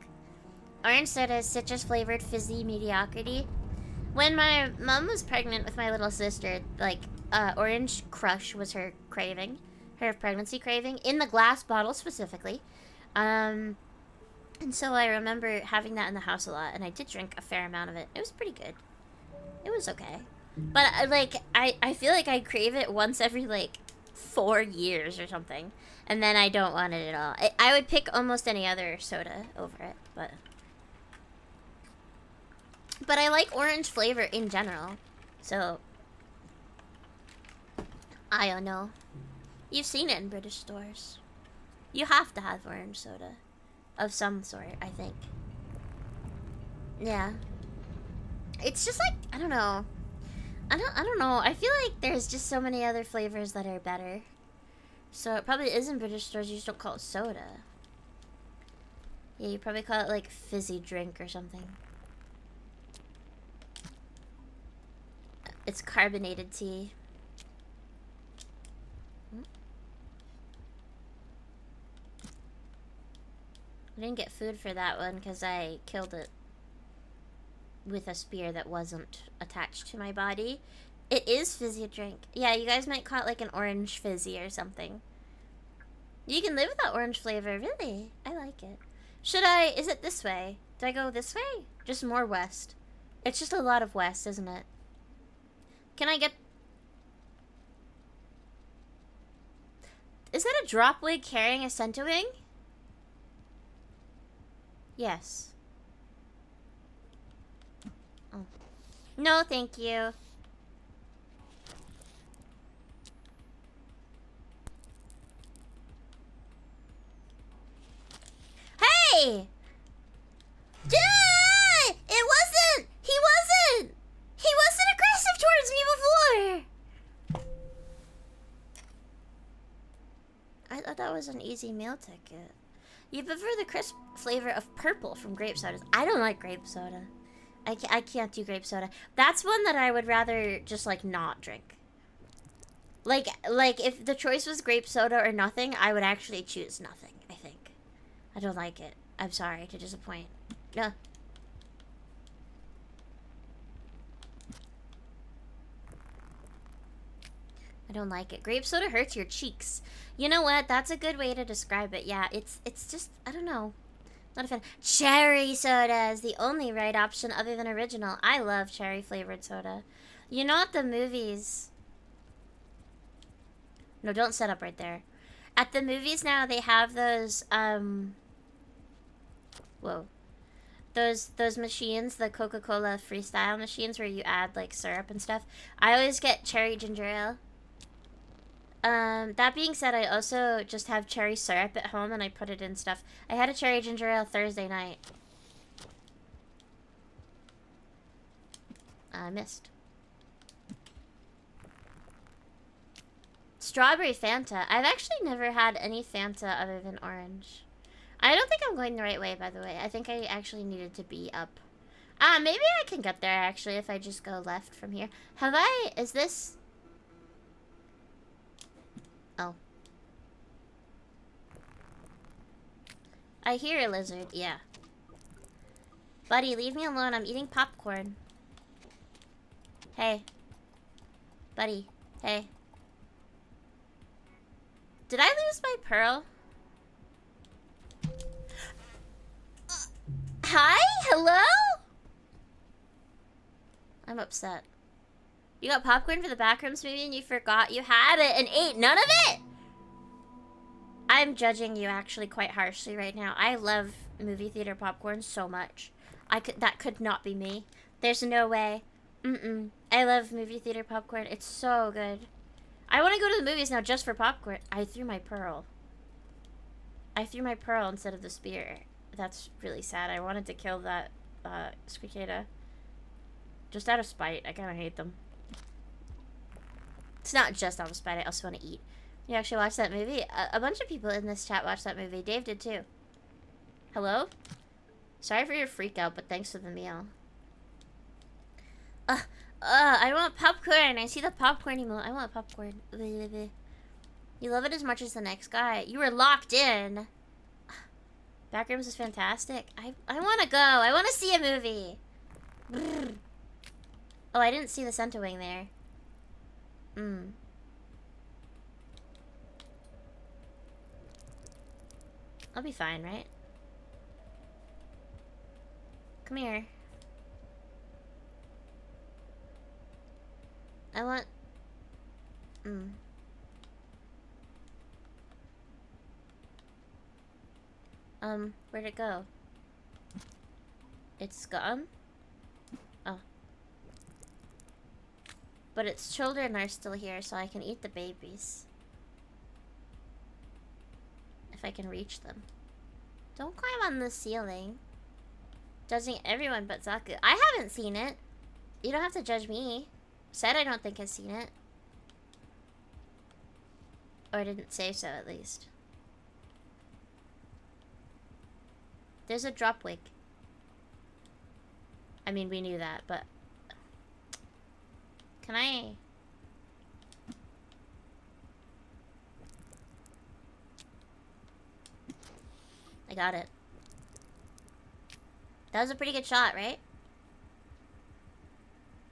Orange soda is citrus flavored fizzy mediocrity. When my mom was pregnant with my little sister, like, Orange Crush was her craving. Her pregnancy craving. In the glass bottle, specifically. And so I remember having that in the house a lot. And I did drink a fair amount of it. It was pretty good. It was okay. But, like, I feel like I crave it once every, like, 4 years or something. And then I don't want it at all. I would pick almost any other soda over it, but... But I like orange flavor in general. So... I don't know. You've seen it in British stores. You have to have orange soda. Of some sort, I think. Yeah. It's just like, I don't know. I don't know. I feel like there's just so many other flavors that are better. So it probably is in British stores, you just don't call it soda. Yeah, you probably call it like fizzy drink or something. It's carbonated tea. I didn't get food for that one because I killed it with a spear that wasn't attached to my body. It is fizzy drink. Yeah, you guys might call it like an orange fizzy or something. You can live with that orange flavor, really. I like it. Is it this way? Do I go this way? Just more west. It's just a lot of west, isn't it? Can I get... Is that a drop wig carrying a centowing? Yes. Oh. No, thank you. Hey! Yeah! It wasn't! He wasn't! He wasn't aggressive towards me before! I thought that was an easy meal ticket. You prefer the crisp flavor of purple from grape sodas. I don't like grape soda. I can't do grape soda. That's one that I would rather just, like, not drink. Like if the choice was grape soda or nothing, I would actually choose nothing, I think. I don't like it. I'm sorry to disappoint. No. I don't like it. Grape soda hurts your cheeks. You know what? That's a good way to describe it. Yeah, it's just, I don't know. Not a fan. Cherry soda is the only right option other than original. I love cherry flavored soda. You know at the movies... No, don't set up right there. At the movies now, they have those, whoa. Those machines, the Coca-Cola Freestyle machines where you add, like, syrup and stuff. I always get cherry ginger ale. That being said, I also just have cherry syrup at home and I put it in stuff. I had a cherry ginger ale Thursday night. I missed. Strawberry Fanta. I've actually never had any Fanta other than orange. I don't think I'm going the right way, by the way. I think I actually needed to be up. Maybe I can get there, actually, if I just go left from here. Have I... Is this... Oh. I hear a lizard, yeah. Buddy, leave me alone. I'm eating popcorn. Hey. Buddy. Hey. Did I lose my pearl? Hi? Hello? I'm upset. You got popcorn for the Backrooms movie and you forgot you had it and ate none of it? I'm judging you actually quite harshly right now. I love movie theater popcorn so much. That could not be me. There's no way. I love movie theater popcorn. It's so good. I want to go to the movies now just for popcorn. I threw my pearl. I threw my pearl instead of the spear. That's really sad. I wanted to kill that cicada. Just out of spite. I kind of hate them. It's not just out of spite. I also want to eat. You actually watched that movie? A bunch of people in this chat watched that movie. Dave did too. Hello? Sorry for your freak out, but thanks for the meal. I want popcorn. I see the popcorn emote. I want popcorn. You love it as much as the next guy. You were locked in. Backrooms is fantastic. I want to go. I want to see a movie. Oh, I didn't see the center wing there. I'll be fine, right? Come here. I want... Where'd it go? It's gone? Oh. But its children are still here, so I can eat the babies. If I can reach them. Don't climb on the ceiling. Judging everyone but Zaku. I haven't seen it. You don't have to judge me. Said I don't think I've seen it. Or I didn't say so, at least. There's a drop wig. I mean, we knew that, but... Can I... I got it. That was a pretty good shot, right?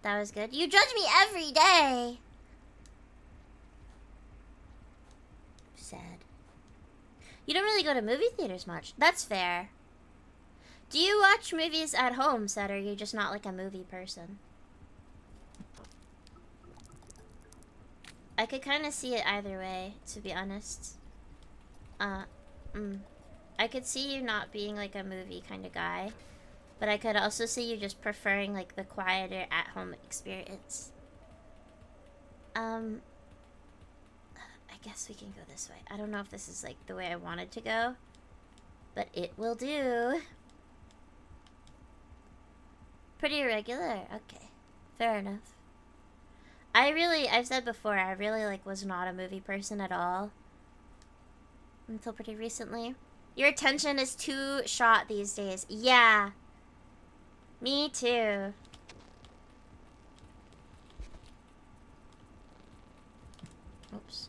That was good. You judge me every day! Sad. You don't really go to movie theaters much. That's fair. Do you watch movies at home, Seth, or are you just not like a movie person? I could kind of see it either way, to be honest. I could see you not being like a movie kind of guy. But I could also see you just preferring like the quieter at-home experience. I guess we can go this way. I don't know if this is like the way I wanted to go. But it will do. Pretty irregular? Okay. Fair enough. I've said before, I really like was not a movie person at all. Until pretty recently. Your attention is too short these days. Yeah. Me too. Oops.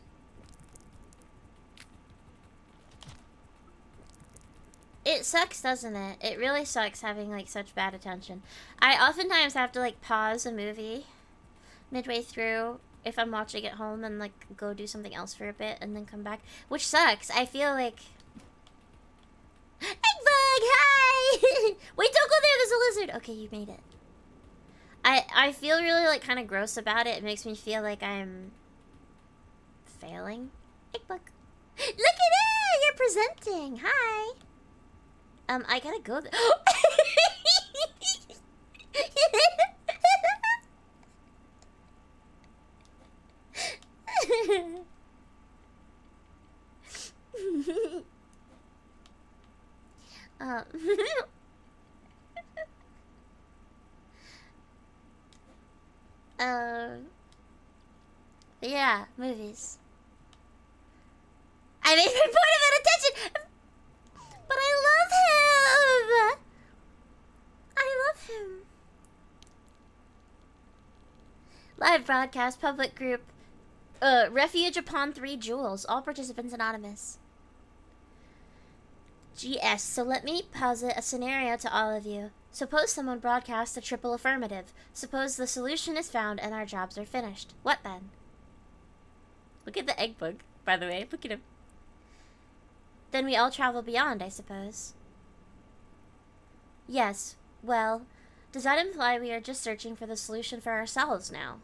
It sucks, doesn't it? It really sucks having, like, such bad attention. I oftentimes have to, like, pause a movie midway through if I'm watching at home and, like, go do something else for a bit and then come back. Which sucks. I feel like... Eggbug, hi! Wait, don't go there, there's a lizard! Okay, you made it. I feel really, like, kind of gross about it. It makes me feel like I'm... failing. Eggbug. Look at it! You're presenting! Hi! I gotta go there. um, yeah, movies. I made my point of attention, but I love him. I love him. Live broadcast, public group, refuge upon 3 jewels. All participants anonymous. GS, so let me posit a scenario to all of you. Suppose someone broadcasts a triple affirmative. Suppose the solution is found and our jobs are finished. What then? Look at the egg bug, by the way. Look at him. Then we all travel beyond, I suppose. Yes, well, does that imply we are just searching for the solution for ourselves now?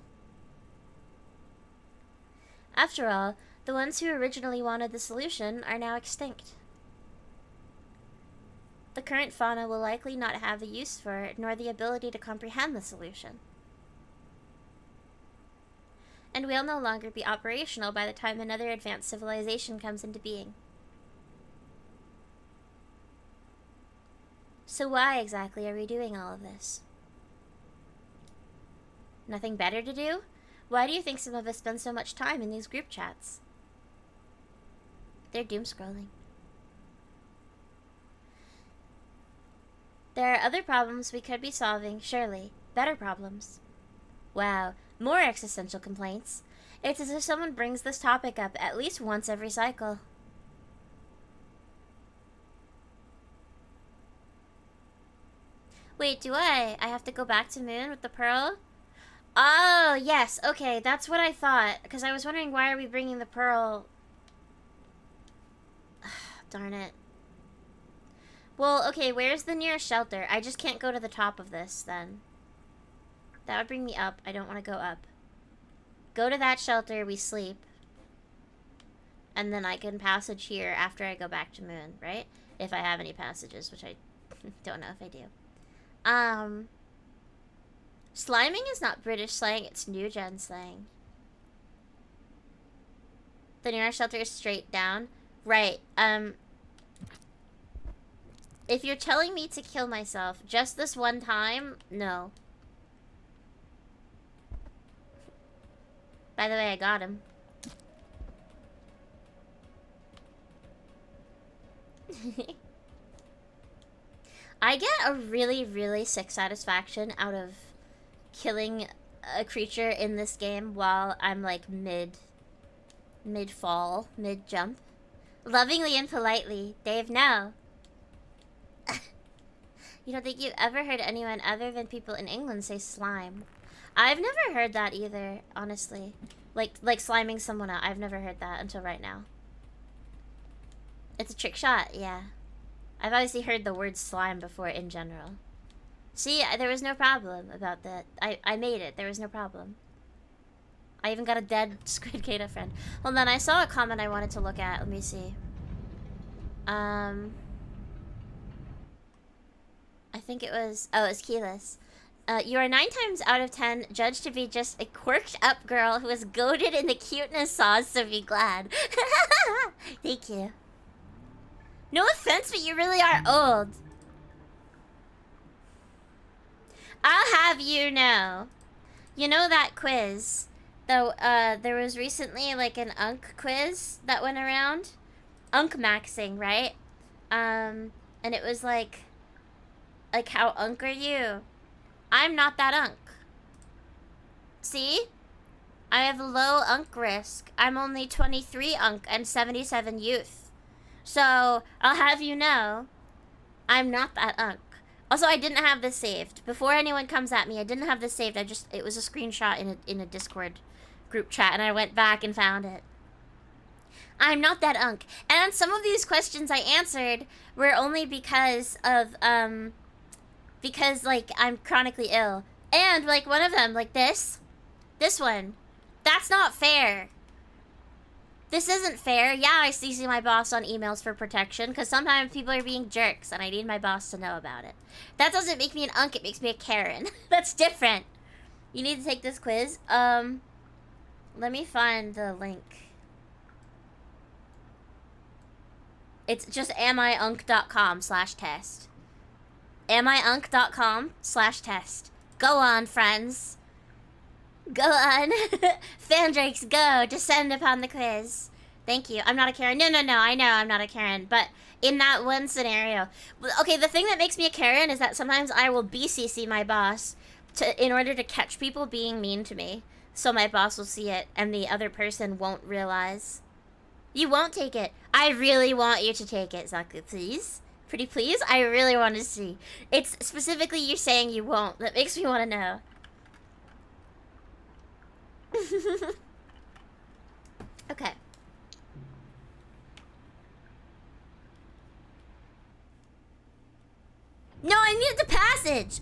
After all, the ones who originally wanted the solution are now extinct. The current fauna will likely not have a use for it, nor the ability to comprehend the solution. And we'll no longer be operational by the time another advanced civilization comes into being. So why exactly are we doing all of this? Nothing better to do? Why do you think some of us spend so much time in these group chats? They're doom scrolling. There are other problems we could be solving, surely. Better problems. Wow, more existential complaints. It's as if someone brings this topic up at least once every cycle. Wait, do I have to go back to Moon with the pearl? Oh, yes, okay, that's what I thought. Because I was wondering, why are we bringing the pearl? Darn it. Well, okay, where's the nearest shelter? I just can't go to the top of this, then. That would bring me up. I don't want to go up. Go to that shelter, we sleep. And then I can passage here after I go back to Moon, right? If I have any passages, which I don't know if I do. Sliming is not British slang, it's New Gen slang. The nearest shelter is straight down. Right, if you're telling me to kill myself just this one time, no. By the way, I got him. I get a really, really sick satisfaction out of killing a creature in this game while I'm like mid-fall, mid-jump. Lovingly and politely. Dave, no. You don't think you've ever heard anyone other than people in England say slime? I've never heard that either, honestly. Like sliming someone out. I've never heard that until right now. It's a trick shot, yeah. I've obviously heard the word slime before in general. See, there was no problem about that. I made it. There was no problem. I even got a dead Squid Kata friend. Hold on, I saw a comment I wanted to look at. Let me see. I think it was... Oh, it was Keyless. You are 9 times out of 10 judged to be just a quirked up girl who is goated in the cuteness sauce, so be glad. Thank you. No offense, but you really are old. I'll have you know. You know that quiz? Though, there was recently, like, an Unk quiz that went around. Unk maxing, right? And it was like, how Unk are you? I'm not that Unk. See? I have low unk risk. I'm only 23 unk and 77 youth. So, I'll have you know, I'm not that unk. Also, I didn't have this saved. Before anyone comes at me, I didn't have this saved. It was a screenshot in a Discord group chat, and I went back and found it. I'm not that unk. And some of these questions I answered were only because of, because, like, I'm chronically ill. And, like, one of them, like this one. That's not fair. This isn't fair. Yeah, I CC my boss on emails for protection, because sometimes people are being jerks, and I need my boss to know about it. That doesn't make me an unk, it makes me a Karen. That's different. You need to take this quiz. Let me find the link. It's just amiunk.com/test. amiunk.com/test. Go on, friends. Go on. Fandrakes, go. Descend upon the quiz. Thank you. I'm not a Karen. No. I know I'm not a Karen. But in that one scenario. Okay, the thing that makes me a Karen is that sometimes I will BCC my boss in order to catch people being mean to me. So my boss will see it and the other person won't realize. You won't take it. I really want you to take it, Zaku, please. Pretty please? I really want to see. It's specifically you saying you won't that makes me want to know. Okay. No, I need the passage!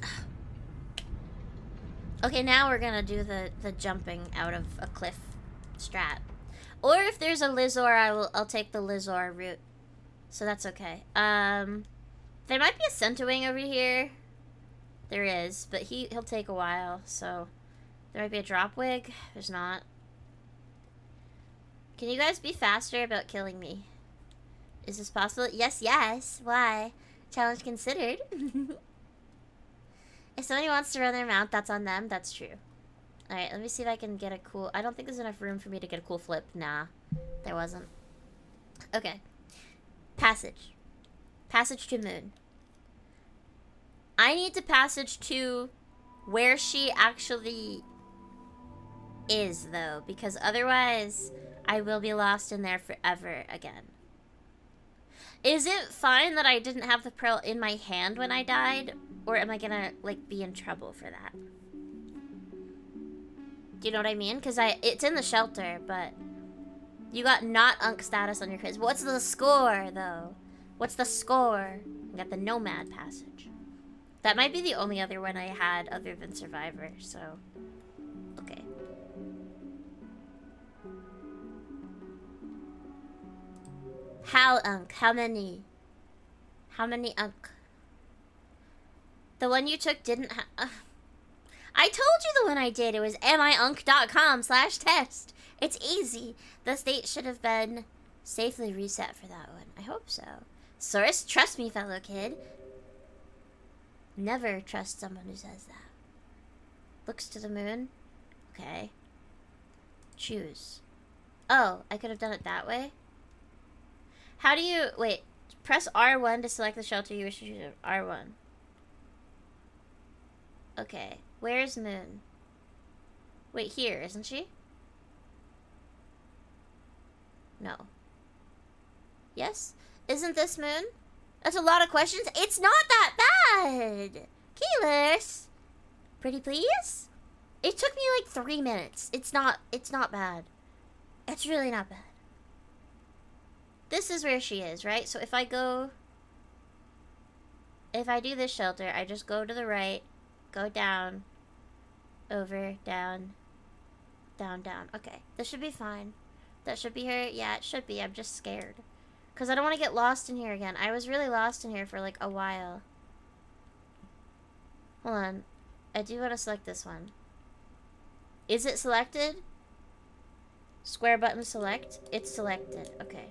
Okay, now we're gonna do the jumping out of a cliff strat. Or if there's a Lizor, I'll take the Lizor route. So that's okay. There might be a Centowing over here. There is, but he'll take a while, so there might be a drop wig. There's not. Can you guys be faster about killing me? Is this possible? Yes. Why? Challenge considered. If somebody wants to run their mount, that's on them. That's true. Alright, let me see if I can get a cool... I don't think there's enough room for me to get a cool flip. Nah, there wasn't. Okay. Passage. Passage to moon. I need to passage to where she actually is, though, because otherwise I will be lost in there forever again. Is it fine that I didn't have the pearl in my hand when I died? Or am I gonna, like, be in trouble for that? Do you know what I mean? Because it's in the shelter, but you got not unk status on your quiz. What's the score, though? What's the score? I got the Nomad passage. That might be the only other one I had other than Survivor, so... Okay. How unk? How many? How many unk? The one you took didn't have... I told you the one I did. It was amiunk.com/test. It's easy. The state should have been safely reset for that one. I hope so. Source, trust me, fellow kid. Never trust someone who says that. Looks to the moon. Okay. Choose. Oh, I could have done it that way? How do you... Wait. Press R1 to select the shelter you wish to choose. R1. Okay. Where's moon? Wait, here, isn't she? No. Yes? Isn't this moon? That's a lot of questions. It's not that bad! Keyless! Pretty please? It took me like 3 minutes. It's not bad. It's really not bad. This is where she is, right? So if I do this shelter, I just go to the right, go down, over, down, down, down. Okay, this should be fine. That should be her. Yeah, it should be. I'm just scared. Because I don't want to get lost in here again. I was really lost in here for like a while. Hold on. I do want to select this one. Is it selected? Square button select. It's selected. Okay.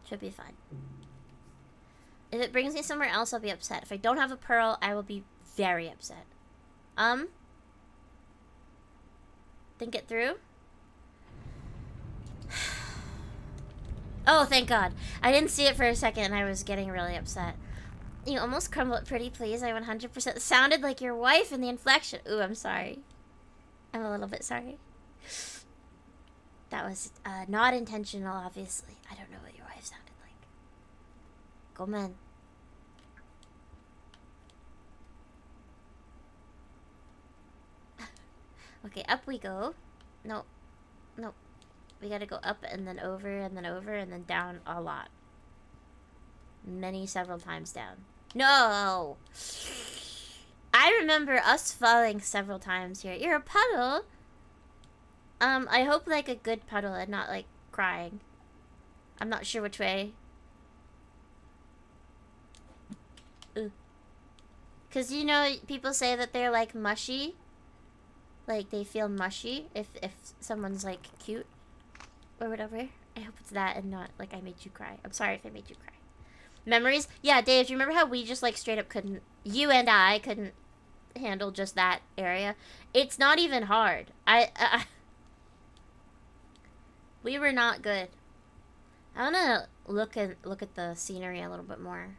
Should be fine. If it brings me somewhere else, I'll be upset. If I don't have a pearl, I will be very upset. Think it through? Oh, thank God. I didn't see it for a second and I was getting really upset. You almost crumbled pretty please. I 100% sounded like your wife in the inflection. Ooh, I'm sorry. I'm a little bit sorry. That was not intentional, obviously. I don't know what your wife sounded like. Gomen. Okay, up we go. No. No. We gotta go up and then over and then over and then down a lot. Several times down. No! I remember us falling several times here. You're a puddle? I hope like a good puddle and not like crying. I'm not sure which way. Ooh. Cause you know, people say that they're like mushy. Like they feel mushy if someone's like cute. Or whatever. I hope it's that and not like I made you cry. I'm sorry if I made you cry. Memories? Yeah, Dave, do you remember how we just like straight up couldn't, you and I couldn't handle just that area? It's not even hard. We were not good. I wanna look at the scenery a little bit more.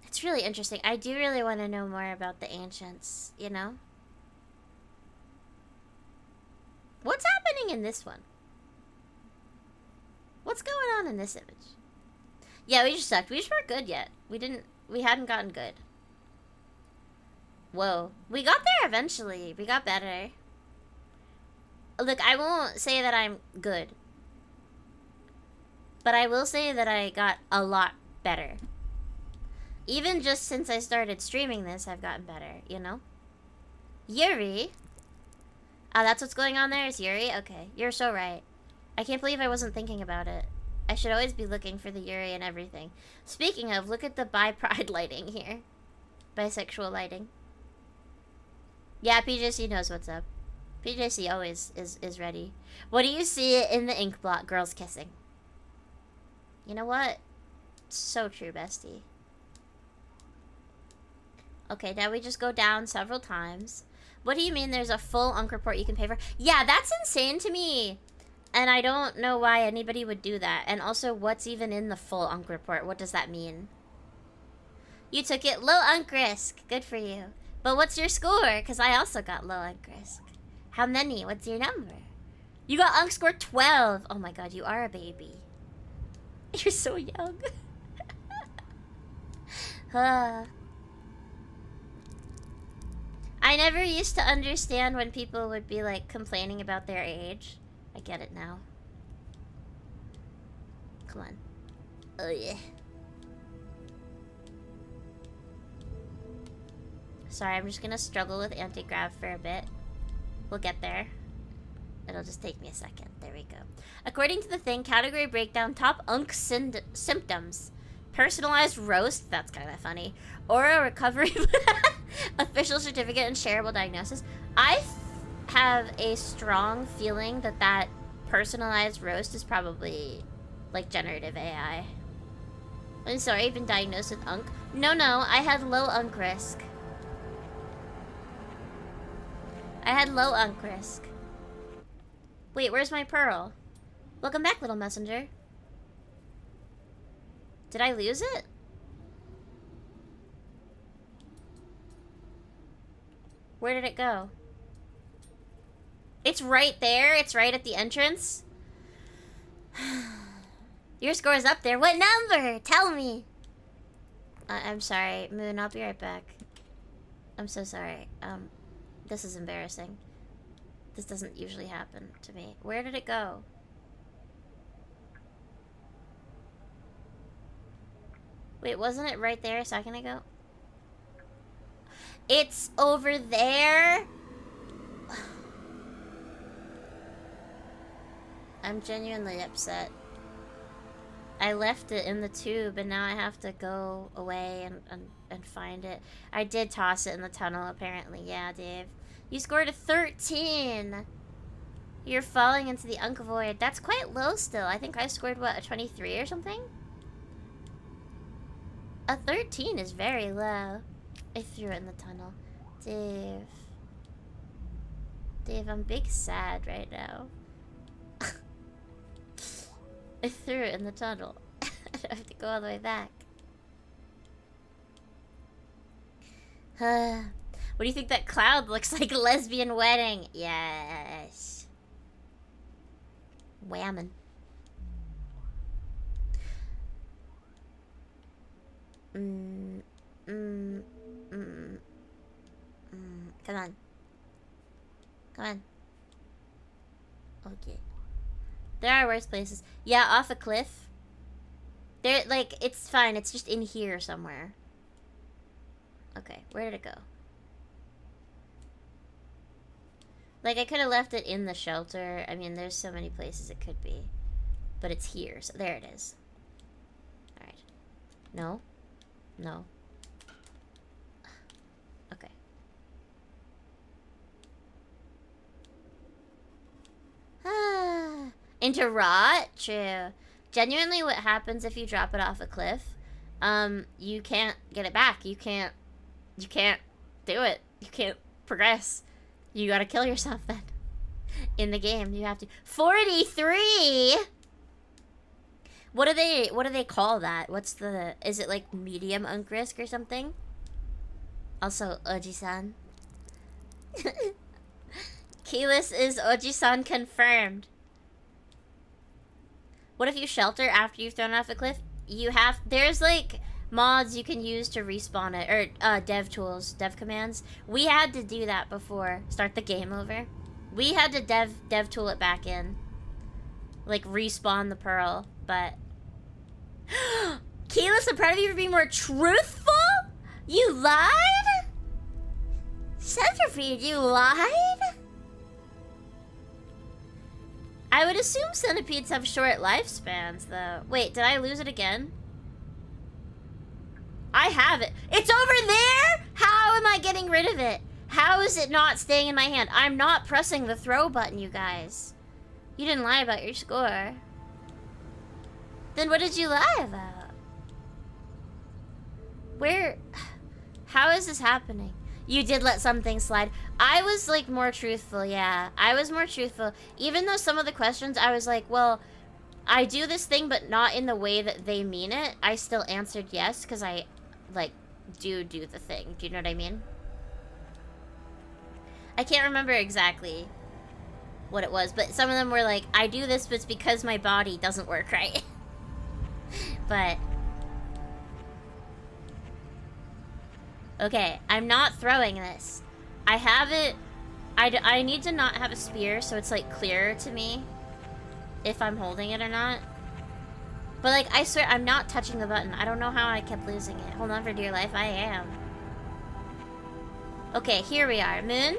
It's really interesting. I do really want to know more about the ancients, you know? What's happening in this one? What's going on in this image? Yeah, we just sucked. We just weren't good yet. We hadn't gotten good. Whoa. We got there eventually. We got better. Look, I won't say that I'm good. But I will say that I got a lot better. Even just since I started streaming this, I've gotten better, you know? Yuri. Ah, that's what's going on there is Yuri? Okay, you're so right. I can't believe I wasn't thinking about it. I should always be looking for the Yuri and everything. Speaking of, look at the bi-pride lighting here. Bisexual lighting. Yeah, PJC knows what's up. PJC always is ready. What do you see in the ink blot? Girls kissing. You know what? So true, bestie. Okay, now we just go down several times. What do you mean there's a full Unk report you can pay for? Yeah, that's insane to me. And I don't know why anybody would do that. And also, what's even in the full Unk report? What does that mean? You took it low Unk risk. Good for you. But what's your score? Because I also got low Unk risk. How many? What's your number? You got Unk score 12. Oh my god, you are a baby. You're so young. I never used to understand when people would be like complaining about their age. I get it now. Come on. Oh yeah. Sorry, I'm just gonna struggle with anti-grav for a bit. We'll get there. It'll just take me a second. There we go. According to the thing, category breakdown, top Unk symptoms. Personalized roast, that's kind of funny. Aura recovery, official certificate, and shareable diagnosis. I have a strong feeling that that personalized roast is probably like generative AI. I'm sorry, you've been diagnosed with Unk. No, I had low Unk risk. I had low Unk risk. Wait, where's my pearl? Welcome back, little messenger. Did I lose it? Where did it go? It's right there. It's right at the entrance. Your score is up there. What number? Tell me. I'm sorry, Moon. I'll be right back. I'm so sorry. This is embarrassing. This doesn't usually happen to me. Where did it go? Wait, wasn't it right there a second ago? It's over there? I'm genuinely upset. I left it in the tube and now I have to go away and find it. I did toss it in the tunnel apparently. Yeah, Dave. You scored a 13. You're falling into the Unk void. That's quite low still. I think I scored, what, a 23 or something? A 13 is very low. I threw it in the tunnel. Dave. Dave, I'm big sad right now. I threw it in the tunnel. I have to go all the way back. What do you think that cloud looks like? A lesbian wedding. Yes. Whammon. Come on. Come on. Okay. There are worse places. Yeah, off a cliff. There, like, it's fine. It's just in here somewhere. Okay, where did it go? Like, I could have left it in the shelter. I mean, there's so many places it could be. But it's here, so there it is. Alright. No? No. Okay. Into rot? True. Genuinely, what happens if you drop it off a cliff? You can't get it back. You can't do it. You can't progress. You gotta kill yourself then. In the game, you have to. 43! What do they call that? What's the, is it like medium unk risk or something? Also, Oji-san. Keyless is Oji-san confirmed. What if you shelter after you've thrown it off a cliff? You have, there's like mods you can use to respawn it, or dev tools, dev commands. We had to do that before start the game over. We had to dev tool it back in, like respawn the pearl. But Keyless, I'm proud of you for being more truthful. You lied. Centipede, you lied. I would assume centipedes have short lifespans, though. Wait, did I lose it again? I have it. It's over there? How am I getting rid of it? How is it not staying in my hand? I'm not pressing the throw button, you guys. You didn't lie about your score. Then what did you lie about? Where? How is this happening? You did let something slide. I was, like, more truthful, yeah. I was more truthful. Even though some of the questions, I was like, well, I do this thing, but not in the way that they mean it. I still answered yes, because I, like, do the thing. Do you know what I mean? I can't remember exactly what it was, but some of them were like, I do this, but it's because my body doesn't work right. But... okay, I'm not throwing this. I have it... I need to not have a spear, so it's, like, clearer to me if I'm holding it or not. But, like, I swear, I'm not touching the button. I don't know how I kept losing it. Hold on for dear life, I am. Okay, here we are. Moon?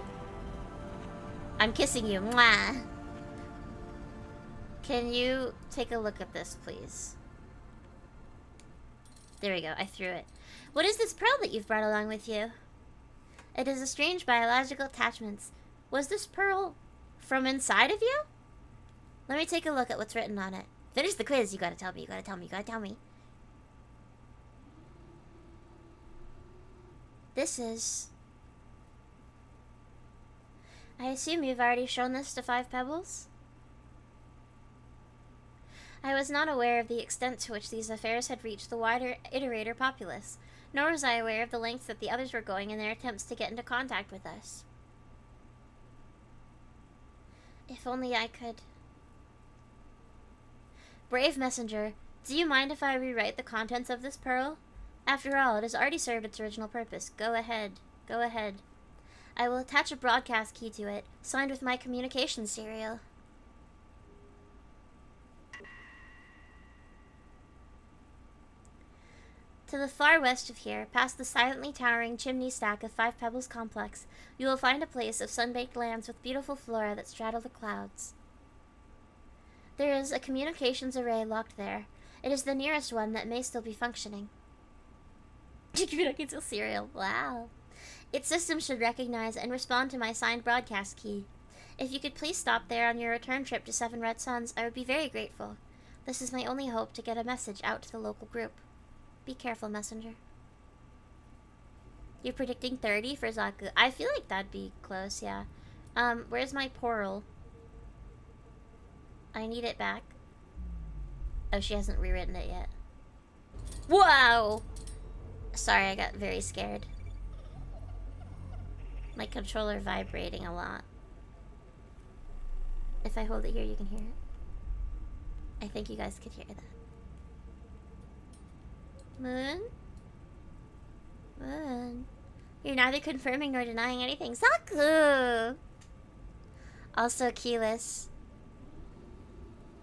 I'm kissing you. Mwah. Can you take a look at this, please? There we go, I threw it. What is this pearl that you've brought along with you? It is a strange biological attachment. Was this pearl from inside of you? Let me take a look at what's written on it. Finish the quiz, you gotta tell me, you gotta tell me, you gotta tell me. This is... I assume you've already shown this to Five Pebbles? I was not aware of the extent to which these affairs had reached the wider iterator populace, nor was I aware of the lengths that the others were going in their attempts to get into contact with us. If only I could... Brave messenger, do you mind if I rewrite the contents of this pearl? After all, it has already served its original purpose. Go ahead. Go ahead. I will attach a broadcast key to it, signed with my communication serial. To the far west of here, past the silently towering chimney stack of Five Pebbles complex, you will find a place of sun-baked lands with beautiful flora that straddle the clouds. There is a communications array locked there. It is the nearest one that may still be functioning. Communicates with serial. Wow. Its system should recognize and respond to my signed broadcast key. If you could please stop there on your return trip to Seven Red Suns, I would be very grateful. This is my only hope to get a message out to the local group. Be careful, messenger. You're predicting 30 for Zaku. I feel like that'd be close, yeah. Where's my portal? I need it back. Oh, she hasn't rewritten it yet. Whoa! Sorry, I got very scared. My controller vibrating a lot. If I hold it here, you can hear it. I think you guys could hear that. Moon? Moon. You're neither confirming nor denying anything. Saku! Also, keyless.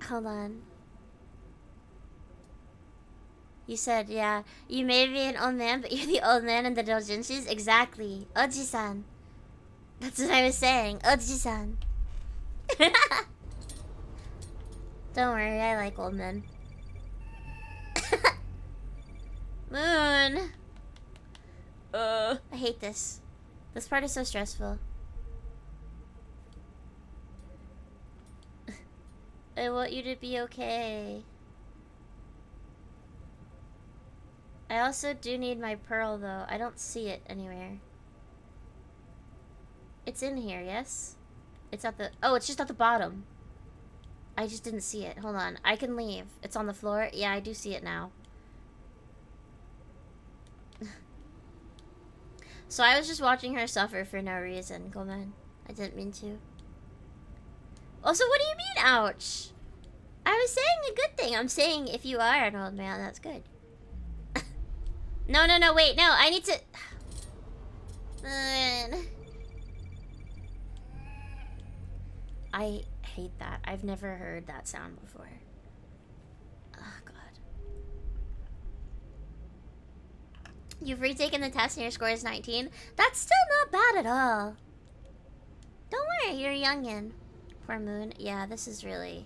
Hold on. You said, yeah, you may be an old man, but you're the old man in the doujinshis? Exactly. Oji-san. That's what I was saying. Oji-san. Don't worry, I like old men. Moon! I hate this. This part is so stressful. I want you to be okay. I also do need my pearl, though. I don't see it anywhere. It's in here, yes? It's at the... Oh, it's just at the bottom. I just didn't see it. Hold on. I can leave. It's on the floor. Yeah, I do see it now. So I was just watching her suffer for no reason. Go on. I didn't mean to. Also, what do you mean, ouch? I was saying a good thing. I'm saying if you are an old man, that's good. No, wait, no, I need to... I hate that. I've never heard that sound before. Oh, God. You've retaken the test and your score is 19? That's still not bad at all. Don't worry, you're a youngin'. Poor Moon. Yeah, this is really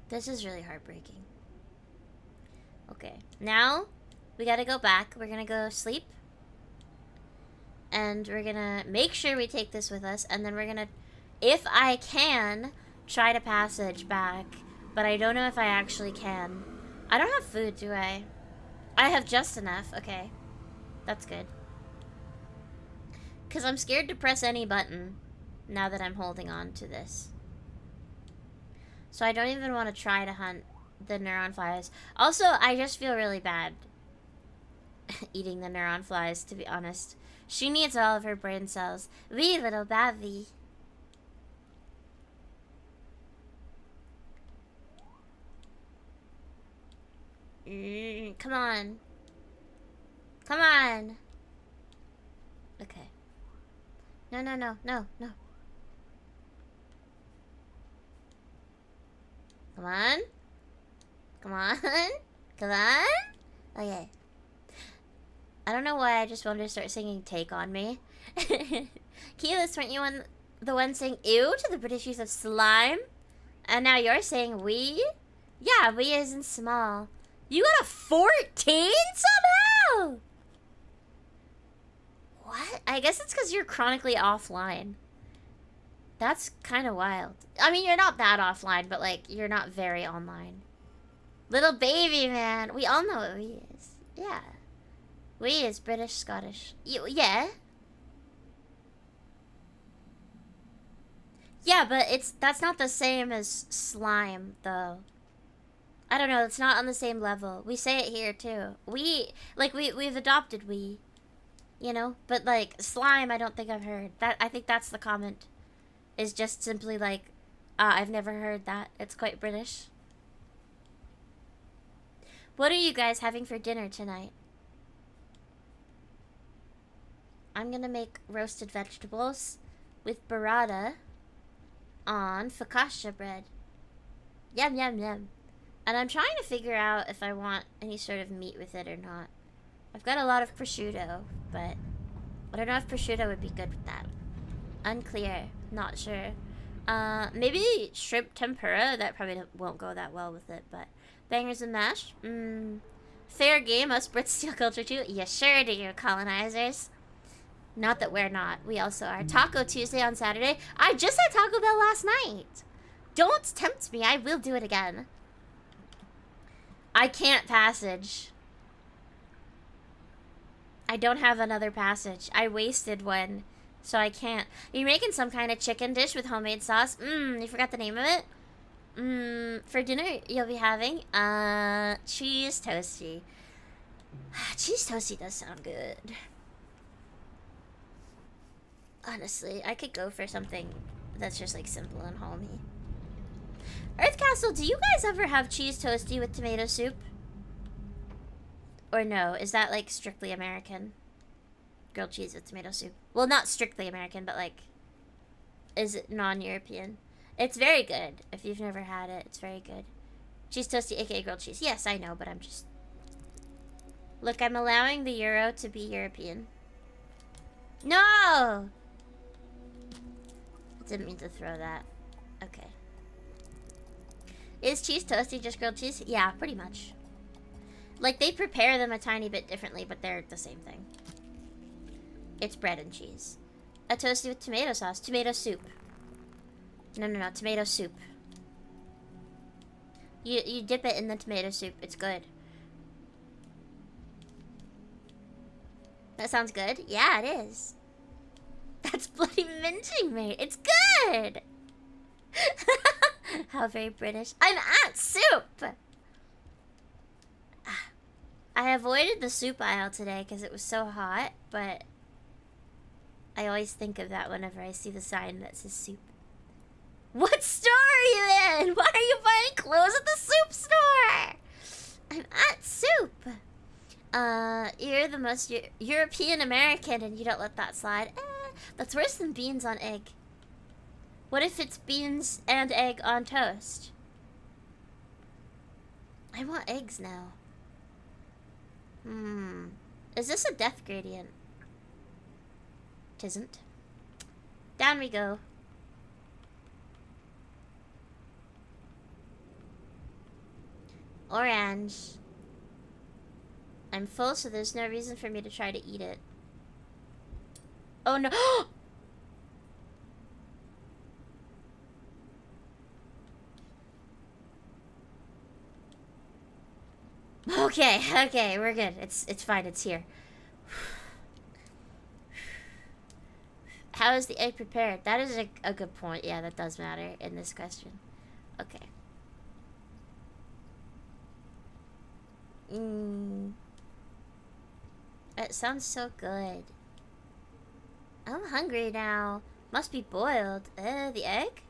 heartbreaking. Okay, now we gotta go back. We're gonna go sleep. And we're gonna make sure we take this with us. And then we're gonna, if I can, try to passage back. But I don't know if I actually can. I don't have food, do I? I have just enough. Okay. That's good. Because I'm scared to press any button now that I'm holding on to this. So I don't even want to try to hunt the neuron flies. Also, I just feel really bad eating the neuron flies, to be honest. She needs all of her brain cells. Wee little babby. Come on. Come on. Okay. No. Come on. Come on. Come on. Okay. I don't know why I just wanted to start singing Take On Me. Keyless, weren't you the one saying ew to the British use of slime? And now you're saying we? Yeah, we isn't small. You got a 14 somehow? What? I guess it's because you're chronically offline. That's kind of wild. I mean, you're not that offline, but, like, you're not very online. Little baby, man. We all know what we is. Yeah. We is British, Scottish. Yeah. Yeah, but that's not the same as slime, though. I don't know, it's not on the same level. We say it here, too. We've adopted we. You know? But, like, slime, I don't think I've heard. I think that's the comment. Is just simply like, I've never heard that. It's quite British. What are you guys having for dinner tonight? I'm gonna make roasted vegetables with burrata on focaccia bread. Yum, yum, yum. And I'm trying to figure out if I want any sort of meat with it or not. I've got a lot of prosciutto, but I don't know if prosciutto would be good with that. Unclear. Not sure. Maybe shrimp tempura. That probably won't go that well with it, but bangers and mash. Fair game. Us Brits steal culture too. You sure do, you colonizers. Not that we're not. We also are. Taco Tuesday on Saturday. I just had Taco Bell last night. Don't tempt me. I will do it again. I can't passage. I don't have another passage. I wasted one. So I can't. You're making some kind of chicken dish with homemade sauce. You forgot the name of it? For dinner, you'll be having, cheese toasty. Cheese toasty does sound good. Honestly, I could go for something that's just like simple and homey. Earth Castle, do you guys ever have cheese toasty with tomato soup? Or no, is that like strictly American? Grilled cheese with tomato soup. Well, not strictly American, but like, is it non-European? It's very good. If you've never had it, it's very good. Cheese toasty, aka grilled cheese. Yes, I know, but I'm just... Look, I'm allowing the euro to be European. No! I didn't mean to throw that. Okay. Is cheese toasty just grilled cheese? Yeah, pretty much. Like, they prepare them a tiny bit differently, but they're the same thing. It's bread and cheese. A toasty with tomato sauce. Tomato soup. No, tomato soup. You dip it in the tomato soup. It's good. That sounds good? Yeah, it is. That's bloody minting, mate. It's good! How very British. I'm at soup! I avoided the soup aisle today because it was so hot, but I always think of that whenever I see the sign that says soup. What store are you in? Why are you buying clothes at the soup store? I'm at soup. You're the most European American and you don't let that slide. That's worse than beans on egg. What if it's beans and egg on toast? I want eggs now. Is this a death gradient? Tisn't. Down we go. Orange. I'm full, so there's no reason for me to try to eat it. Oh no! Okay, we're good. It's fine, it's here. How is the egg prepared? That is a good point. Yeah, that does matter in this question. Okay. It sounds so good. I'm hungry now. Must be boiled. The egg?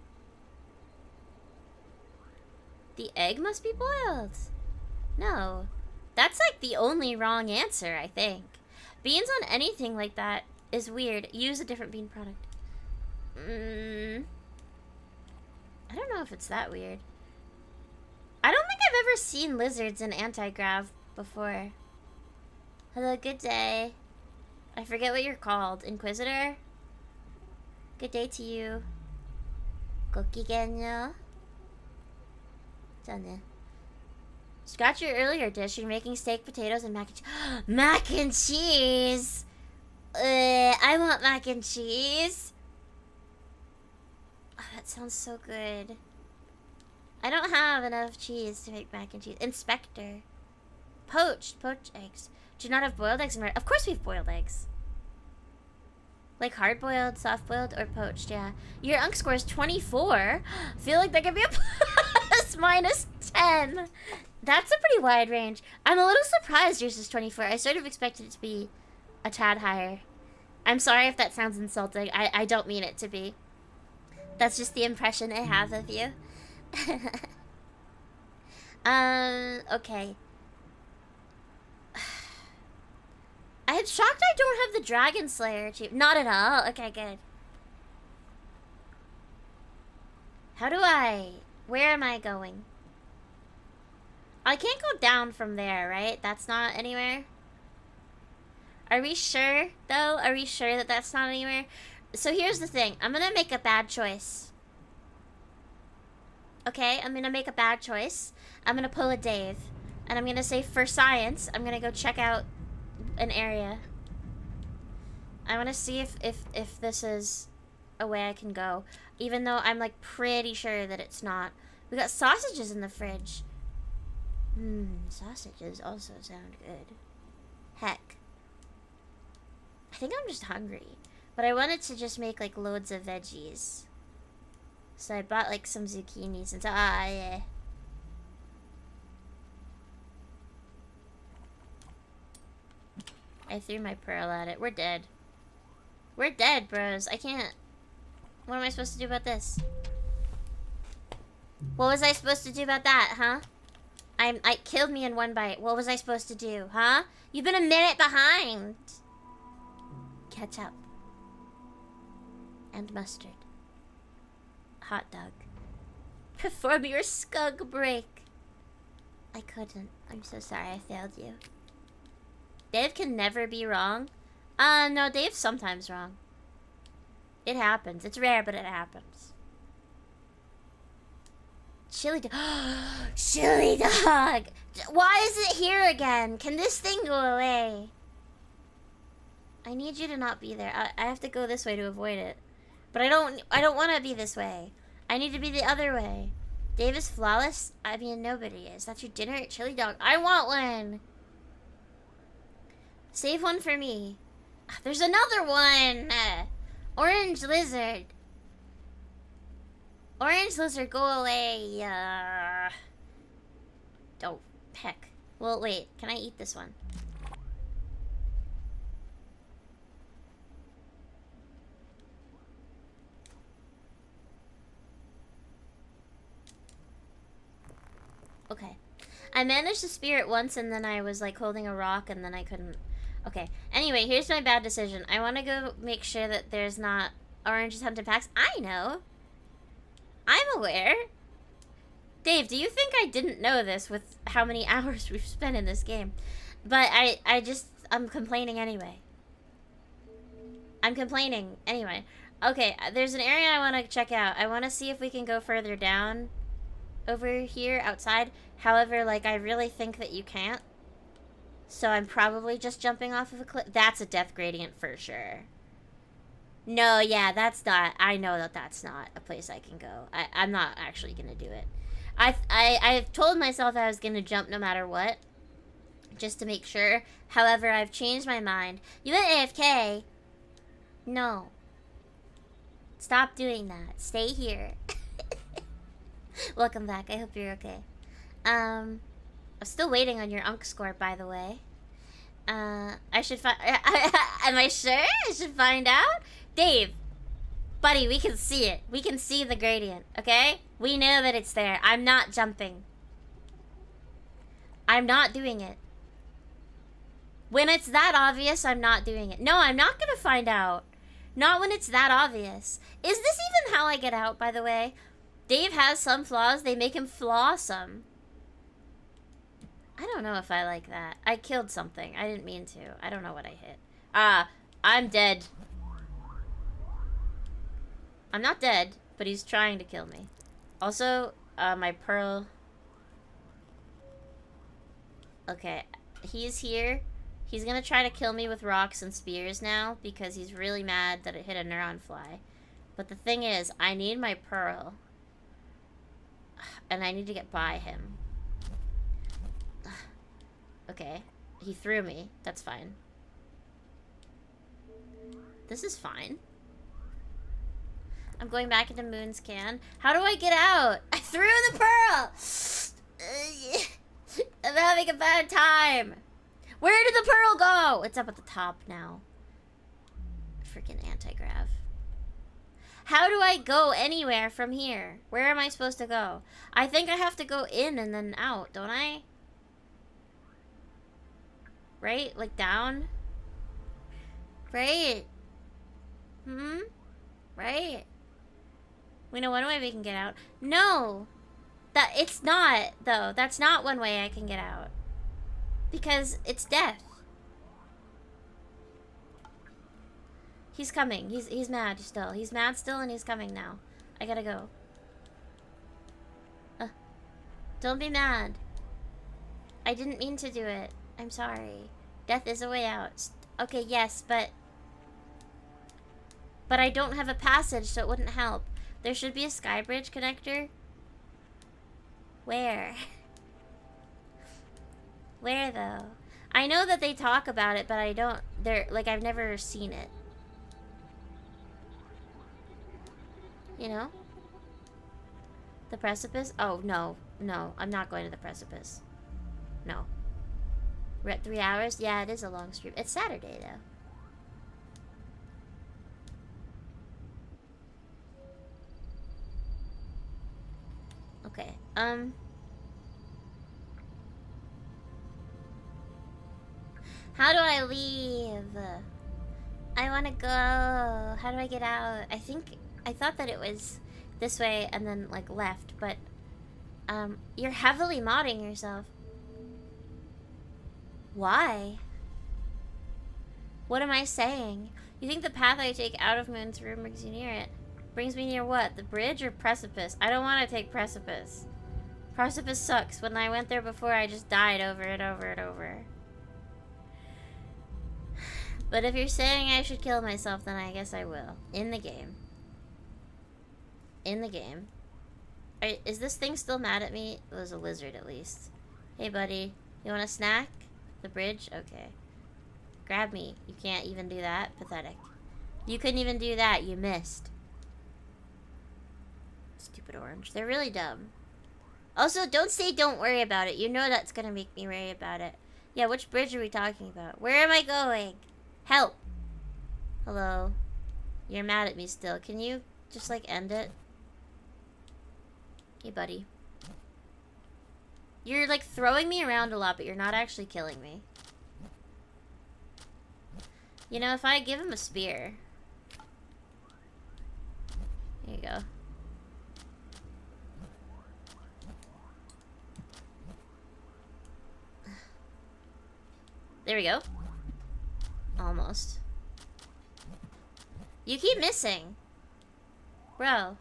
The egg must be boiled. No. That's like the only wrong answer, I think. Beans on anything like that is weird. Use a different bean product. I don't know if it's that weird. I don't think I've ever seen lizards in anti-grav before. Hello, good day. I forget what you're called. Inquisitor? Good day to you. Gokigenyo. Done. Scratch your earlier dish. You're making steak, potatoes, and mac and cheese. Mac and cheese! I want mac and cheese. Oh, that sounds so good. I don't have enough cheese to make mac and cheese. Inspector. Poached eggs. Do you not have boiled eggs? Of course we have boiled eggs. Like hard-boiled, soft-boiled, or poached, yeah. Your unk score is 24. Feel like that could be a plus minus 10. That's a pretty wide range. I'm a little surprised yours is 24. I sort of expected it to be a tad higher. I'm sorry if that sounds insulting. I don't mean it to be. That's just the impression I have of you. Okay. I'm shocked I don't have the Dragon Slayer achievement. Not at all. Okay, good. How do I... Where am I going? I can't go down from there, right? That's not anywhere? Are we sure, though? Are we sure that that's not anywhere? So here's the thing. I'm gonna make a bad choice. Okay, I'm gonna make a bad choice. I'm gonna pull a Dave. And I'm gonna say, for science, I'm gonna go check out an area. I wanna see if this is a way I can go. Even though I'm, like, pretty sure that it's not. We got sausages in the fridge. Sausages also sound good. Heck. I think I'm just hungry. But I wanted to just make, like, loads of veggies. So I bought, like, some zucchinis and so, yeah. I threw my pearl at it. We're dead. We're dead, bros. I can't. What am I supposed to do about this? What was I supposed to do about that, huh? I killed me in one bite. What was I supposed to do, huh? You've been a minute behind. Ketchup. And mustard. Hot dog. Perform your skunk break. I couldn't. I'm so sorry I failed you. Dave can never be wrong. No, Dave's sometimes wrong. It happens. It's rare, but it happens. Chili dog. Chili dog! Why is it here again? Can this thing go away? I need you to not be there. I have to go this way to avoid it. But I don't want to be this way. I need to be the other way. Dave is flawless? I mean, nobody is. That's your dinner at Chili Dog. I want one! Save one for me. There's another one! Orange lizard. Orange lizard, go away. Oh, heck. Well, wait. Can I eat this one? Okay. I managed to spear it once and then I was like holding a rock and then I couldn't. Okay. Anyway, here's my bad decision. I want to go make sure that there's not oranges hunted packs. I know. I'm aware. Dave, do you think I didn't know this with how many hours we've spent in this game? But I'm complaining anyway. I'm complaining anyway. Okay, there's an area I want to check out. I want to see if we can go further down over here outside. However, like, I really think that you can't. So I'm probably just jumping off of a cliff. That's a death gradient for sure. No, yeah, that's not. I know that that's not a place I can go. I'm not actually going to do it. I've told myself I was going to jump no matter what. Just to make sure. However, I've changed my mind. You went AFK. No. Stop doing that. Stay here. Welcome back. I hope you're okay. I'm still waiting on your Unk score, by the way. I should find... Am I sure? I should find out? Dave. Buddy, we can see it. We can see the gradient, okay? We know that it's there. I'm not jumping. I'm not doing it. When it's that obvious, I'm not doing it. No, I'm not gonna find out. Not when it's that obvious. Is this even how I get out, by the way? Dave has some flaws. They make him flawsome. I don't know if I like that. I killed something. I didn't mean to. I don't know what I hit. I'm dead. I'm not dead, but he's trying to kill me. Also, my pearl... Okay, he's here. He's gonna try to kill me with rocks and spears now because he's really mad that it hit a neuron fly. But the thing is, I need my pearl. And I need to get by him. Okay, he threw me. That's fine. This is fine. I'm going back into Moon's Can. How do I get out? I threw the pearl! I'm having a bad time. Where did the pearl go? It's up at the top now. Freaking anti-grav. How do I go anywhere from here? Where am I supposed to go? I think I have to go in and then out, don't I? Right? Like down? Right? Right? We know one way we can get out. No! It's not, though. That's not one way I can get out. Because it's death. He's coming. He's mad still. He's mad still and he's coming now. I gotta go. Don't be mad. I didn't mean to do it. I'm sorry. Death is a way out. Okay, yes, but I don't have a passage, so it wouldn't help. There should be a skybridge connector. Where? Where, though? I know that they talk about it, but I don't... I've never seen it. You know? The precipice? Oh, no. No, I'm not going to the precipice. No. We're at 3 hours? Yeah, it is a long stream. It's Saturday, though. How do I leave? I want to go. How do I get out? I thought that it was this way and then, like, left, but, you're heavily modding yourself. Why? What am I saying? You think the path I take out of Moon's room brings you near it? Brings me near what? The bridge or precipice? I don't want to take precipice. Precipice sucks. When I went there before, I just died over and over and over. But if you're saying I should kill myself, then I guess I will. In the game. In the game. Is this thing still mad at me? It was a lizard, at least. Hey, buddy. You want a snack? The bridge? Okay. Grab me. You can't even do that? Pathetic. You couldn't even do that. You missed. Stupid orange. They're really dumb. Also, don't say don't worry about it. You know that's gonna make me worry about it. Yeah, which bridge are we talking about? Where am I going? Help! Hello. You're mad at me still. Can you just, like, end it? Hey, buddy. You're, like, throwing me around a lot, but you're not actually killing me. You know, if I give him a spear... There you go. There we go. Almost. You keep missing. Bro.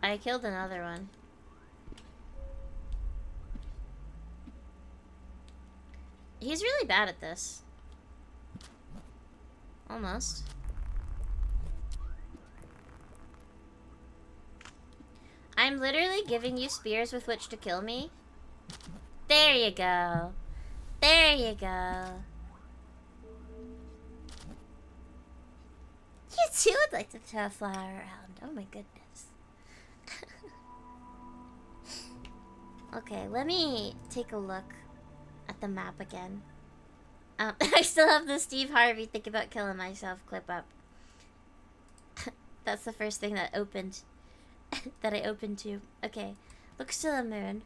I killed another one. He's really bad at this. Almost. I'm literally giving you spears with which to kill me. There you go. There you go. You too would like to throw a flower around. Oh my goodness. Okay, let me take a look at the map again. I still have the Steve Harvey think about killing myself clip up. That's the first thing that opened. That I opened to. Okay. Looks to the moon.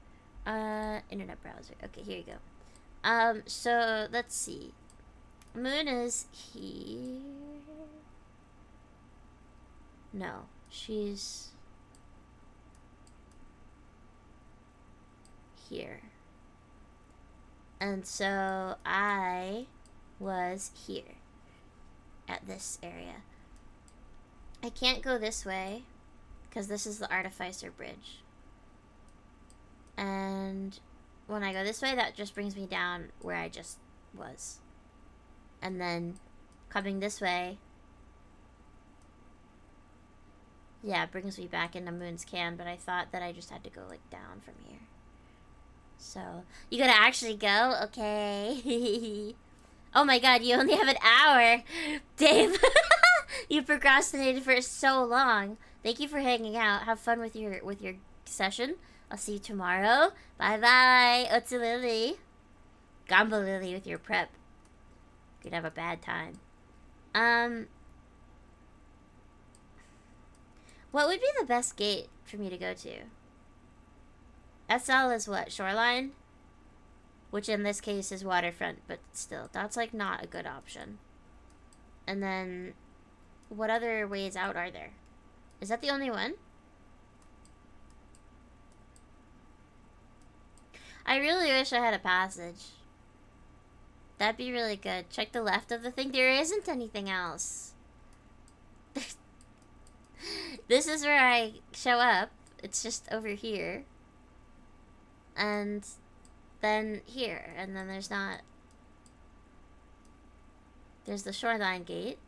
Internet browser. Okay, here you go. So let's see. Moon is here. No, she's here. And so I was here at this area. I can't go this way because this is the Artificer Bridge. And when I go this way, that just brings me down where I just was. And then coming this way, yeah, it brings me back into Moon's Can, but I thought that I just had to go, like, down from here. So, you gotta actually go? Okay. Oh my god, you only have an hour! Dave! You procrastinated for so long. Thank you for hanging out. Have fun with your session. I'll see you tomorrow. Bye-bye. Otsulili. Gombolili with your prep. You're gonna have a bad time. What would be the best gate for me to go to? SL is what? Shoreline? Which in this case is waterfront, but still, that's like not a good option. And then, what other ways out are there? Is that the only one? I really wish I had a passage. That'd be really good. Check the left of the thing. There isn't anything else. This is where I show up. It's just over here. And then here. And then there's not... There's the shoreline gate.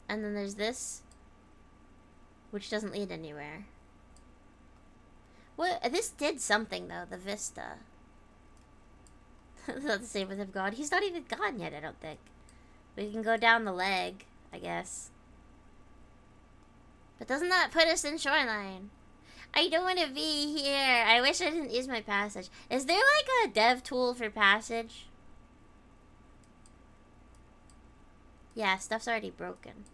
And then there's this. Which doesn't lead anywhere. What? This did something, though. The vista. It's not the same with him gone. He's not even gone yet, I don't think. We can go down the leg, I guess. But doesn't that put us in shoreline? I don't want to be here. I wish I didn't use my passage. Is there like a dev tool for passage? Yeah, stuff's already broken.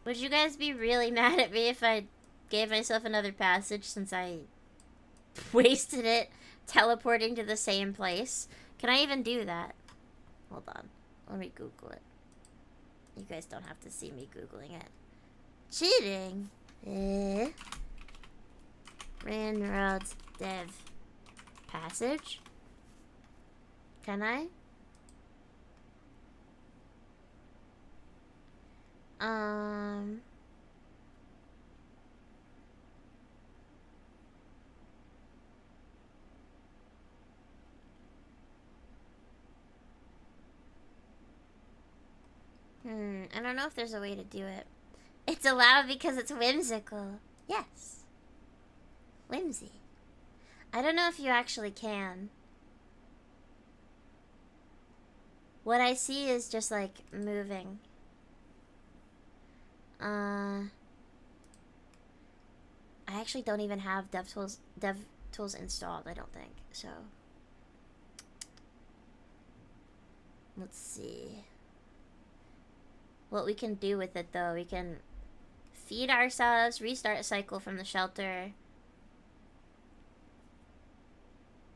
Would you guys be really mad at me if I gave myself another passage since I wasted it teleporting to the same place? Can I even do that? Hold on. Let me Google it. You guys don't have to see me Googling it. Cheating? Railroads dev passage? Can I? I don't know if there's a way to do it. It's allowed because it's whimsical. Yes. Whimsy. I don't know if you actually can. What I see is just like moving. I actually don't even have DevTools installed, I don't think. So let's see what we can do with it though. We can feed ourselves, restart a cycle from the shelter,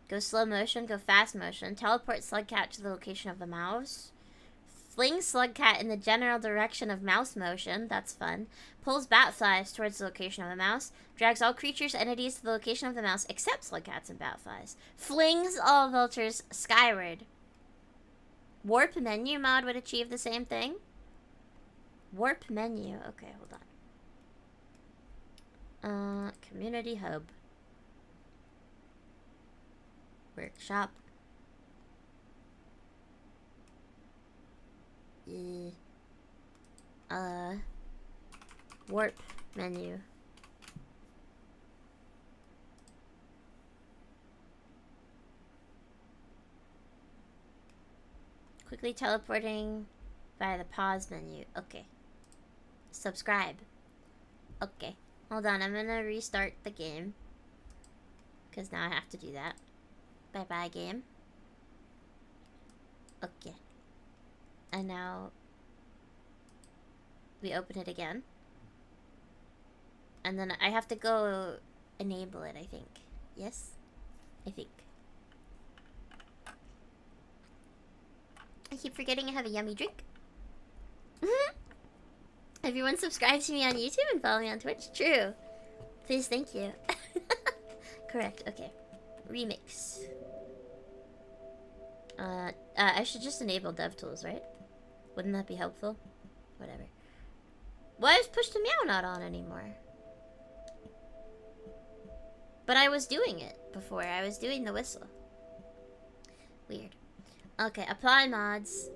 go slow motion, go fast motion, teleport Slugcat to the location of the mouse, fling Slugcat in the general direction of mouse motion, that's fun, pulls Batflies towards the location of the mouse, drags all creatures, entities to the location of the mouse except Slugcats and Batflies, flings all vultures skyward. Warp menu mod would achieve the same thing. Warp menu. Okay, hold on. Community hub. Workshop. Warp menu. Quickly teleporting via the pause menu. Okay. Subscribe. Okay. Hold on, I'm gonna restart the game. Because now I have to do that. Bye-bye, game. Okay. And now we open it again. And then I have to go enable it, I think. Yes? I think. I keep forgetting I have a yummy drink. Everyone subscribe to me on YouTube and follow me on Twitch. True. Please, thank you. Correct, okay. Remix. I should just enable DevTools, right? Wouldn't that be helpful? Whatever. Why is push to meow not on anymore? But I was doing it before. I was doing the whistle. Weird. Okay, apply mods.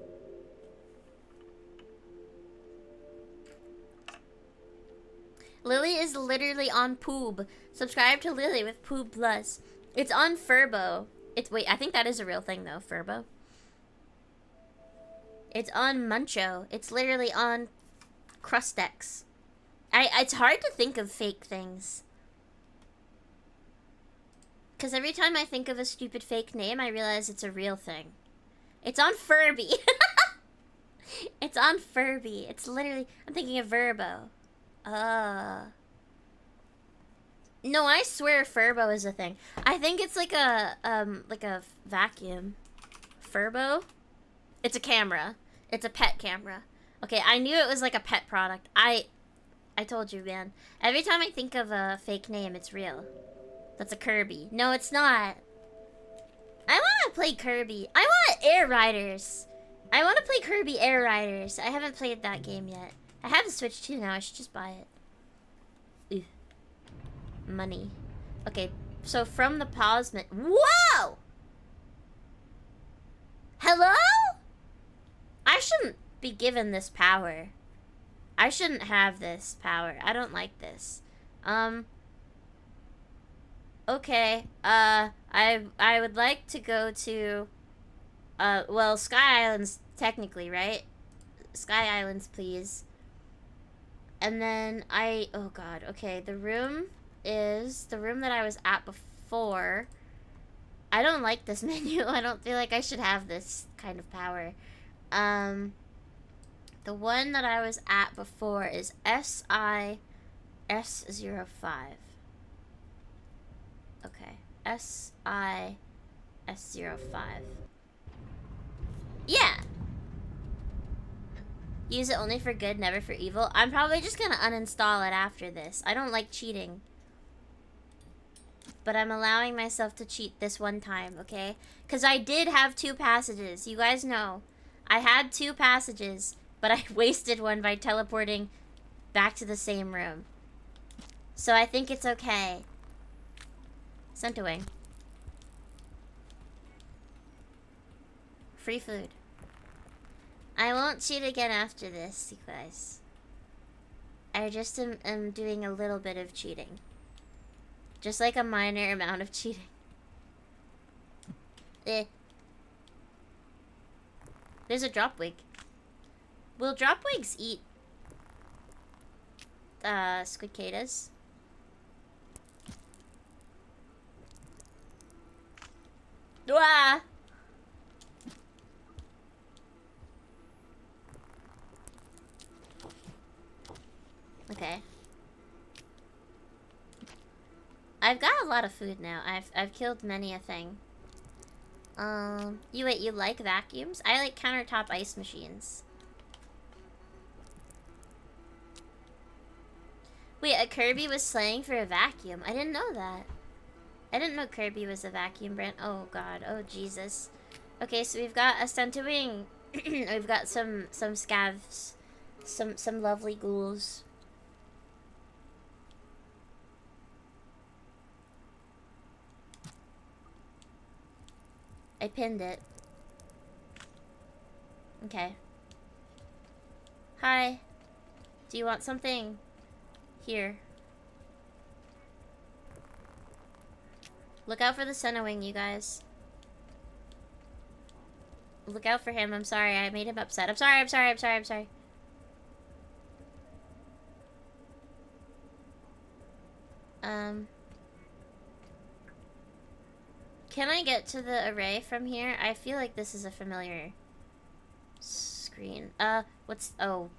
Lily is literally on Poob. Subscribe to Lily with Poob Plus. It's on Furbo. Wait, I think that is a real thing though, Furbo. It's on Muncho. It's literally on Crustex. It's hard to think of fake things. Because every time I think of a stupid fake name, I realize it's a real thing. It's on Furby. It's on Furby. It's literally... I'm thinking of Verbo. No, I swear Furbo is a thing. I think it's like a vacuum. Furbo? It's a camera. It's a pet camera. Okay, I knew it was like a pet product. I told you, man. Every time I think of a fake name, it's real. That's a Kirby. No, it's not. I want to play Kirby. I want Air Riders. I want to play Kirby Air Riders. I haven't played that game yet. I have a Switch 2 now. I should just buy it. Ooh. Money. Okay, so from the pause... Whoa! Hello? I shouldn't be given this power. I shouldn't have this power. I don't like this. Okay, I would like to go to, well, Sky Islands, technically, right? Sky Islands, please. And then oh god, okay, the room is the room that I was at before. I don't like this menu. I don't feel like I should have this kind of power. The one that I was at before is SIS05. Okay. SIS05. Yeah. Use it only for good, never for evil. I'm probably just gonna uninstall it after this. I don't like cheating. But I'm allowing myself to cheat this one time, okay? Because I did have 2 passages. You guys know. I had 2 passages, but I wasted one by teleporting back to the same room. So I think it's okay. Sent a wing. Free food. I won't cheat again after this, you guys. I just am doing a little bit of cheating. Just like a minor amount of cheating. There's a drop wig. Will drop wigs eat squidcadas? Ah! Okay. I've got a lot of food now. I've killed many a thing. You like vacuums? I like countertop ice machines. Wait, a Kirby was slang for a vacuum. I didn't know that. I didn't know Kirby was a vacuum brand. Oh god. Oh Jesus. Okay, so we've got a Centowing. We've got some scavs. Some lovely ghouls. I pinned it. Okay. Hi. Do you want something? Here. Look out for the Centowing, you guys. Look out for him. I'm sorry. I made him upset. I'm sorry. Can I get to the array from here? I feel like this is a familiar screen. What's... Oh.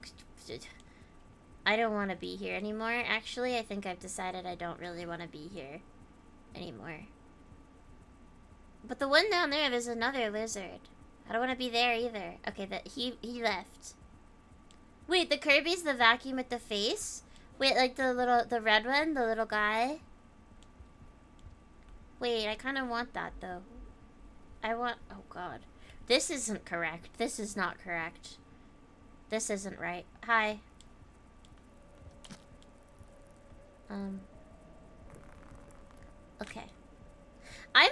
I don't want to be here anymore. Actually, I think I've decided I don't really want to be here anymore. But the one down there is another lizard. I don't want to be there either. Okay, he left. Wait, the Kirby's the vacuum with the face? Wait, like the red one? The little guy? Wait, I kind of want that, though. Oh god. This isn't correct. This is not correct. This isn't right. Hi. Okay. I'm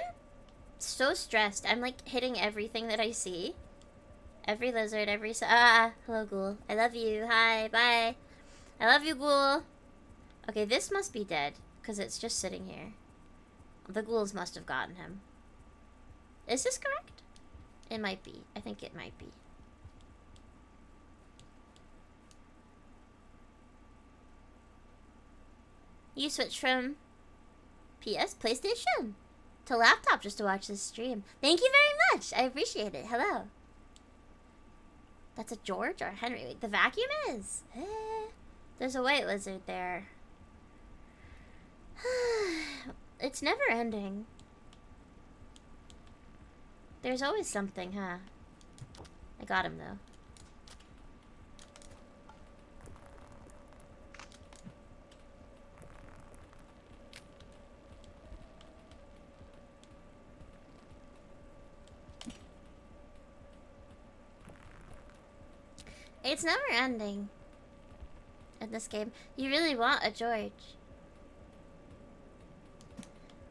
so stressed. I'm like hitting everything that I see. Every lizard, hello ghoul. I love you. Hi, bye. I love you, ghoul. Okay, this must be dead, because it's just sitting here. The ghouls must have gotten him. Is this correct? It might be. I think it might be. You switched from PlayStation to laptop just to watch this stream. Thank you very much. I appreciate it. Hello. That's a George or a Henry. Wait, the vacuum is. There's a white lizard there. It's never ending. There's always something, huh? I got him, though. It's never ending. In this game. You really want a George.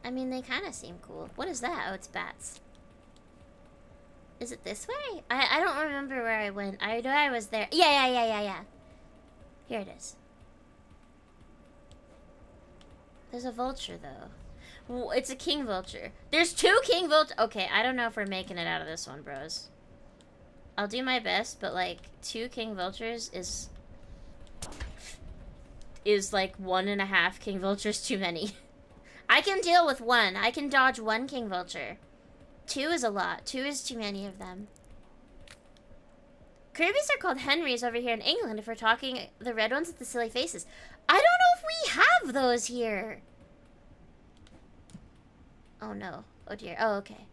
I mean, they kind of seem cool. What is that? Oh, it's bats. Is it this way? I don't remember where I went. I know I was there. Yeah. Here it is. There's a vulture, though. It's a king vulture. There's 2 king vultures. Okay, I don't know if we're making it out of this one, bros. I'll do my best, but, like, 2 king vultures is like 1.5 king vultures too many. I can deal with 1. I can dodge 1 king vulture. 2 is a lot. 2 is too many of them. Kirby's are called Henrys over here in England if we're talking the red ones with the silly faces. I don't know if we have those here. Oh no. Oh dear. Oh, okay.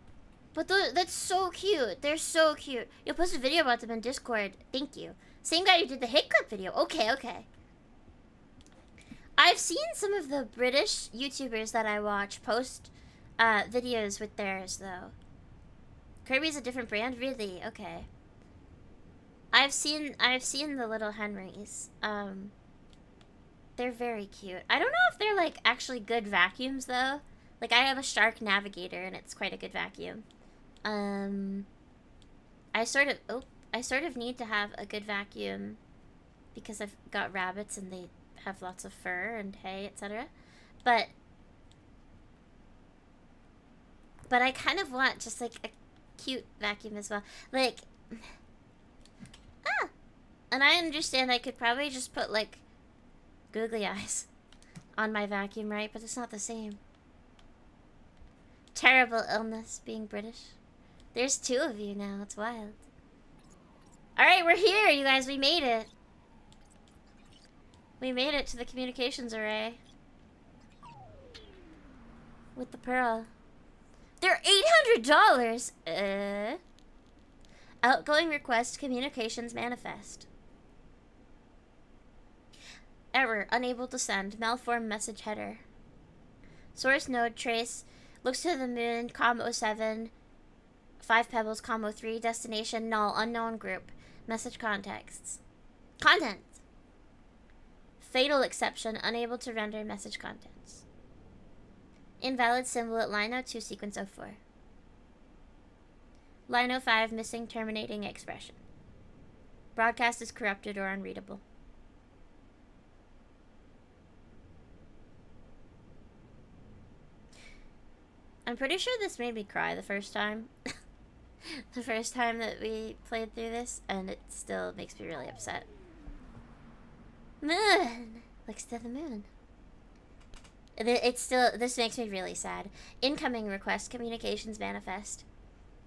But that's so cute. They're so cute. You'll post a video about them in Discord. Thank you. Same guy who did the hit clip video. Okay, okay. I've seen some of the British YouTubers that I watch post videos with theirs, though. Kirby's a different brand? Really? Okay. I've seen the little Henrys. They're very cute. I don't know if they're, like, actually good vacuums, though. Like, I have a Shark Navigator, and it's quite a good vacuum. I sort of need to have a good vacuum because I've got rabbits and they have lots of fur and hay, etc. But I kind of want just like a cute vacuum as well. Like, and I understand I could probably just put like googly eyes on my vacuum, right? But it's not the same. Terrible illness being British. There's 2 of you now. It's wild. Alright, we're here, you guys. We made it. We made it to the communications array. With the pearl. They're $800! Outgoing request communications manifest. Error. Unable to send. Malformed message header. Source node trace. Looks to the moon. Com 07. 5 Pebbles. Com 03. Destination null. Unknown group. Message contexts. Content. Fatal exception. Unable to render message contents. Invalid symbol at line 02 sequence 04. Line 05 missing terminating expression. Broadcast is corrupted or unreadable. I'm pretty sure this made me cry the first time. The first time that we played through this, and it still makes me really upset. Moon! Looks to the moon. This makes me really sad. Incoming request, communications manifest.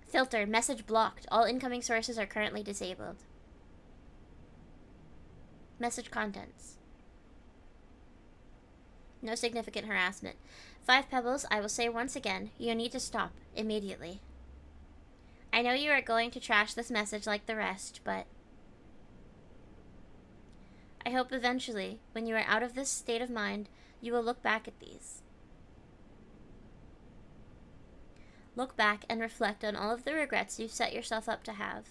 Filter, message blocked. All incoming sources are currently disabled. Message contents. No significant harassment. 5 Pebbles, I will say once again, you need to stop immediately. I know you are going to trash this message like the rest, but I hope eventually, when you are out of this state of mind, you will look back at these. Look back and reflect on all of the regrets you've set yourself up to have.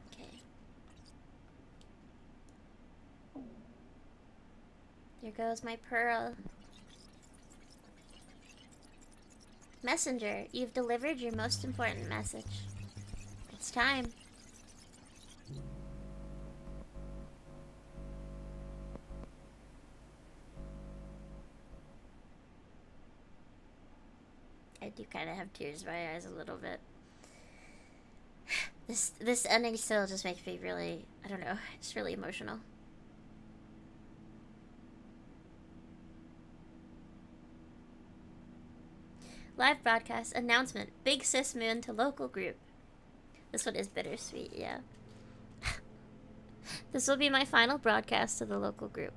Okay. Here goes my pearl. Messenger, you've delivered your most important message. It's time. I do kind of have tears in my eyes a little bit. This ending still just makes me really, I don't know, it's really emotional. Live broadcast announcement. Big Sis Moon to local group. This one is bittersweet, yeah. This will be my final broadcast to the local group.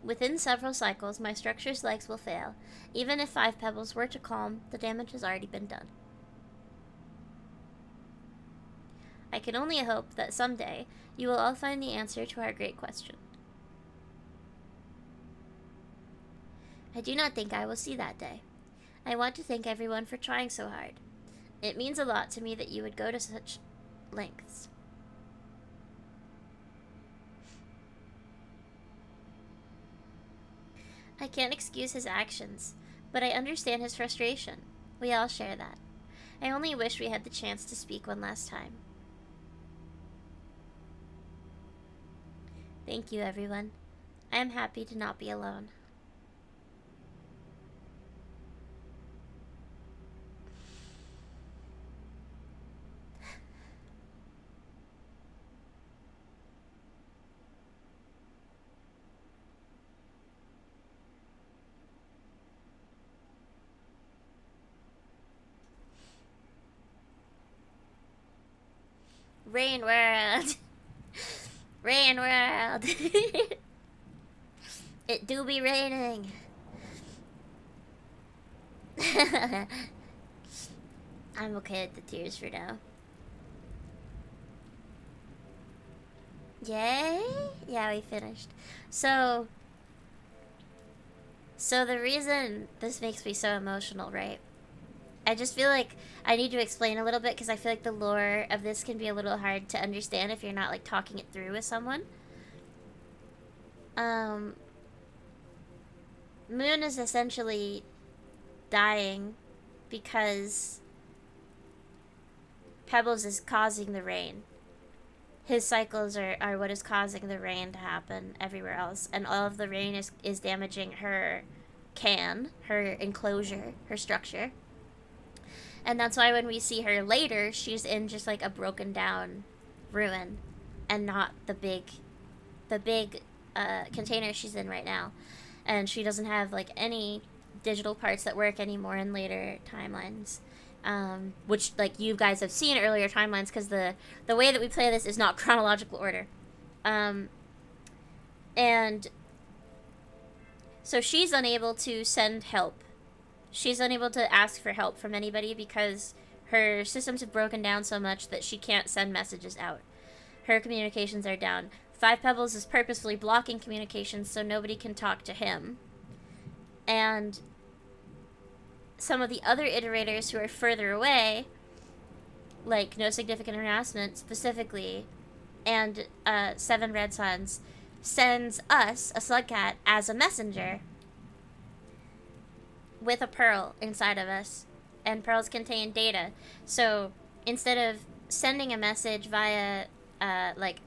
Within several cycles, my structure's legs will fail. Even if 5 Pebbles were to calm, the damage has already been done. I can only hope that someday you will all find the answer to our great question. I do not think I will see that day. I want to thank everyone for trying so hard. It means a lot to me that you would go to such lengths. I can't excuse his actions, but I understand his frustration. We all share that. I only wish we had the chance to speak one last time. Thank you, everyone. I am happy to not be alone. Rain world. Rain world. It do be raining. I'm okay with the tears for now. Yay? Yeah, we finished. So the reason this makes me so emotional, right? I just feel like I need to explain a little bit because I feel like the lore of this can be a little hard to understand if you're not like talking it through with someone. Moon is essentially dying because Pebbles is causing the rain. His cycles are what is causing the rain to happen everywhere else, and all of the rain is damaging her her enclosure, her structure. And that's why when we see her later, she's in just like a broken down ruin and not the big container she's in right now. And she doesn't have like any digital parts that work anymore in later timelines. Which like you guys have seen earlier timelines because the way that we play this is not chronological order. And so she's unable to send help. She's unable to ask for help from anybody because her systems have broken down so much that she can't send messages out. Her communications are down. Five Pebbles is purposefully blocking communications so nobody can talk to him. And some of the other iterators who are further away, like No Significant Harassment specifically, and Seven Red Suns, sends us, a Slugcat, as a messenger with a pearl inside of us. And pearls contain data. So instead of sending a message via like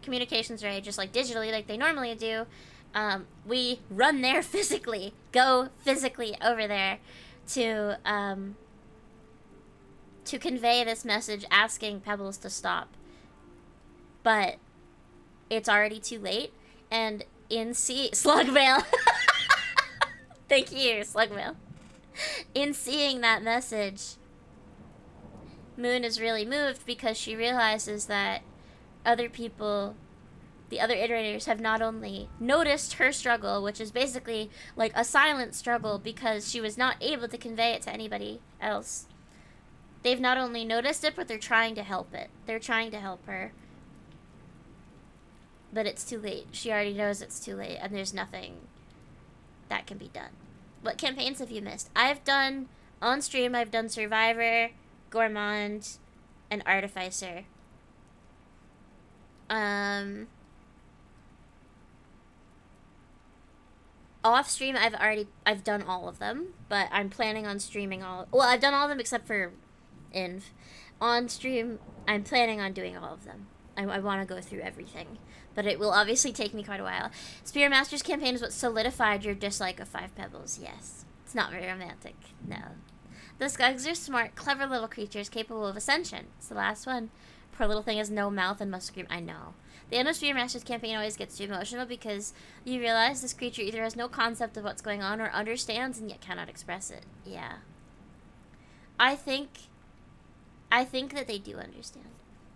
communications array, just like digitally like they normally do, we run there physically, go physically over there to convey this message asking Pebbles to stop. But it's already too late, and Slugmail. Thank you, Slugmail. In seeing that message, Moon is really moved because she realizes that other people, the other iterators, have not only noticed her struggle, which is basically like a silent struggle because she was not able to convey it to anybody else. They've not only noticed it, but they're trying to help it. They're trying to help her. But it's too late. She already knows it's too late, and there's nothing that can be done. What campaigns have you missed? I've done, on stream, I've done Survivor, Gourmand, and Artificer. Off stream, I've done all of them, but I'm planning on streaming I've done all of them except for Inv. On stream, I'm planning on doing all of them. I want to go through everything, but it will obviously take me quite a while. Spear Master's campaign is what solidified your dislike of Five Pebbles. Yes. It's not very romantic. No. The Skugs are smart, clever little creatures capable of ascension. It's the last one. Poor little thing has no mouth and must scream. I know. The end of Spear Master's campaign always gets too emotional because you realize this creature either has no concept of what's going on or understands and yet cannot express it. Yeah. I think that they do understand.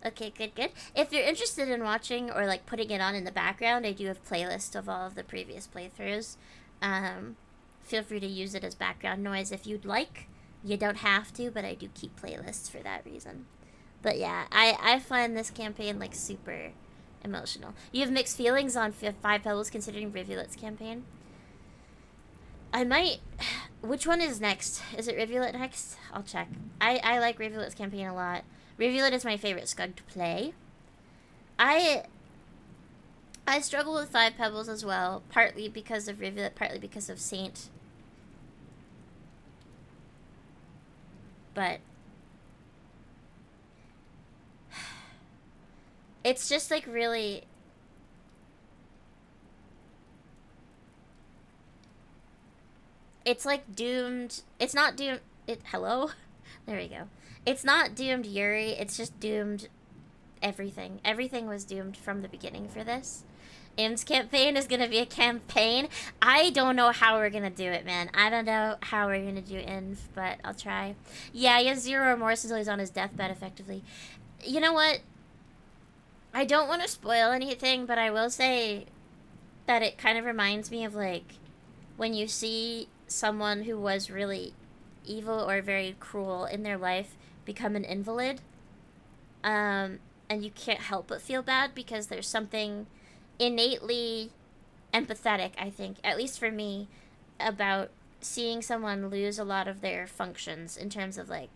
Okay, good. If you're interested in watching or like putting it on in the background, I do have playlists of all of the previous playthroughs. Feel free to use it as background noise if you'd like. You don't have to, but I do keep playlists for that reason. But yeah, I find this campaign like super emotional. You have mixed feelings on Five Pebbles considering Rivulet's campaign? I might... Which one is next? Is it Rivulet next? I'll check. I like Rivulet's campaign a lot. Rivulet is my favorite Scug to play. I struggle with Five Pebbles as well, partly because of Rivulet, partly because of Saint. But it's just like really... It's like doomed... It's not doomed... Hello? There we go. It's not doomed Yuri, it's just doomed everything. Everything was doomed from the beginning for this. Im's campaign is gonna be a campaign. I don't know how we're gonna do it, man. I don't know how we're gonna do Inv, but I'll try. Yeah, he has zero remorse until he's on his deathbed, effectively. You know what? I don't want to spoil anything, but I will say that it kind of reminds me of like when you see someone who was really evil or very cruel in their life become an invalid, and you can't help but feel bad because there's something innately empathetic, I think, at least for me, about seeing someone lose a lot of their functions in terms of like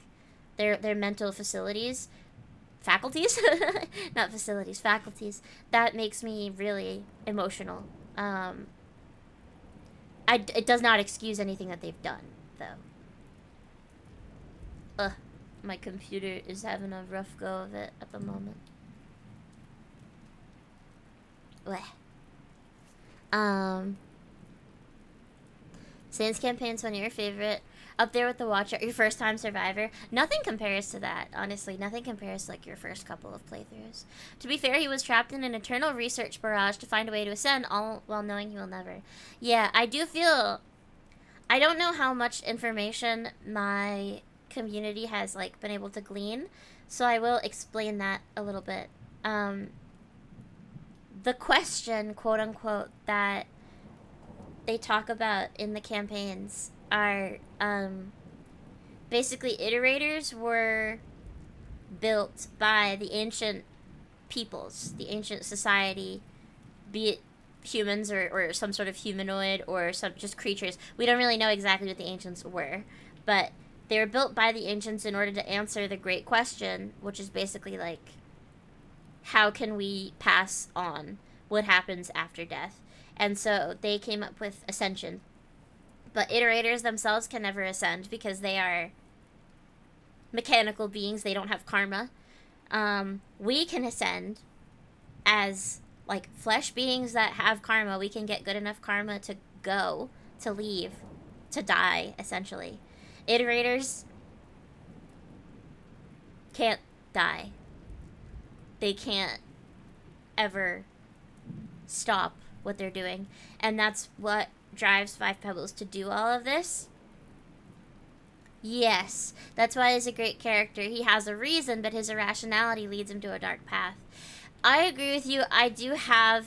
their mental facilities, faculties, not facilities, faculties. That makes me really emotional. It does not excuse anything that they've done, though. Ugh, my computer is having a rough go of it at the moment. Blech. Sans campaign's one of your favorite. Up there with the Watcher, your first time survivor. Nothing compares to that, honestly. Nothing compares to like your first couple of playthroughs. To be fair, he was trapped in an eternal research barrage to find a way to ascend, all while knowing he will never. Yeah, I do feel. I don't know how much information my community has like been able to glean, so I will explain that a little bit. The question, quote unquote, that they talk about in the campaigns are basically iterators were built by the ancient peoples, the ancient society, be it humans or some sort of humanoid or some just creatures. We don't really know exactly what the ancients were, but they were built by the ancients in order to answer the great question, which is basically like, how can we pass on? What happens after death? And so they came up with ascension. But iterators themselves can never ascend because they are mechanical beings. They don't have karma. We can ascend as like flesh beings that have karma. We can get good enough karma to go, to leave, to die, essentially. Iterators can't die. They can't ever stop what they're doing. And that's what drives Five Pebbles to do all of this. Yes, that's why he's a great character. He has a reason, but his irrationality leads him to a dark path. I agree with you. I do have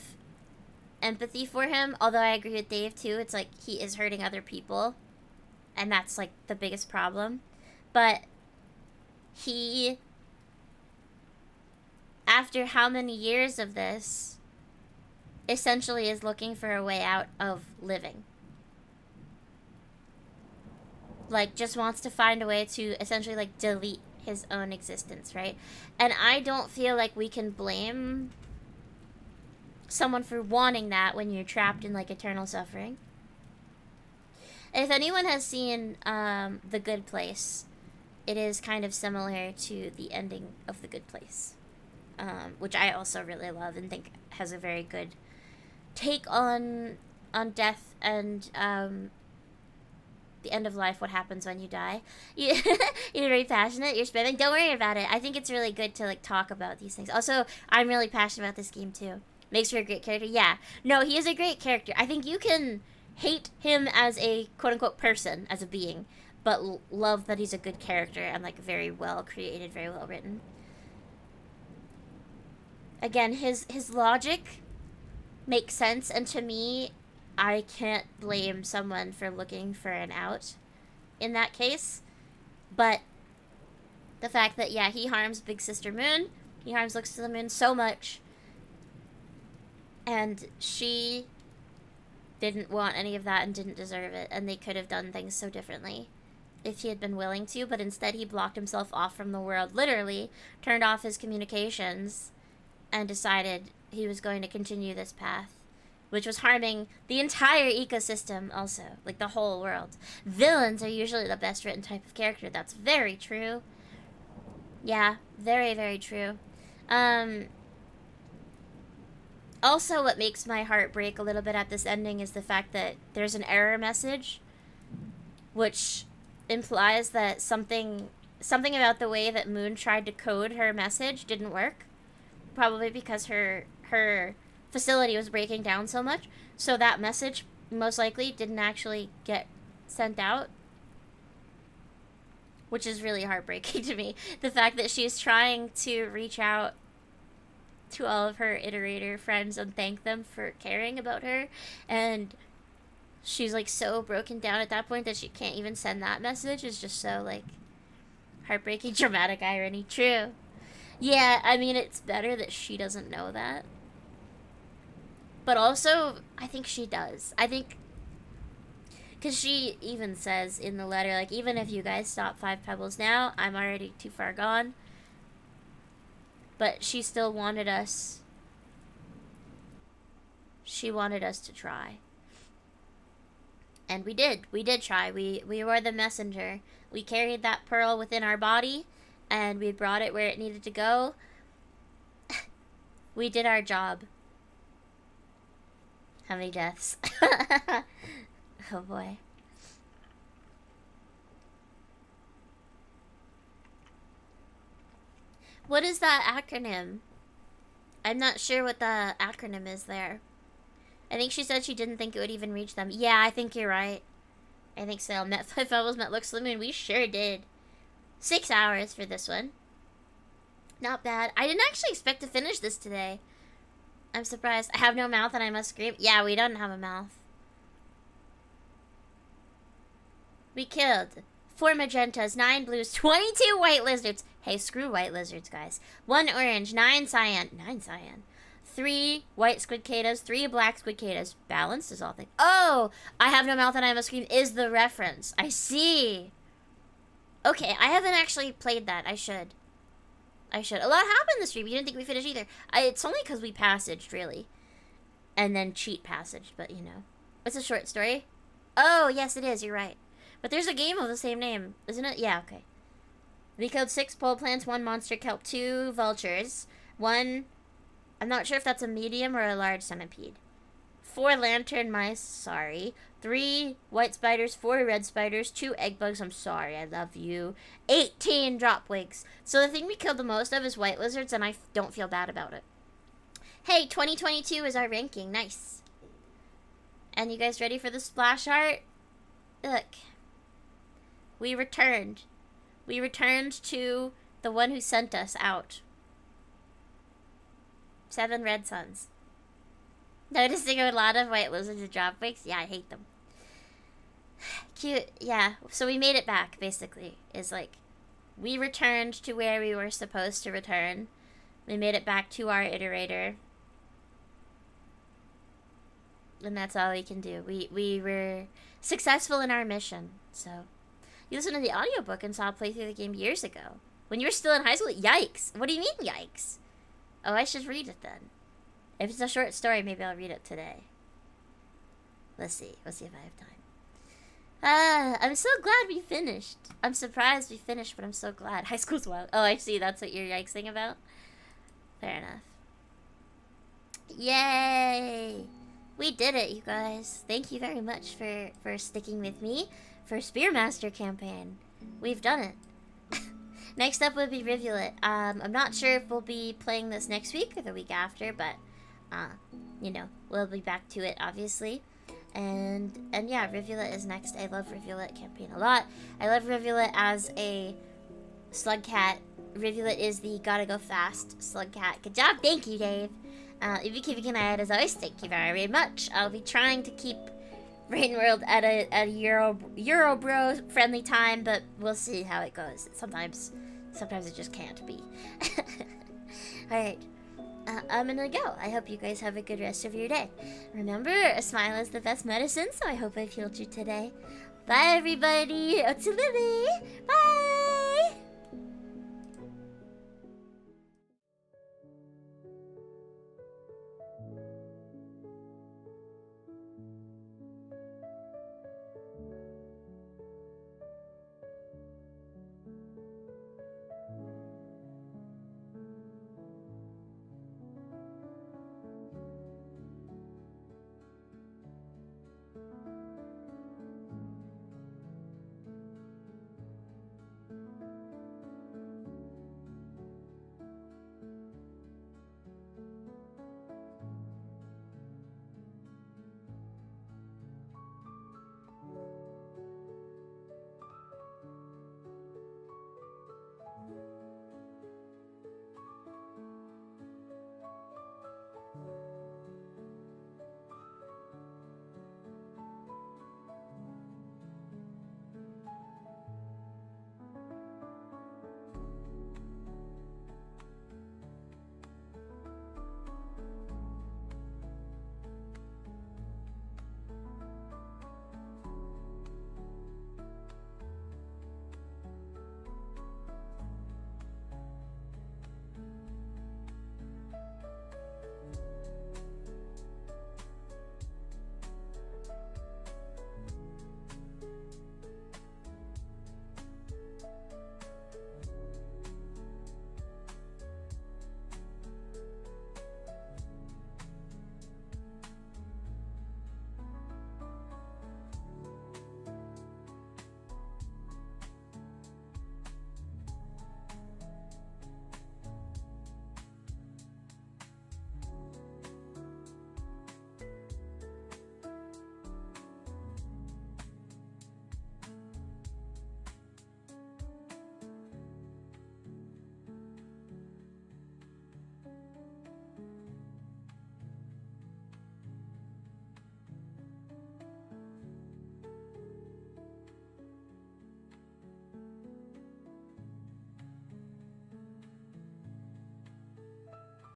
empathy for him, although I agree with Dave too. It's like he is hurting other people, and that's like the biggest problem. But he, after how many years of this, essentially is looking for a way out of living. Like, just wants to find a way to essentially, like, delete his own existence, right? And I don't feel like we can blame someone for wanting that when you're trapped in, like, eternal suffering. If anyone has seen The Good Place, it is kind of similar to the ending of The Good Place, which I also really love and think has a very good take on death and the end of life, what happens when you die. You're very passionate, you're spinning. Don't worry about it. I think it's really good to like talk about these things. Also, I'm really passionate about this game too. Makes for a great character. Yeah. No, he is a great character. I think you can hate him as a quote-unquote person, as a being, but love that he's a good character and like very well created, very well written. Again, his logic makes sense, and to me, I can't blame someone for looking for an out in that case. But the fact that, yeah, he harms Big Sister Moon, he harms Looks to the Moon so much, and she didn't want any of that and didn't deserve it, and they could have done things so differently if he had been willing to, but instead he blocked himself off from the world, literally turned off his communications, and decided he was going to continue this path, which was harming the entire ecosystem also, like the whole world. Villains are usually the best written type of character. That's very true. Yeah, very, very true. Also, what makes my heart break a little bit at this ending is the fact that there's an error message, which implies that something about the way that Moon tried to code her message didn't work. Probably because her facility was breaking down so much, so that message most likely didn't actually get sent out, which is really heartbreaking to me. The fact that she's trying to reach out to all of her iterator friends and thank them for caring about her. And she's like so broken down at that point that she can't even send that message. It's just so like heartbreaking, dramatic irony. True. Yeah, I mean, it's better that she doesn't know that. But also, I think she does. I think, because she even says in the letter, like, even if you guys stop Five Pebbles now, I'm already too far gone. But she still wanted us. She wanted us to try. And we did. We did try. We were the messenger. We carried that pearl within our body, and we brought it where it needed to go. We did our job. How many deaths? Oh boy. What is that acronym? I'm not sure what the acronym is there. I think she said she didn't think it would even reach them. Yeah, I think you're right. I think so. Met Five Pebbles, met Looks of the Moon. We sure did. 6 hours for this one. Not bad. I didn't actually expect to finish this today. I'm surprised. I have no mouth and I must scream. Yeah, we don't have a mouth. We killed 4 magentas, 9 blues, 22 white lizards. Hey, screw white lizards, guys. 1 orange, 9 cyan. 9 cyan. 3 white squidcadas, 3 black squidcadas. Balanced is all things. Oh! I have no mouth and I must scream is the reference. I see. Okay, I haven't actually played that. I should. A lot happened this stream. You didn't think we finished either. It's only because we passaged, really. And then cheat passaged, but you know. It's a short story. Oh, yes, it is. You're right. But there's a game of the same name, isn't it? Yeah, okay. We killed 6 pole plants, 1 monster kelp, 2 vultures, 1... I'm not sure if that's a medium or a large centipede. 4 lantern mice, sorry. 3 white spiders, 4 red spiders, 2 egg bugs, I'm sorry, I love you. 18 drop wigs. So the thing we killed the most of is white lizards, and I don't feel bad about it. Hey, 2022 is our ranking, nice. And you guys ready for the splash art? Look. We returned. We returned to the one who sent us out. 7 red suns. Noticing a lot of white lizards and dropwicks? Yeah, I hate them. Cute. Yeah, so we made it back, basically. Is like, we returned to where we were supposed to return. We made it back to our iterator. And that's all we can do. We were successful in our mission, so. You listened to the audiobook and saw a playthrough of the game years ago. When you were still in high school? Yikes. What do you mean, yikes? Oh, I should read it then. If it's a short story, maybe I'll read it today. Let's see. Let's see if I have time. I'm so glad we finished. I'm surprised we finished, but I'm so glad. High school's wild. Oh, I see. That's what you're yikesing about? Fair enough. Yay! We did it, you guys. Thank you very much for sticking with me for Spearmaster campaign. We've done it. Next up would be Rivulet. I'm not sure if we'll be playing this next week or the week after, but you know, we'll be back to it obviously. And yeah, Rivulet is next. I love Rivulet campaign a lot. I love Rivulet as a slug cat. Rivulet is the gotta go fast slug cat. Good job, thank you, Dave. If you keep an eye out as always, thank you very much. I'll be trying to keep Rain World at a Euro bro friendly time, but we'll see how it goes. Sometimes it just can't be. Alright, I'm gonna go. I hope you guys have a good rest of your day. Remember, a smile is the best medicine, so I hope I've healed you today. Bye, everybody. Otsu Lily. Bye.